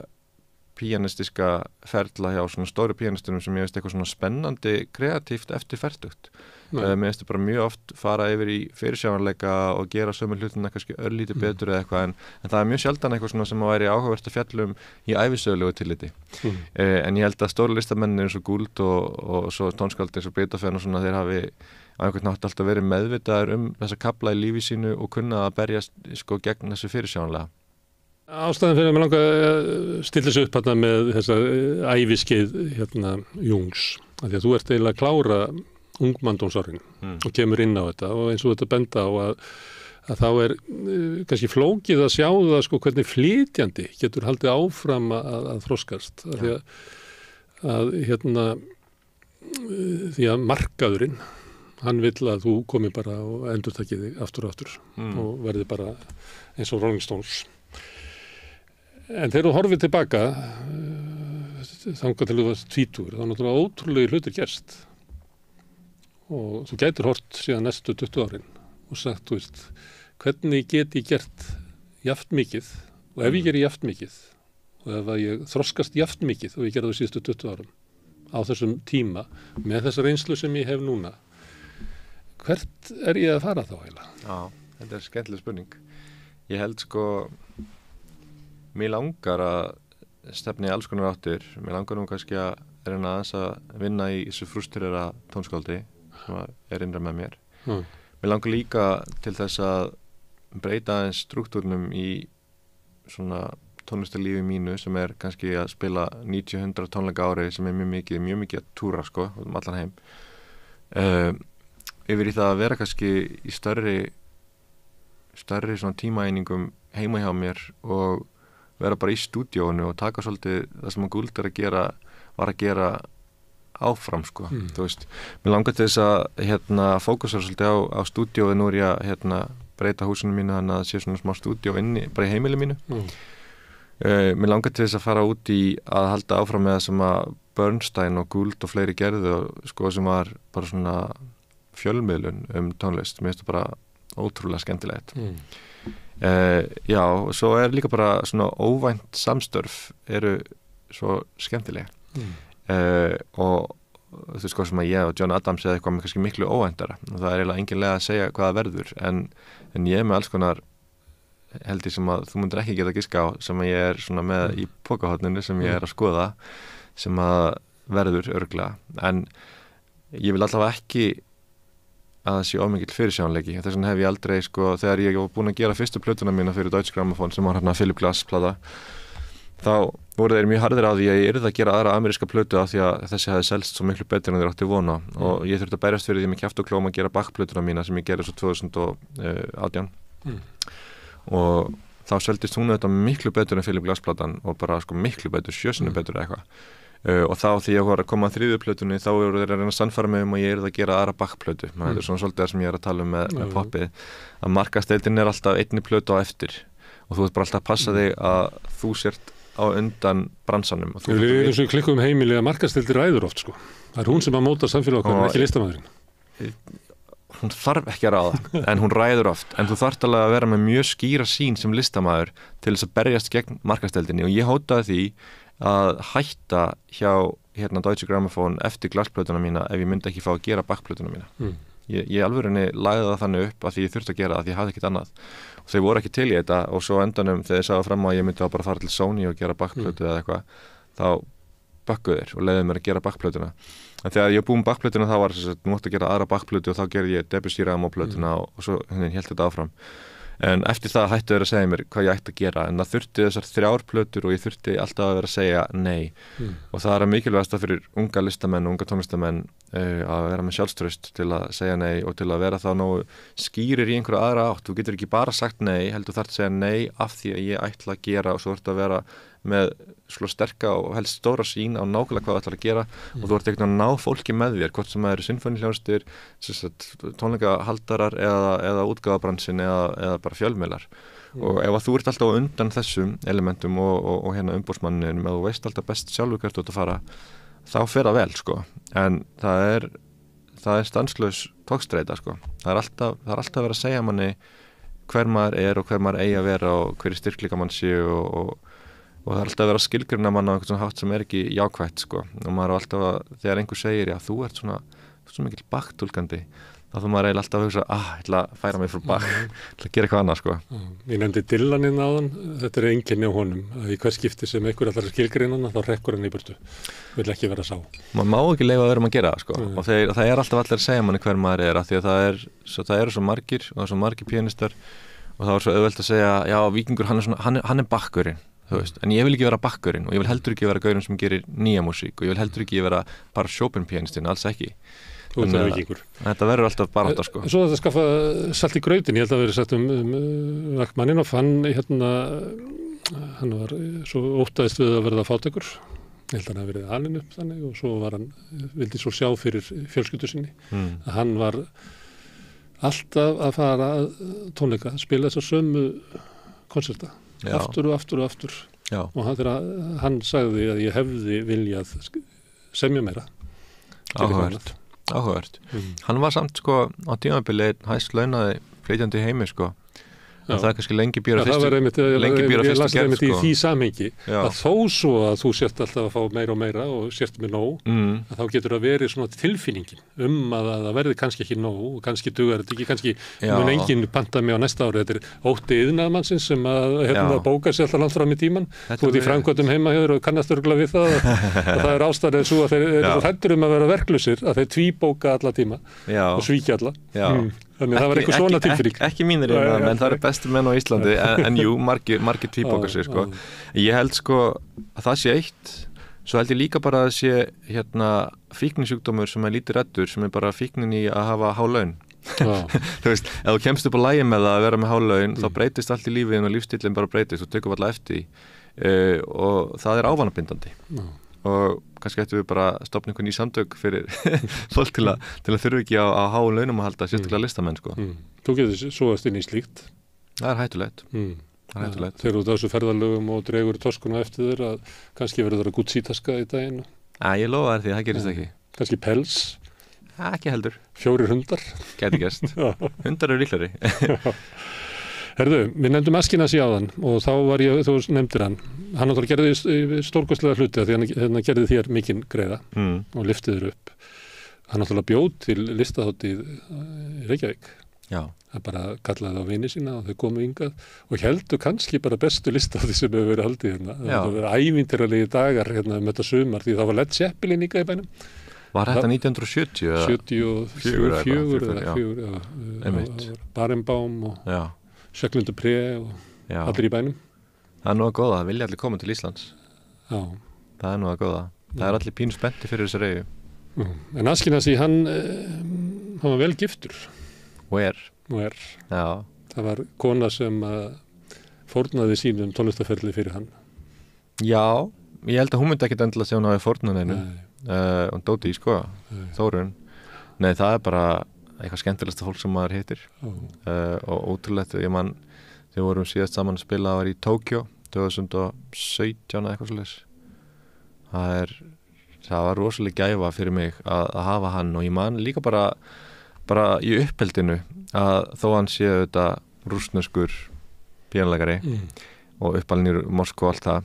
píanistiska ferla hjá svona stóru píanistunum sem ég veist eitthvað svona spennandi kreatíft eftir fertugt mér veist bara mjög oft fara yfir í fyrirsjáanleika og gera sömu hlutina kannski örlítið betur eða eitthvað en það er mjög sjaldan eitthvað svona sem að væri áhugavert að fjallum í ævisögulegu tilliti en ég held að stóru listamenn eins og Gould og svo tónskáld eins og Beethoven og svona þeir hafi á einhvern nátt alltaf verið meðvitaður þessa kafla í lífi sínu og kunna að berjast sko gegn þessu fyrirsjáanlega. Ástæðan fyrir að mér langa að stilla sig upp hérna með þessa æviskeið Jungs, af því að þú ert eiginlega að klára ungmanndómsárin og kemur inn á þetta og eins og þetta benda á að þá er kannski flókið að sjá það sko hvernig flytjandi getur haldið áfram að þroskast af því því að markaðurinn hann vill að þú komi bara og endurtakið þig aftur og aftur og verði bara eins og Rolling Stones. En þegar þú horfir tilbaka þangað til þú varst 20 þá náttúrulega ótrúlega hlutir gerst og þú gætir hort síðan næstu 20 árin og sagt, þú veist, hvernig get ég gert jafnt mikið og ef ég gerir jafnt mikið og ef ég þroskast jafnt mikið og ég gerði það síðustu 20 árum á þessum tíma með þessa reynslu sem ég hef núna hvert er ég að fara þá eiginlega? Já, þetta skemmtileg spurning. Ég held sko, mér langar að stefna í alls konar áttir. Mér langar nú kannski að reyna aðeins að vinna í þessu frústrera tónskáldi sem innra með mér. Mér langar líka til þess að breyta aðeins struktúrnum í svona tónlistarlífi mínu sem kannski að spila 90-100 tónleika ári sem mjög mikið að túra sko, allan heim. Yfir í það að vera kannski í stærri svona tímaeiningum heima hjá mér og vera bara í stúdíónu og taka svolítið það sem Guld var að gera áfram sko. Þú veist, mér langar til þess að fókusera svolítið á stúdíói. Nú ég að breyta húsinu mínu þannig að það sé svona smá stúdíó inni bara í heimili mínu. Mér langar til þess að fara út í að halda áfram með það sem að Bernstein og Guld og fleiri gerðu sko, sem var bara svona fjölmiðlun tónlist. Mér finnst það bara ótrúlega skemmtilegt. Já, og svo líka bara svona óvænt samstörf eru svo skemmtilega. Og þú veist sko sem að ég og John Adams eða eitthvað með kannski miklu óvæntara og það eiginlega engin leið að segja hvað það verður en ég með alls konar held ég sem að þú myndir ekki geta giska á sem að ég svona með í pokahotninu sem ég að skoða sem að verður örugglega en ég vil allavega ekki að það sé ómikill fyrirsjónleiki þess vegna hef ég aldrei sko þegar ég var búin að gera fyrstu plötuna mína fyrir Deutsche Grammophon sem var Philip Glass plata þá voru þeir mjög harðir á því að ég yrði að gera aðra ameríska plötu af því að þessi hefði selst svo miklu betur en þeir átti von á og ég þurfti að berjast fyrir því með kjafti og klóm að gera Bach-plötuna mína sem ég gerði svo 2018 og þá seldist hún þetta miklu betur en Philip Glass-platan og bara sko miklu betur, 7 sinnum betur eitthvað og þá því ég var að koma að 3. plötunni þá voru þeir að reyna að sannfæra mig að ég yrði að gera aðra Bach-plötu þetta er svona svolítið það sem ég að tala um með poppið að markaðsdeildin alltaf einni plötu á eftir og þú ert bara alltaf að passa þig að þú sért á undan bransanum. Við erum svo klikkuð heimili að markaðsdeildir ræður oft sko. Það er hún sem að móta samfélag okkar, ekki listamaðurinn. Hún þarf ekki að ráða, en hún ræður oft. En þú þarft alveg að vera með mjög skýra sín sem listamaður til þess að berjast gegn markaðsdeildinni og ég hótaði því að hætta hjá Deutsche Grammophon eftir Glass-plötuna mína ef ég myndi ekki fá að gera Bach-plötuna mína. Ég alvörinni lagði það þannig upp að því ég þurfti að gera það því ég hafði ekkert annað og þeir voru ekki til í þetta og svo endanum þegar ég sagði fram að ég myndi bara fara til Sony og gera Bach-plötu eða eitthvað þá bökkuðu þeir og leiði mér að gera Bach-plötuna en þegar ég búið Bach-plötuna þá var þess að nú átti að gera aðra Bach-plötu og þá gerði ég Debussy Rameau-plötuna og svo hélt þetta áfram en eftir það hættu þeir að segja mér hvað ég ætti að gera en það þurfti þessar 3 plötur og ég þurfti alltaf að vera að segja nei og það að mikilvægast fyrir unga listamenn og unga tónlistamenn að vera með sjálfstraust til að segja nei og til að vera þá nógu skýrir í einhverja aðra átt þú getur ekki bara sagt nei, heldur þarf að segja nei af því að ég ætla að gera og svo þurft að vera með sló sterka og helst stóra sín á nákvæmlega hvað það ætlar að gera og þú ert ekkert að ná fólki með þér hvort sem það eru sinfóníuhljómsveitir, tónleikahaldarar eða útgáfabransin eða bara fjölmiðlar og ef að þú ert alltaf undan þessum elementum og umbóðsmanninum ef þú veist alltaf best sjálfur hvert þú ert að fara þá fer það vel sko en það er stanslaus togstreita sko það er alltaf verið að segja manni hver maður og hver maður eigi að vera og hver styrkleika mann sé og það er alltaf að vera að skilgrina mann á einhvern svona hátt sem ekki jákvætt sko og maður er alltaf að, þegar einhver segir já þú ert svona mikil Bach-túlkandi þá þú maður eiginlega alltaf að hugsa ég ætla að færa mig frá Bach, ég ætla að gera eitthvað annað sko. Ég nefndi Dylan inn áðan, þetta er einkenni á honum að í hver skipti sem einhver allar skilgrinana þá rekkur hann í burtu, vil ekki vera sá. Maður má ekki leyfa að vera að gera sko og það er alltaf allir að segja manni hver maður er af því að það eru svo margir og það er svo margir píanistar og það er svo auðvelt að segja já Víkingur hann er Bach-gaurinn en ég vil ekki vera Bach-gaurinn og ég vil heldur ekki vera gaurinn sem gerir nýja músík og ég vil heldur ekki vera bara Chopin-píanistinn, alls ekki. Þetta verður alltaf bara þetta sko. Svo þetta skaffa salt í grautin, ég held að verið sagt Rachmaninoff, hann var svo óttaðist við að verða fátækur, ég held að hann hafi verið alinn upp þannig og svo var hann, vildi svo sjá fyrir fjölskyldu sinni, að hann var alltaf að fara tónleika, spila þessar sömu konserta, aftur og aftur og aftur og hann sagði að ég hefði viljað semja meira. Áhugavert. Hann var samt sko á tímabili hæst launaði flytjandi í heimi sko en það er kannski lengi býra fyrstu ég las það einmitt í sko. því samhengi Já. að þó svo að þú sért alltaf að fá meira og meira og sért með nóg að þá getur það verið svona tilfinningin að það verði kannski ekki nóg og kannski dugar þetta ekki, kannski mun enginn panta mig á næsta ári, þetta er ótti iðnaðarmannsins sem að bóka sér alltaf langt fram í tíman þú ert í framkvæmdum heima hjá þér og kannast örugglega við það að það er ástæðan svo að þeir eru hræddir að vera verklausir, að þeir tvíbóka alla tíma og svíkja alla þannig það var eitthvað svona tilfinning ekki mínir en það eru bestu menn á Íslandi en jú, margir tvíbókar sér sko. Ég held sko að það sé eitt svo held ég líka bara að sé fíknisjúkdómur sem er lítið reddur sem er bara fíknin í að hafa há laun þú veist, ef þú kemst upp á lagi með það að vera með há laun þá breytist allt í lífið og lífstílinn bara breytist og tekur alltaf eftir og það er ávanabindandi og kannski ættum við bara að stofna einhvern ný samtök fyrir fólk til að þurfa ekki á háum launum að halda sérstaklega listamenn sko. Þú getur svoast inn í slíkt það er hættulegt þegar þú þessu ferðalögum og dregur toskuna eftir þér að kannski verður það Gucci-taska í daginn ég lofa þér því, það gerist ekki kannski pels ekki heldur 4 hundar gæti gerst hundar eru líklari Herðu, við nefndum Askinasi áðan og þá var þú nefndir hann náttúrulega gerði stórkostlega hluti því hann gerði þér mikinn greiða og lyfti þér upp hann náttúrulega bjóð til listahátíð í Reykjavík það bara kallaði á vini sína og þau komu hingað og heldur kannski bara bestu listahátíð sem hefur verið haldið hérna það verið ævintýralegi dagar hérna þetta sumar því þá var Led Zeppelin líka í bænum Var þetta 1970? 74 Barenbaum og Sjöklundu Pré og allir í bænum Það er nú að góða, það vilja allir koma til Íslands það er nú að góða það er allir pínu spennti fyrir þessu reyju En Askinasi, hann var vel giftur og er það var kona sem fórnaði sínum tónlistaferli fyrir hann ég held að hún myndi ekkit endilega segja hún hafi fórnað hennu og Dóti sko Þórun, nei það er bara eitthvað skemmtilegsta fólk sem maður hittir og ótrúlegt ég mann, þegar við vorum síðast saman að spila var í Tókjó 2017 eða eitthvað svoleiðis það var rosalega gæfa fyrir mig að hafa hann og ég mann líka bara í uppeldinu að þó hann sé þetta rússneskur píanleikari og uppalinn í Moskvu og allt það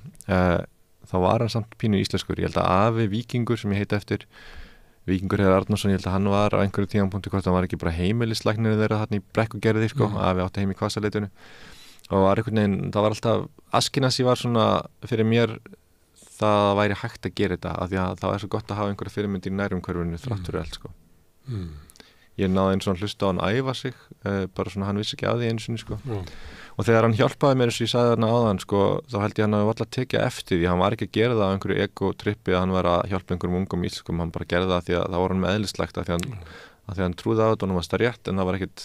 þá var hann samt pínu íslenskur ég held að afi Víkingur sem ég heiti eftir Víkingur Heiðar Arnarsson, ég held að hann var á einhverju tímapunkti hvort hann var ekki bara heimilislæknir þeirra þarna í Brekkugerði sko, afi átti heim í Hvassaleitinu og var einhvern veginn, það var alltaf Askinasi var svona fyrir mér það væri hægt að gera þetta af því að það er svo gott að hafa einhverja fyrirmynd í nærumhverfinu þrátt fyrir allt sko. Ég náði einu svona hlusta á hann æfa sig bara svona hann vissi ekki af því einu sinni sko. Og þegar hann hjálpaði mér eins og ég sagði þarna áðan sko, þá held ég hann að alltaf tekja eftir því, hann var ekki að gera það á einhverju ego-trippi að hann var að hjálpa einhverjum ungum íslenskum, hann bara gerði það því að það var hann með eðlislegt að því hann trúði á þetta og hann var rétt en það var ekkit,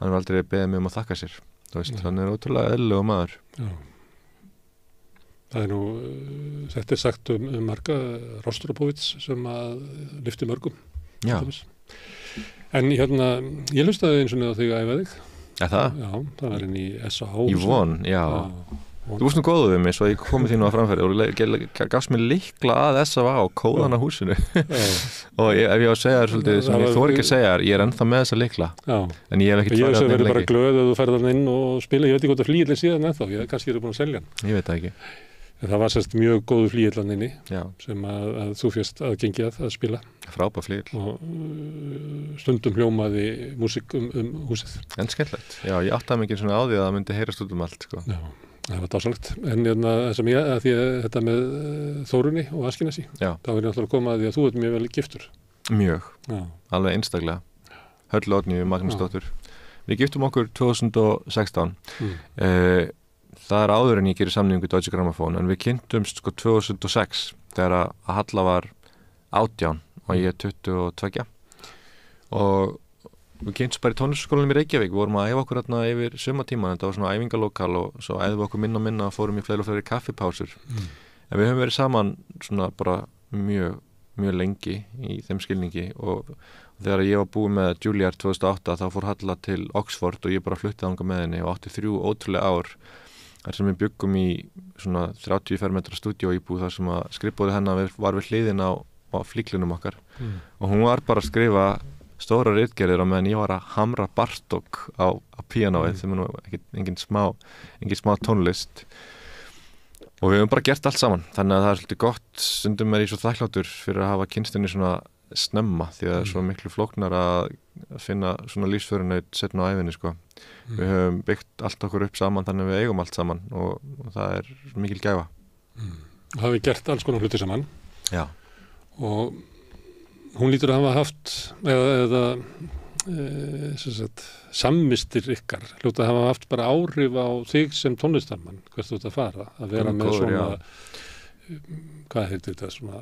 hann var aldrei beðið mig um að þakka sér, þú veist, hann er ótrúlega eðlilegur maður. Já. Það er nú, þetta er sagt marga Rostropovits sem að lyfti mörgum. Já. En hérna, ég hlustaði eins og neða þig að æfa þig. Það? Já, það var inn í S.A.H. Í von, já. Þú varst nú góðu við mig, svo ég komið þínu á framfæri og gafst mér lykla að S.A.H. og kóðan á húsinu. Og ef ég á að segja þér svolítið, sem ég þori ekki að segja þér, ég er ennþá með þessa lykla. Já. En ég hef ekkert farið á þeim lengi. Ég hef bara glöð að þú ferðar inn og spila, ég veit ekki hvort að flýillin síðan ennþá, kannski eru búin að selja hann. Ég veit það ekki. Það var sérst mjög góðu flýillan inni sem að þú fjast aðgengi að spila. Frábær flýill. Og stundum hljómaði músík húsið. En skemmtilegt. Já, ég áttaði mikið svona á því að það myndi heyrast út allt, sko. Já, það var dásalegt. En því að þetta með Þórunni og Askinasi, þá er ég alltaf að koma að því að þú ert mjög vel giftur. Mjög. Já. Alveg einstaklega. Hörlu Oddnýju Magnúsdóttur. Við giftum okkur 2016. Það er áður en ég gerir samningu í Deutsche Grammophon, en við kynntumst sko 2006 þegar að Halla var 18 og ég 22 og við kynntumst bara í tónlistarskólanum í Reykjavík, við vorum að æfa okkur hérna yfir sumartíman, þetta var svona æfingalokal og svo æfum við okkur minna og minna og fórum í fleiri og fleiri kaffipásur en við höfum verið saman svona bara mjög lengi í þeim skilningi og þegar ég var búið með Juilliard 2008 þá fór Halla til Oxford og ég bara fluttið þangað með henni og átti 3 ótrúlega ár þar sem við byggum í svona 30 fermetra stúdíóíbúð þar sem að skrifborðið hennar var við hliðin á flíklunum okkar og hún var bara að skrifa stóra ritgerðir á meðan ég var að hamra Bartók á píanóið sem nú engin smá tónlist og við höfum bara gert allt saman þannig að það svolítið gott, stundum ég svo þakkláttur fyrir að hafa kynstunni svona snemma því að það svo miklu flóknar að finna svona lífsförunaut setna á æfinni sko. Við höfum byggt allt okkur upp saman þannig að við eigum allt saman og það mikil gæfa. Það hefur gert alls konar hluti saman. Já. Og hún lítur að hafa haft eða sammistir ykkar hljóta að hafa haft bara áhrif á þig sem tónlistarmann, hvert þú ert að fara að vera með svona hvað heitir þetta svona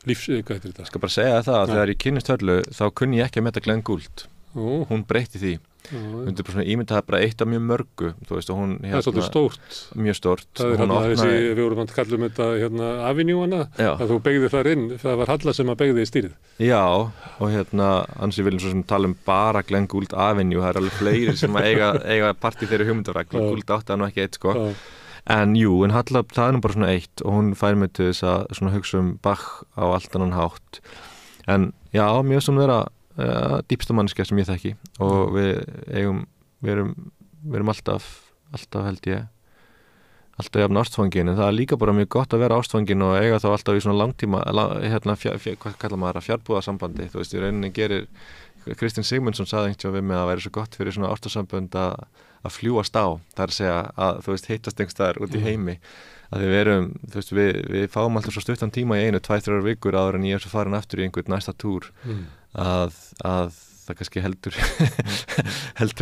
hvað heitir þetta? Ég skal bara segja það að þegar ég kynnist Höllu þá kunni ég ekki að meta Glenn Gould hún breytti því hún bara svona ímyndaði bara eitt af mjög mörgu þú veist og hún það svolítið stórt mjög stórt það þessi, við vorum að kallum þetta Avenue-ana að þú beigði þar inn það var Halla sem að beigði í stýrið já og ansi viljum svo sem tala bara Glenn Gould Avenue það alveg fleiri sem að eiga partí þeirri hugmyndafræk Glenn Gould átti það nú ekki eitt sko en Halla það nú bara svona eitt og hún fær mig til þess að svona hugsa Bach á allt annan hátt en já, mjög svona vera dýpsta manneskja sem ég þekki og við erum alltaf held ég alltaf jafn ástfangin en það líka bara mjög gott að vera ástfangin og eiga þá alltaf í svona langtíma hvað kallar maður að fjárbúðasambandi þú veist, í rauninni gerir Kristinn Sigmundsson sagði einhvern veginn við mig að það væri svo gott fyrir svona ástarsambönd að fljúast á það að segja að þú veist hittast einhverstaðar út í heimi að við verum, þú veist, við fáum alltaf svo stuttan tíma í 2-3 vikur áður en ég svo farin aftur í einhvern næsta túr að það kannski heldur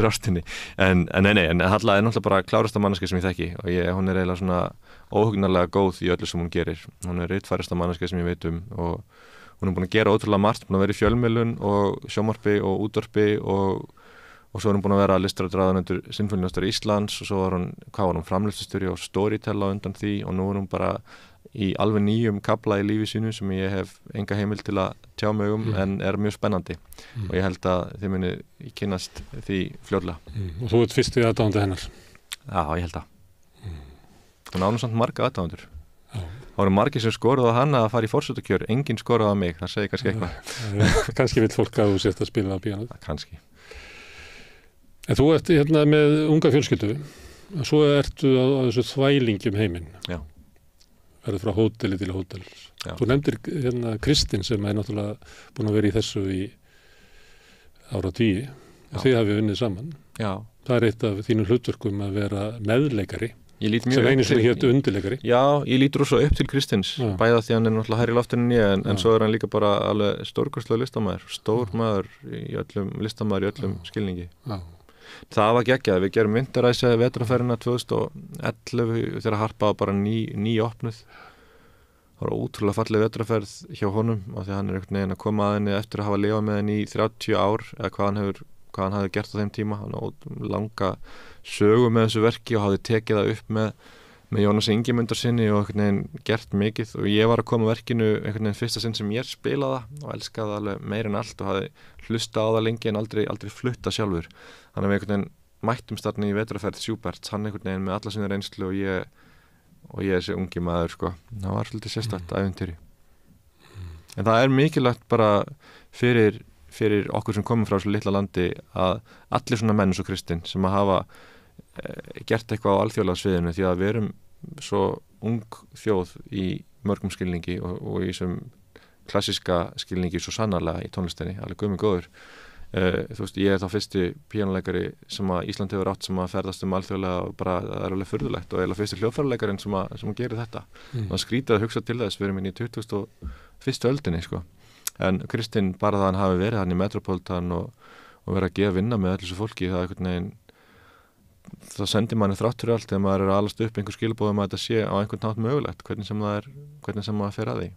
ástinni en Halla náttúrulega bara klárasta manneski sem ég þekki og hún eiginlega svona óhugnarlega góð í öllu sem hún gerir hún ritfærasta manneski sem ég veit og hún búin að gera ótrúlega margt, búin að vera í fjölmiðlun og sjónvarpi og útvarpi og svo hún búin að vera listræðunundur Sinfóníuhljómsveitar Íslands og svo var hún framleiðslustjóri og Storytel á undan því og nú hún bara í alveg nýjum kafla í lífi sínu sem ég hef enga heimild til að tjá mig en mjög spennandi og ég held að þið muni kynnast því fljótlega. Og þú ert fyrsti aðdáandi hennar? Já, ég held að. Hún ánum samt marga aðdáendur. Það voru margir sem skoruðu á hana að fara í forsetakjör, enginn skoruðu á mig, það segir kannski eitthvað. Kannski vill fólk að þú sért að spila á píanóið. Kannski. En þú ert með unga fjölskyldu, og svo ertu á þessu þvælingjum heiminn. Já. Verður frá hóteli til hótel. Já. Þú nefndir Kristinn sem náttúrulega búin að vera í þessu í áratugi og þið hafið unnið saman. Já. Það er eitt af þínum hlutverkum að vera meðleikari. Sem einu sem hétt undirleikari. Já, ég lít rosa upp til Kristins, bæða því hann náttúrulega hærri loftinu en ég, en svo hann líka bara alveg stórkostlegur listamaður, stór maður í öllum listamaður í öllum skilningi. Já. Það var geggjað, við gerum vinteræsi vetrarferðina 2011 þegar Harpa var bara ný opnuð. Það var ótrúlega falleg vetrarferð hjá honum og því hann einhvern veginn að koma að henni eftir að hafa lifað með henni í 30 ár eða hvað hann hafði gert á þeim tíma. Hann hafði langa sögu með þessu verki og hafði tekið það upp með Jónas Ingimundarsyni og einhvern veginn gert mikið og ég var að koma verkinu einhvern veginn fyrsta sinn sem ég spilaði það og elskaði það alveg meir en allt og hafði hlustað á það lengi en aldrei flutta sjálfur. Þannig að við einhvern veginn mættum starni í vetrarferð Sjúbert, hann einhvern veginn með alla sína reynslu og ég þessi ungi maður sko. Það var svolítið sérstakt ævintýri. En það er mikilvægt bara fyrir okkur sem komum frá þessu litla landi að allir svona menn eins og Kristinn sem að hafa gert eitthvað á alþjóðlega sviðinu því að við erum svo ung þjóð í mörgum skilningi og í þessum klassíska skilningi svo sannarlega í tónlistinni, alveg guð mig góður. Þú veist, ég þá fyrsti píanóleikari sem að Ísland hefur átt sem að ferðast alþjóðlega og bara það alveg furðulegt og eiginlega fyrsti hljóðfæraleikarin sem að gerir þetta. Það skrítið að hugsa til þess, við erum inn í 21. öldinni sko. En Kristinn bara það hann hafi verið hann í Metropolitan og verið að gefa vinna með allir þessu fólki, það einhvern veginn það sendir manni þrátt fyrir allt þegar maður að alast upp einhver skilabóðum að þetta sé á einhvern nátt mögulegt, hvernig sem maður fer að því.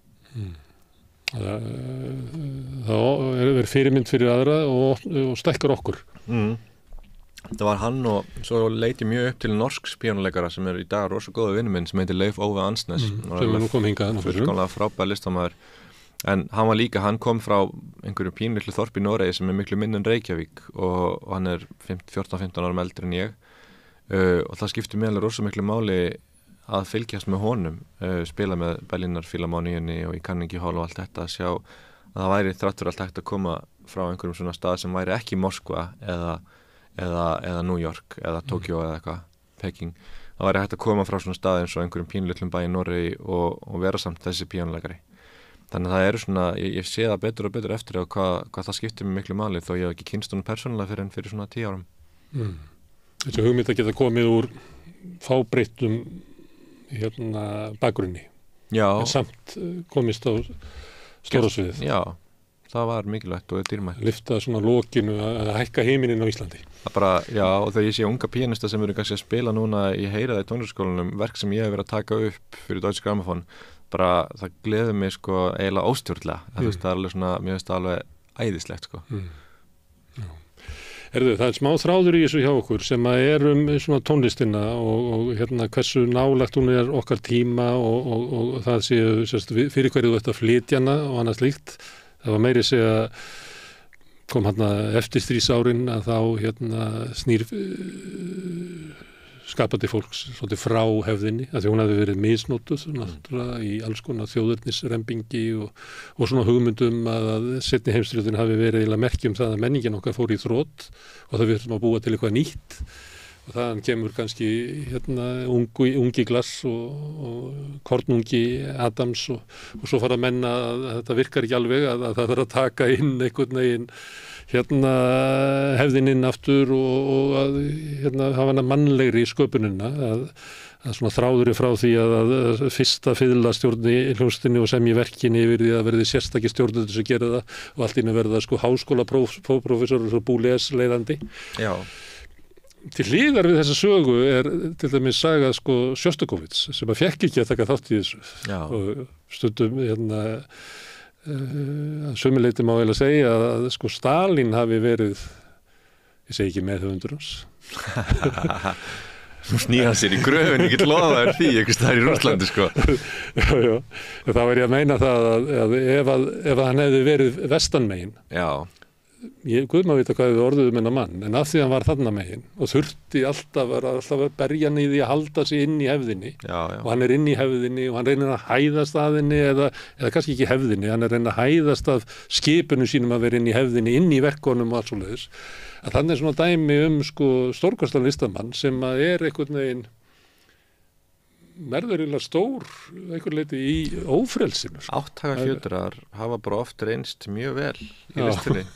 Það er fyrirmynd fyrir aðra og stækkar okkur. Það var hann og svo leit ég mjög upp til norsks píanóleikara sem er í dag rosa góða vinur minn sem heitir Leif Ove Ansnes sem er nú kom hingað fullkomlega frábær listamaður. En hann kom frá einhverju pínlitlu þorpi í Noregi sem er miklu minni en Reykjavík og hann er 14-15 árum eldri en ég og það skiptir mér alveg rosa miklu máli að fylgjast með honum, spila með Berlínar Filharmoníunni og í Carnegie Hall og allt þetta, að sjá að það væri þrátt fyrir allt hægt að frá einhverjum svona stað sem væri ekki Moskva eða New York eða Tokyo eða eitthvað, Peking, það væri hægt að koma frá svona stað eins og einhverjum pínlitlum bæ í Noregi og vera samt þessi píanóleikari. Þannig að það eru svona, ég sé það betur og betur eftir á hvað það skiptir mig miklu máli, þó ég hef ekki kynnst honum persónulega fyrir svona 10 árum. Þessi hugmynd að geta komið úr fábreyttum bakgrunni. Já. En samt komist á stóra sviðið. Já, það var mikilvægt og dýrmætt. Lyfta svona lokinu að hækka heiminin á Íslandi. Það bara, já, og þegar ég sé unga píanista sem eru kannski að spila núna, ég heyra það í tónlistarskólanum, verk sem ég hef verið að taka upp fyrir Deutsche Grammophon, bara það gleður mig sko eiginlega óstjórnlega. Það er alveg svona, mér finnst það alveg æðislegt sko. Það er smá þráður í þessu hjá okkur sem að svona tónlistina og hversu nálagt hún er okkar tíma og það séu fyrir hverju þú ert að flytja hana og annað slíkt. Það var meiri segja kom eftir stríðsárin að þá snýr skapandi fólks svolítið frá hefðinni, af því hún hefði verið misnotuð náttúrulega í alls konar þjóðernisrembingi og svona hugmyndum að seinni heimsstyrjöldin hafi verið eiginlega merki það að menningin okkar fór í þrot og það við þurfum að búa til eitthvað nýtt og þaðan kemur kannski ungi Glass og kornungi Adams og svo fara að menna að þetta virkar ekki alveg, að það þarf að taka inn einhvern veginn hefðin inn aftur og að hafa hana mannlegri í sköpunina að svona þráður frá því að fyrsta fiðlastjórn í hljómsveitinni og semji verkinni yfir því að verði sérstakir stjórnendur sem gera það og allt inni verða sko háskólaprófessor og búles leiðandi. Já. Til hliðar við þessa sögu er til dæmis saga sko Sjostakovits sem að fekk ekki að taka þátt í þessu. Já. Og stundum sömuleyti má eiginlega segja að sko Stalin hafi verið, ég segi ekki meðhöfundur hans. Nú snýr hann sér í gröfin, ég get lofaður því, einhvers staðar í Rússlandi sko. Já, þá er ég að meina það að ef hann hefði verið vestanmegin. Já. Guð maður vita hvað við orðuðum hennar mann, en af því hann var þarna megin og þurfti alltaf að berja hann í því að halda sig inn í hefðinni. Já. Og hann er inn í hefðinni og hann reynir að hæðast að henni eða kannski ekki hefðinni, hann er reynir að hæðast af skipinu sínum að vera inn í hefðinni, inn í verkonum og allt svoleiðis. Að þannig er svona dæmi sko stórkostlegan listamann sem að er einhvern veginn verður eiginlega stór einhver leiti í ófrelsinu. Átthagafjöturar hafa bara oft reynst mjög vel í listinni,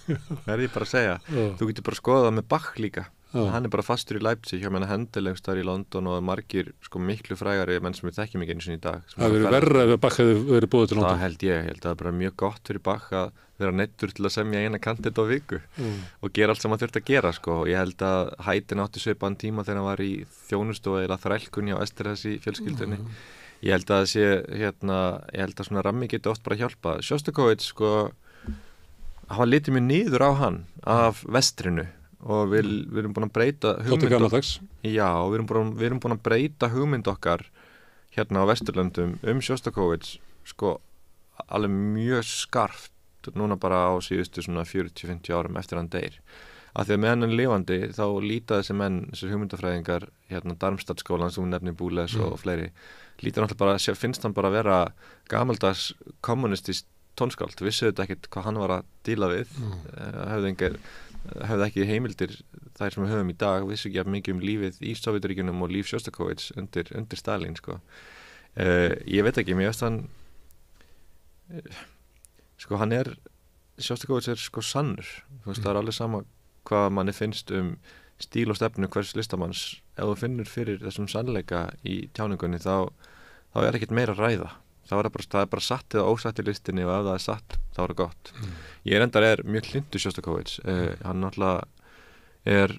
verð ég bara að segja. Þú getur bara að skoða það með Bach líka. Hann er bara fastur í Leipzig, hjá menna Händel lengst þar í London og margir sko miklu frægari menn sem við þekkjum ekki einu sinni í dag. Það verður verra ef Bach hefði verið búið til London. Það held ég að það er bara mjög gott fyrir Bach að vera neyddur til að semja eina kantett á viku og gera allt sem hann þurfti að gera sko. Og ég held að Haydn átti svipaðan tíma þegar hann var í þjónustu eða þrælkunni á Esterházy fjölskyldunni. Ég held að ég held að svona rammi geti oft bara hjálpa. Sjostakovits sko, hafa litið mjög niður á hann af vestrinu og við erum búin að breyta við erum búin að breyta hugmynd okkar hérna á Vesturlöndum Sjostakovits sko alveg mjög skarpt núna bara á síðustu svona 40-50 árum eftir hann deyr. Af því að með hann lifandi þá líta þessi menn, þessir hugmyndafræðingar hérna Darmstadt-skólan sem nefnir Boulez og fleiri, líta náttúrulega bara, finnst hann bara að vera gamaldags kommunistist tónskáld, vissu þetta ekkert hvað hann var að díla við, hefði ekki heimildir þær sem við höfum í dag, vissu ekki mikið lífið í Sovjeturíkjunum og líf Sjostakovits undir Stalin sko. Ég veit ekki, mér veist hann sko Sjostakovits er sko sannur, þú veist það er alveg sama hvað manni finnst stíl og stefnu hvers listamanns, ef þú finnur fyrir þessum sannleika í tjáningunni þá er ekkert meira að ræða. Það er bara satt eða ósatt í listinni og ef það er satt, þá er það gott. Ég er mjög hlynntur Sjostakovits. Hann náttúrulega er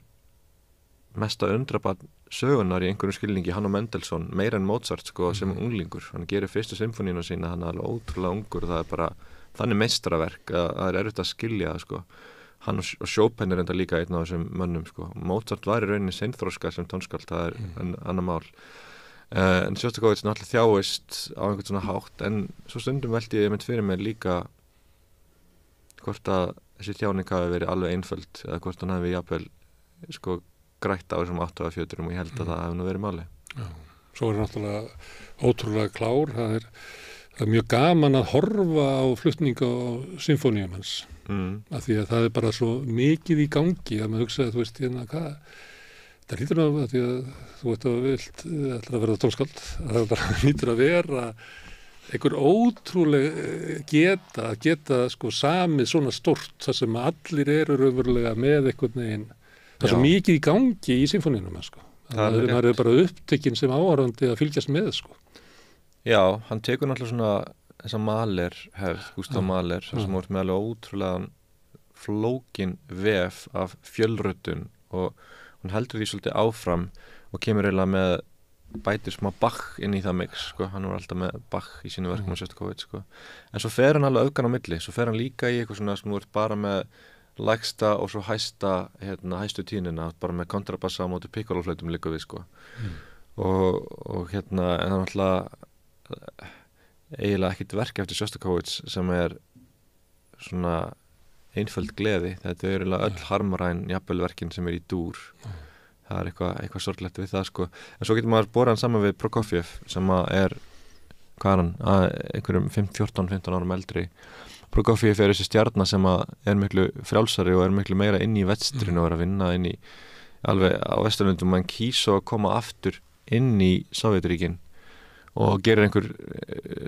mesta undrabarn sögunar í einhverjum skilningi, hann og Mendelssohn, meira en Mozart sko, sem unglingur. Hann gerir fyrstu symfóníuna sína, hann er alveg ótrúlega ungur og það er bara þannig meistaraverk að það er erfitt að skilja það sko. Hann og Chopin er enda líka einn af þessum mönnum sko. Mozart var í rauninni seinþroska sem tónskáld, það er annar mál. En Sjostakovits náttúrulega þjáist á einhvern svona hátt, en svo stundum veldi ég mynd fyrir mér líka hvort að þessi þjáning hafi verið alveg einföld eða hvort hann hafi jafnvel sko grætt á þessum 8-4 og ég held að það hafi nú verið máli. Já, svo er náttúrulega ótrúlega klár, það það mjög gaman að horfa á flutninga á symfóníum hans af því að það bara svo mikið í gangi að maður hugsa að þú veist hérna hvað það hlýtur að því að þú veit að vilt ætlar að verða tónskáld að það bara hlýtur að vera einhver ótrúleg geta sko samið svona stórt þar sem allir eru raunverulega með einhvern veginn það er svo mikið í gangi í symfóníunum sko. Það er bara upptekinn sem áhorfandi að fylgjast með sko. Já, hann tekur náttúrulega svona þessa Mahler hefð, Gustav Mahler sem voru með alveg ótrúlega flókin vef af fjölröddun og hún heldur því svolítið áfram og kemur eiginlega með bætir smá Bach inn í það mix sko. Hann var alltaf með Bach í sínu verkum á Sjöstakovits sko. En svo fer hann alveg öfgan á milli, svo fer hann líka í eitthvað svona sem voru bara með lægsta og svo hæstu tínina bara með kontrabassa á móti pikkoloflautum líka við sko. Og en það er náttúrulega eiginlega ekkert verk eftir Sjöstakovits sem er svona einföld gleði, þetta er eiginlega öll harmaræn jafnvelverkin sem er í dúr það er eitthvað sorglegt við það sko. En svo getur maður borað hann saman við Prokofjev sem er hvað er hann, einhverjum 14-15 árum eldri Prokofjev er þessi stjarna sem er miklu frjálsari og er miklu meira inn í vestrinu og er að vinna inn í alveg á Vesturlöndum, mann kýs að koma aftur inn í Sovétríkin og gerir einhver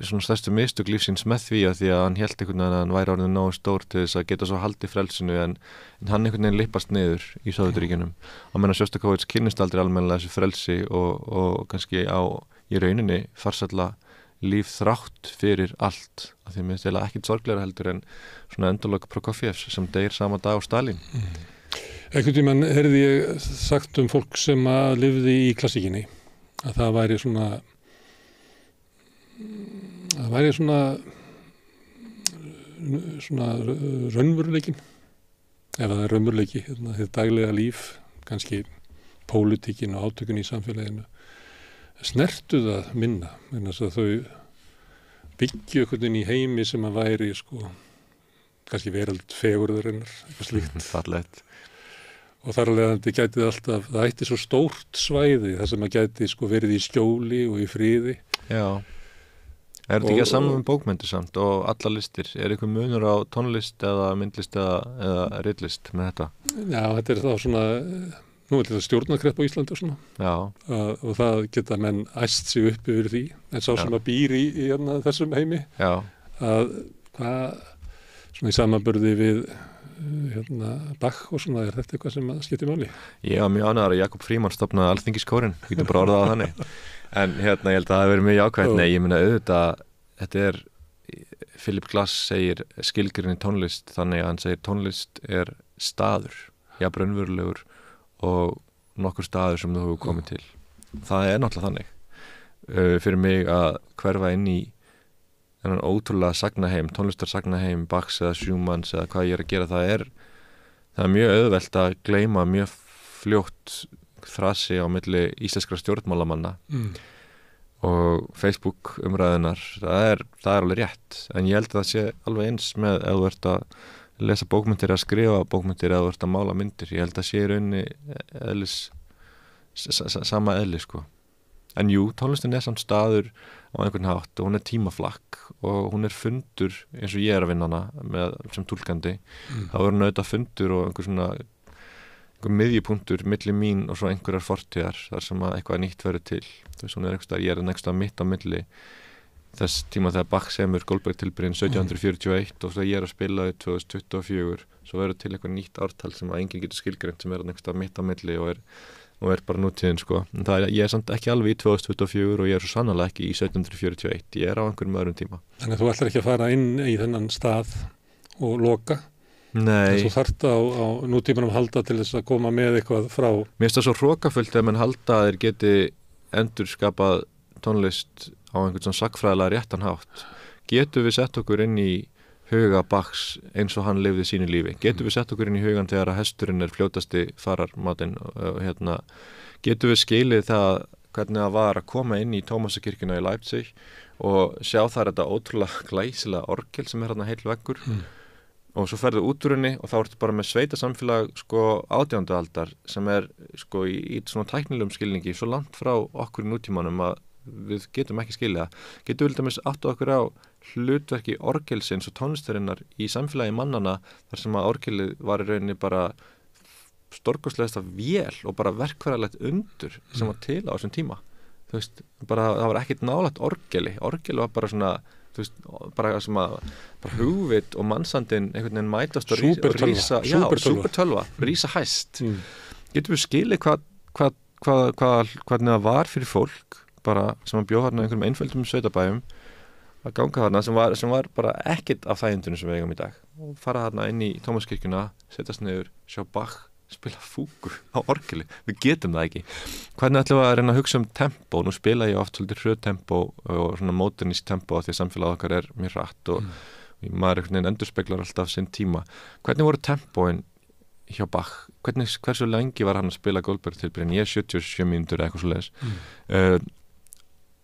svona stærstu mistök lífsins með því að hann hélt einhvern veginn að hann væri orðinn nógu stór til þess að geta svo haldið frelsinu en hann einhvern veginn lippast niður í Sovétríkinum og menna Sjöstakovits kynnist aldrei almennilega þessu frelsi og kannski á í rauninni farsælla líf þrátt fyrir allt af því mér finnst eiginlega ekkert sorgleira heldur en svona endalok Prokofjevs sem deyr sama dag á Stalin. Einhvern tímann heyrði ég sagt fólk sem að lifði í klassíkinni að það væri svona raunveruleikin ef það er raunveruleiki þetta daglega líf, kannski pólitíkin og átökun í samfélaginu snertu það minna þess að þau byggju einhvern veginn í heimi sem að væri sko, kannski veröld fegurðarinnar, eitthvað slíkt Fallegt. Og þar alveg að gæti alltaf, það ætti svo stórt svæði þar sem að gæti sko verið í skjóli og í friði. Já, er þetta ekki að saman bókmyndir samt og alla listir, er eitthvað munur á tónlist eða myndlist eða ritlist með þetta? Já, þetta er þá svona nú er þetta stjórnarkrepp á Íslandi og svona og það geta menn æst sig upp yfir því en sá sem að býr í þessum heimi að hvað svona í samanburði við Bach og svona er þetta eitthvað sem að skiptir máli. Ég var mjög ánægður að Jakob Frímann stofnaði Alþingiskórinn, við getum bara orðað á þannig en ég held að það hefur verið mjög jákvætt nei, ég meina auðvitað, þetta er Philip Glass segir skilgrein í tónlist þannig að hann segir tónlist er staður, jafn raunverulegur og nokkur staður sem þú hefur komið til. Það er náttúrulega þannig fyrir mig að hverfa inn í þennan ótrúlega sagnaheim, tónlistarságnaheim, Bachs eða Schumanns eða hvað ég er að gera, það er mjög auðvelt að gleyma mjög fljótt þrasi á milli íslenskra stjórnmálamanna og Facebook umræðunar, það er alveg rétt, en ég held að það sé alveg eins með ef þú ert að lesa bókmyndir að skrifa bókmyndir eða þú ert að mála myndir, ég held að sé í rauninni sama eðli sko. En jú, tónlistin er samt staður á einhvern hátt og hún er tímaflakk og hún er fundur eins og ég er að vinna hana sem túlkandi, þá er hún auðvitað fundur og einhver miðjupunktur milli mín og svo einhverjar fortíðar þar sem að eitthvað nýtt verður til, þess að ég er einhverstað mitt á milli þess tíma þegar Bach semur Goldberg tilbyrinn 1741 og svo ég er að spila 2024, svo verður til eitthvað nýtt ártal sem að enginn getur skilgreint sem er einhverstað mitt á milli og er bara nútíðin sko. En ég er samt ekki alveg í 2024 og ég er svo sannarlega ekki í 1741, ég er á einhverjum öðrum tíma. Þannig að þú ætlar ekki að fara inn í þennan stað og loka? Nei. Þú þarft á nútímanum halda til þess að koma með eitthvað frá? Mér finnst það svo hrókafullt ef menn halda að þeir geti endurskapað tónlist á einhvern svona sagnfræðilega réttan hátt. Getum við sett okkur inn í huga Bachs eins og hann lifði sínu lífi? Getum við sett okkur inn í hugan þegar að hesturinn er fljótasti fararmatinn? Getum við skilið það hvernig það var að koma inn í Tómasarkirkjuna í Leipzig og sjá þar þetta ótrúlega glæsilega orgel sem er hérna heil veggur og svo ferðu út úr henni og þá ertu bara með sveitasamfélag sko 18. aldar sem er sko í svona tæknilegum skilningi svo langt frá okkur í nútímanum að við getum ekki skilja. Getum við dæmis áttu okkur á hlutverki orgelsins og tónlistarinnar í samfélagi mannana þar sem að orgelið var í rauninni bara stórkostlegasta vél og bara verkfæralegt undur sem var til á þessum tíma. Þú veist, bara, það var ekkert nálægt orgeli var bara svona, þú veist, bara sem að bara hugvit og mannsandinn einhvern veginn mætast og rísa súpertölva, rísa hæst. Getum við skilið hvernig það var fyrir fólk bara sem að bjóða þarna einhverjum einföldum sveitabæjum að ganga þarna sem var bara ekkert af þægindunum sem við eigum í dag og fara þarna inn í Tómaskirkjuna, setjast niður, sjá Bach spila fúgu á orgeli, við getum það ekki. Hvernig ætlum við að reyna að hugsa um tempó? Nú spila ég oft svolítið hröð tempó og svona modernist tempó því að samfélag okkar er mjög hratt og maður einhvern veginn endurspeglar alltaf sinn tíma. Hvernig voru tempóin hjá Bach? Hversu lengi var hann að spila Goldberg tilbyrðin? Ég 77 mínútur eða eitthvað svoleiðis.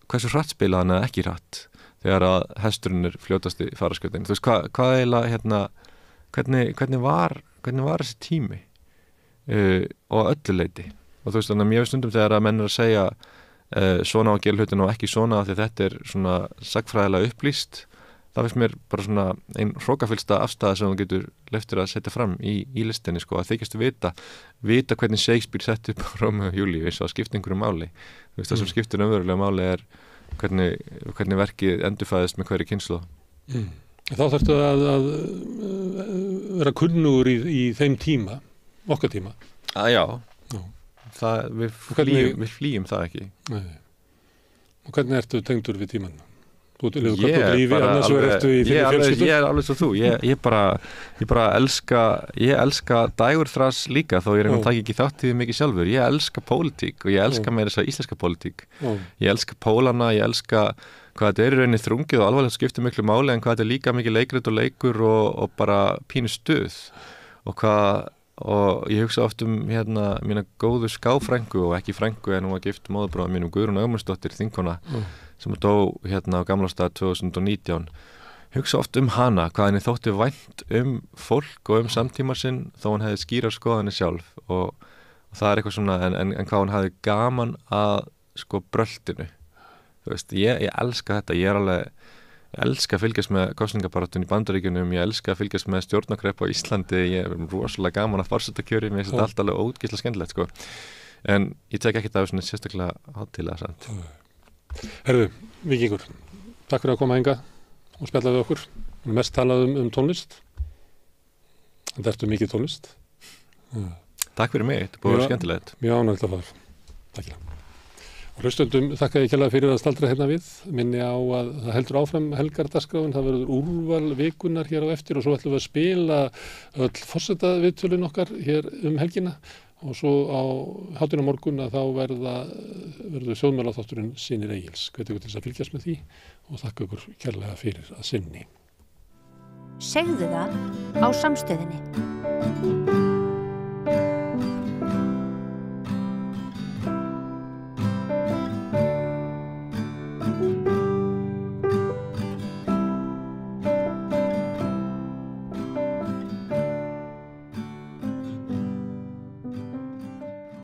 Hversu hratt spilaði hann eða ekki hratt þegar að hesturinn er fljótast í faraskautin? Þú veist, hvað eiginlega hérna, hvernig var þessi tími og öllu leyti? Og þú veist, þannig að mér stundum þegar að menn er að segja svona á að gera hlutin og ekki svona því þetta er svona sagfræðilega upplýst, það finnst mér bara svona ein hrókafyllsta afstæða sem þú getur leftur að setja fram í listinni, sko, að þykjastu vita hvernig Shakespeare setti upp Rómeó og Júlíu, eins og að skipta einhverju máli. Þú veist, það sem skiptir umverulega máli er hvernig verkið endurfæðist með hverju kynslóð. Þá þarftu að vera kunnugur í þeim tíma, okkar tíma. Já. Við flýjum það ekki. Nei. Og hvernig ertu tengdur við tímann? Þú lifur gott lífi, annars verður í þinni fjölskyldu? Ég alveg svo þú. Ég bara elska dægurþras líka, þó ég reyna að taka ekki þátt í því mikið sjálfur. Ég elska pólitík og ég elska meira þess að íslenska pólitík. Ég elska pólana, ég elska hvað þetta er í rauninni þrungið og alvarlega skiptir miklu máli en hvað þetta er líka mikið leikrit og leikur og bara pínu stuð. Og ég hugsa oft mína góðu skáfrængu og ekki frængu en hún var gift móðurbróður mínum Guðrún Ögmundsdóttir, þingkona sem dó á Gamlastað 2019. Hugsa oft hana, hvað henni þótti vænt fólk og samtíma sinn þó hún hefði skýrar skoðanir sjálf og það er eitthvað svona en hvað hún hefði gaman að sko bröltinu. Þú veist, ég elska þetta, ég elska að fylgjast með kosningabaráttun í Bandaríkjunum, ég elska að fylgjast með stjórnarkreppu á Íslandi, ég er rosalega gaman að forsetakjöri, mér finnst þetta allt alveg ógeðslega skemmtilegt, sko. En ég tek ekkert af svona sérstaklega hátíðlega samt. Herðu, Víkingur, takk fyrir að koma hingað og spjalla við okkur. Við mest talað um tónlist. Þetta ertu mikið tónlist. Takk fyrir mig, þetta búið að vera skemmtilegt. Mjög ánægilegt að fara. Takk fyrir. Hlustendum þakka ég kærlega fyrir að staldra hérna við. Minni á að það heldur áfram helgardagskrafin, það verður úrval vikunar hér á eftir og svo ætlum við að spila öll forsetaviðtölin okkar hér helgina og svo á hátinn á morgun að þá verður þjóðmálaþátturinn Synir Egils. Hvet ykkur til þess að fylgjast með því og þakka ykkur kærlega fyrir að sinni. Segðu það á Samstöðinni.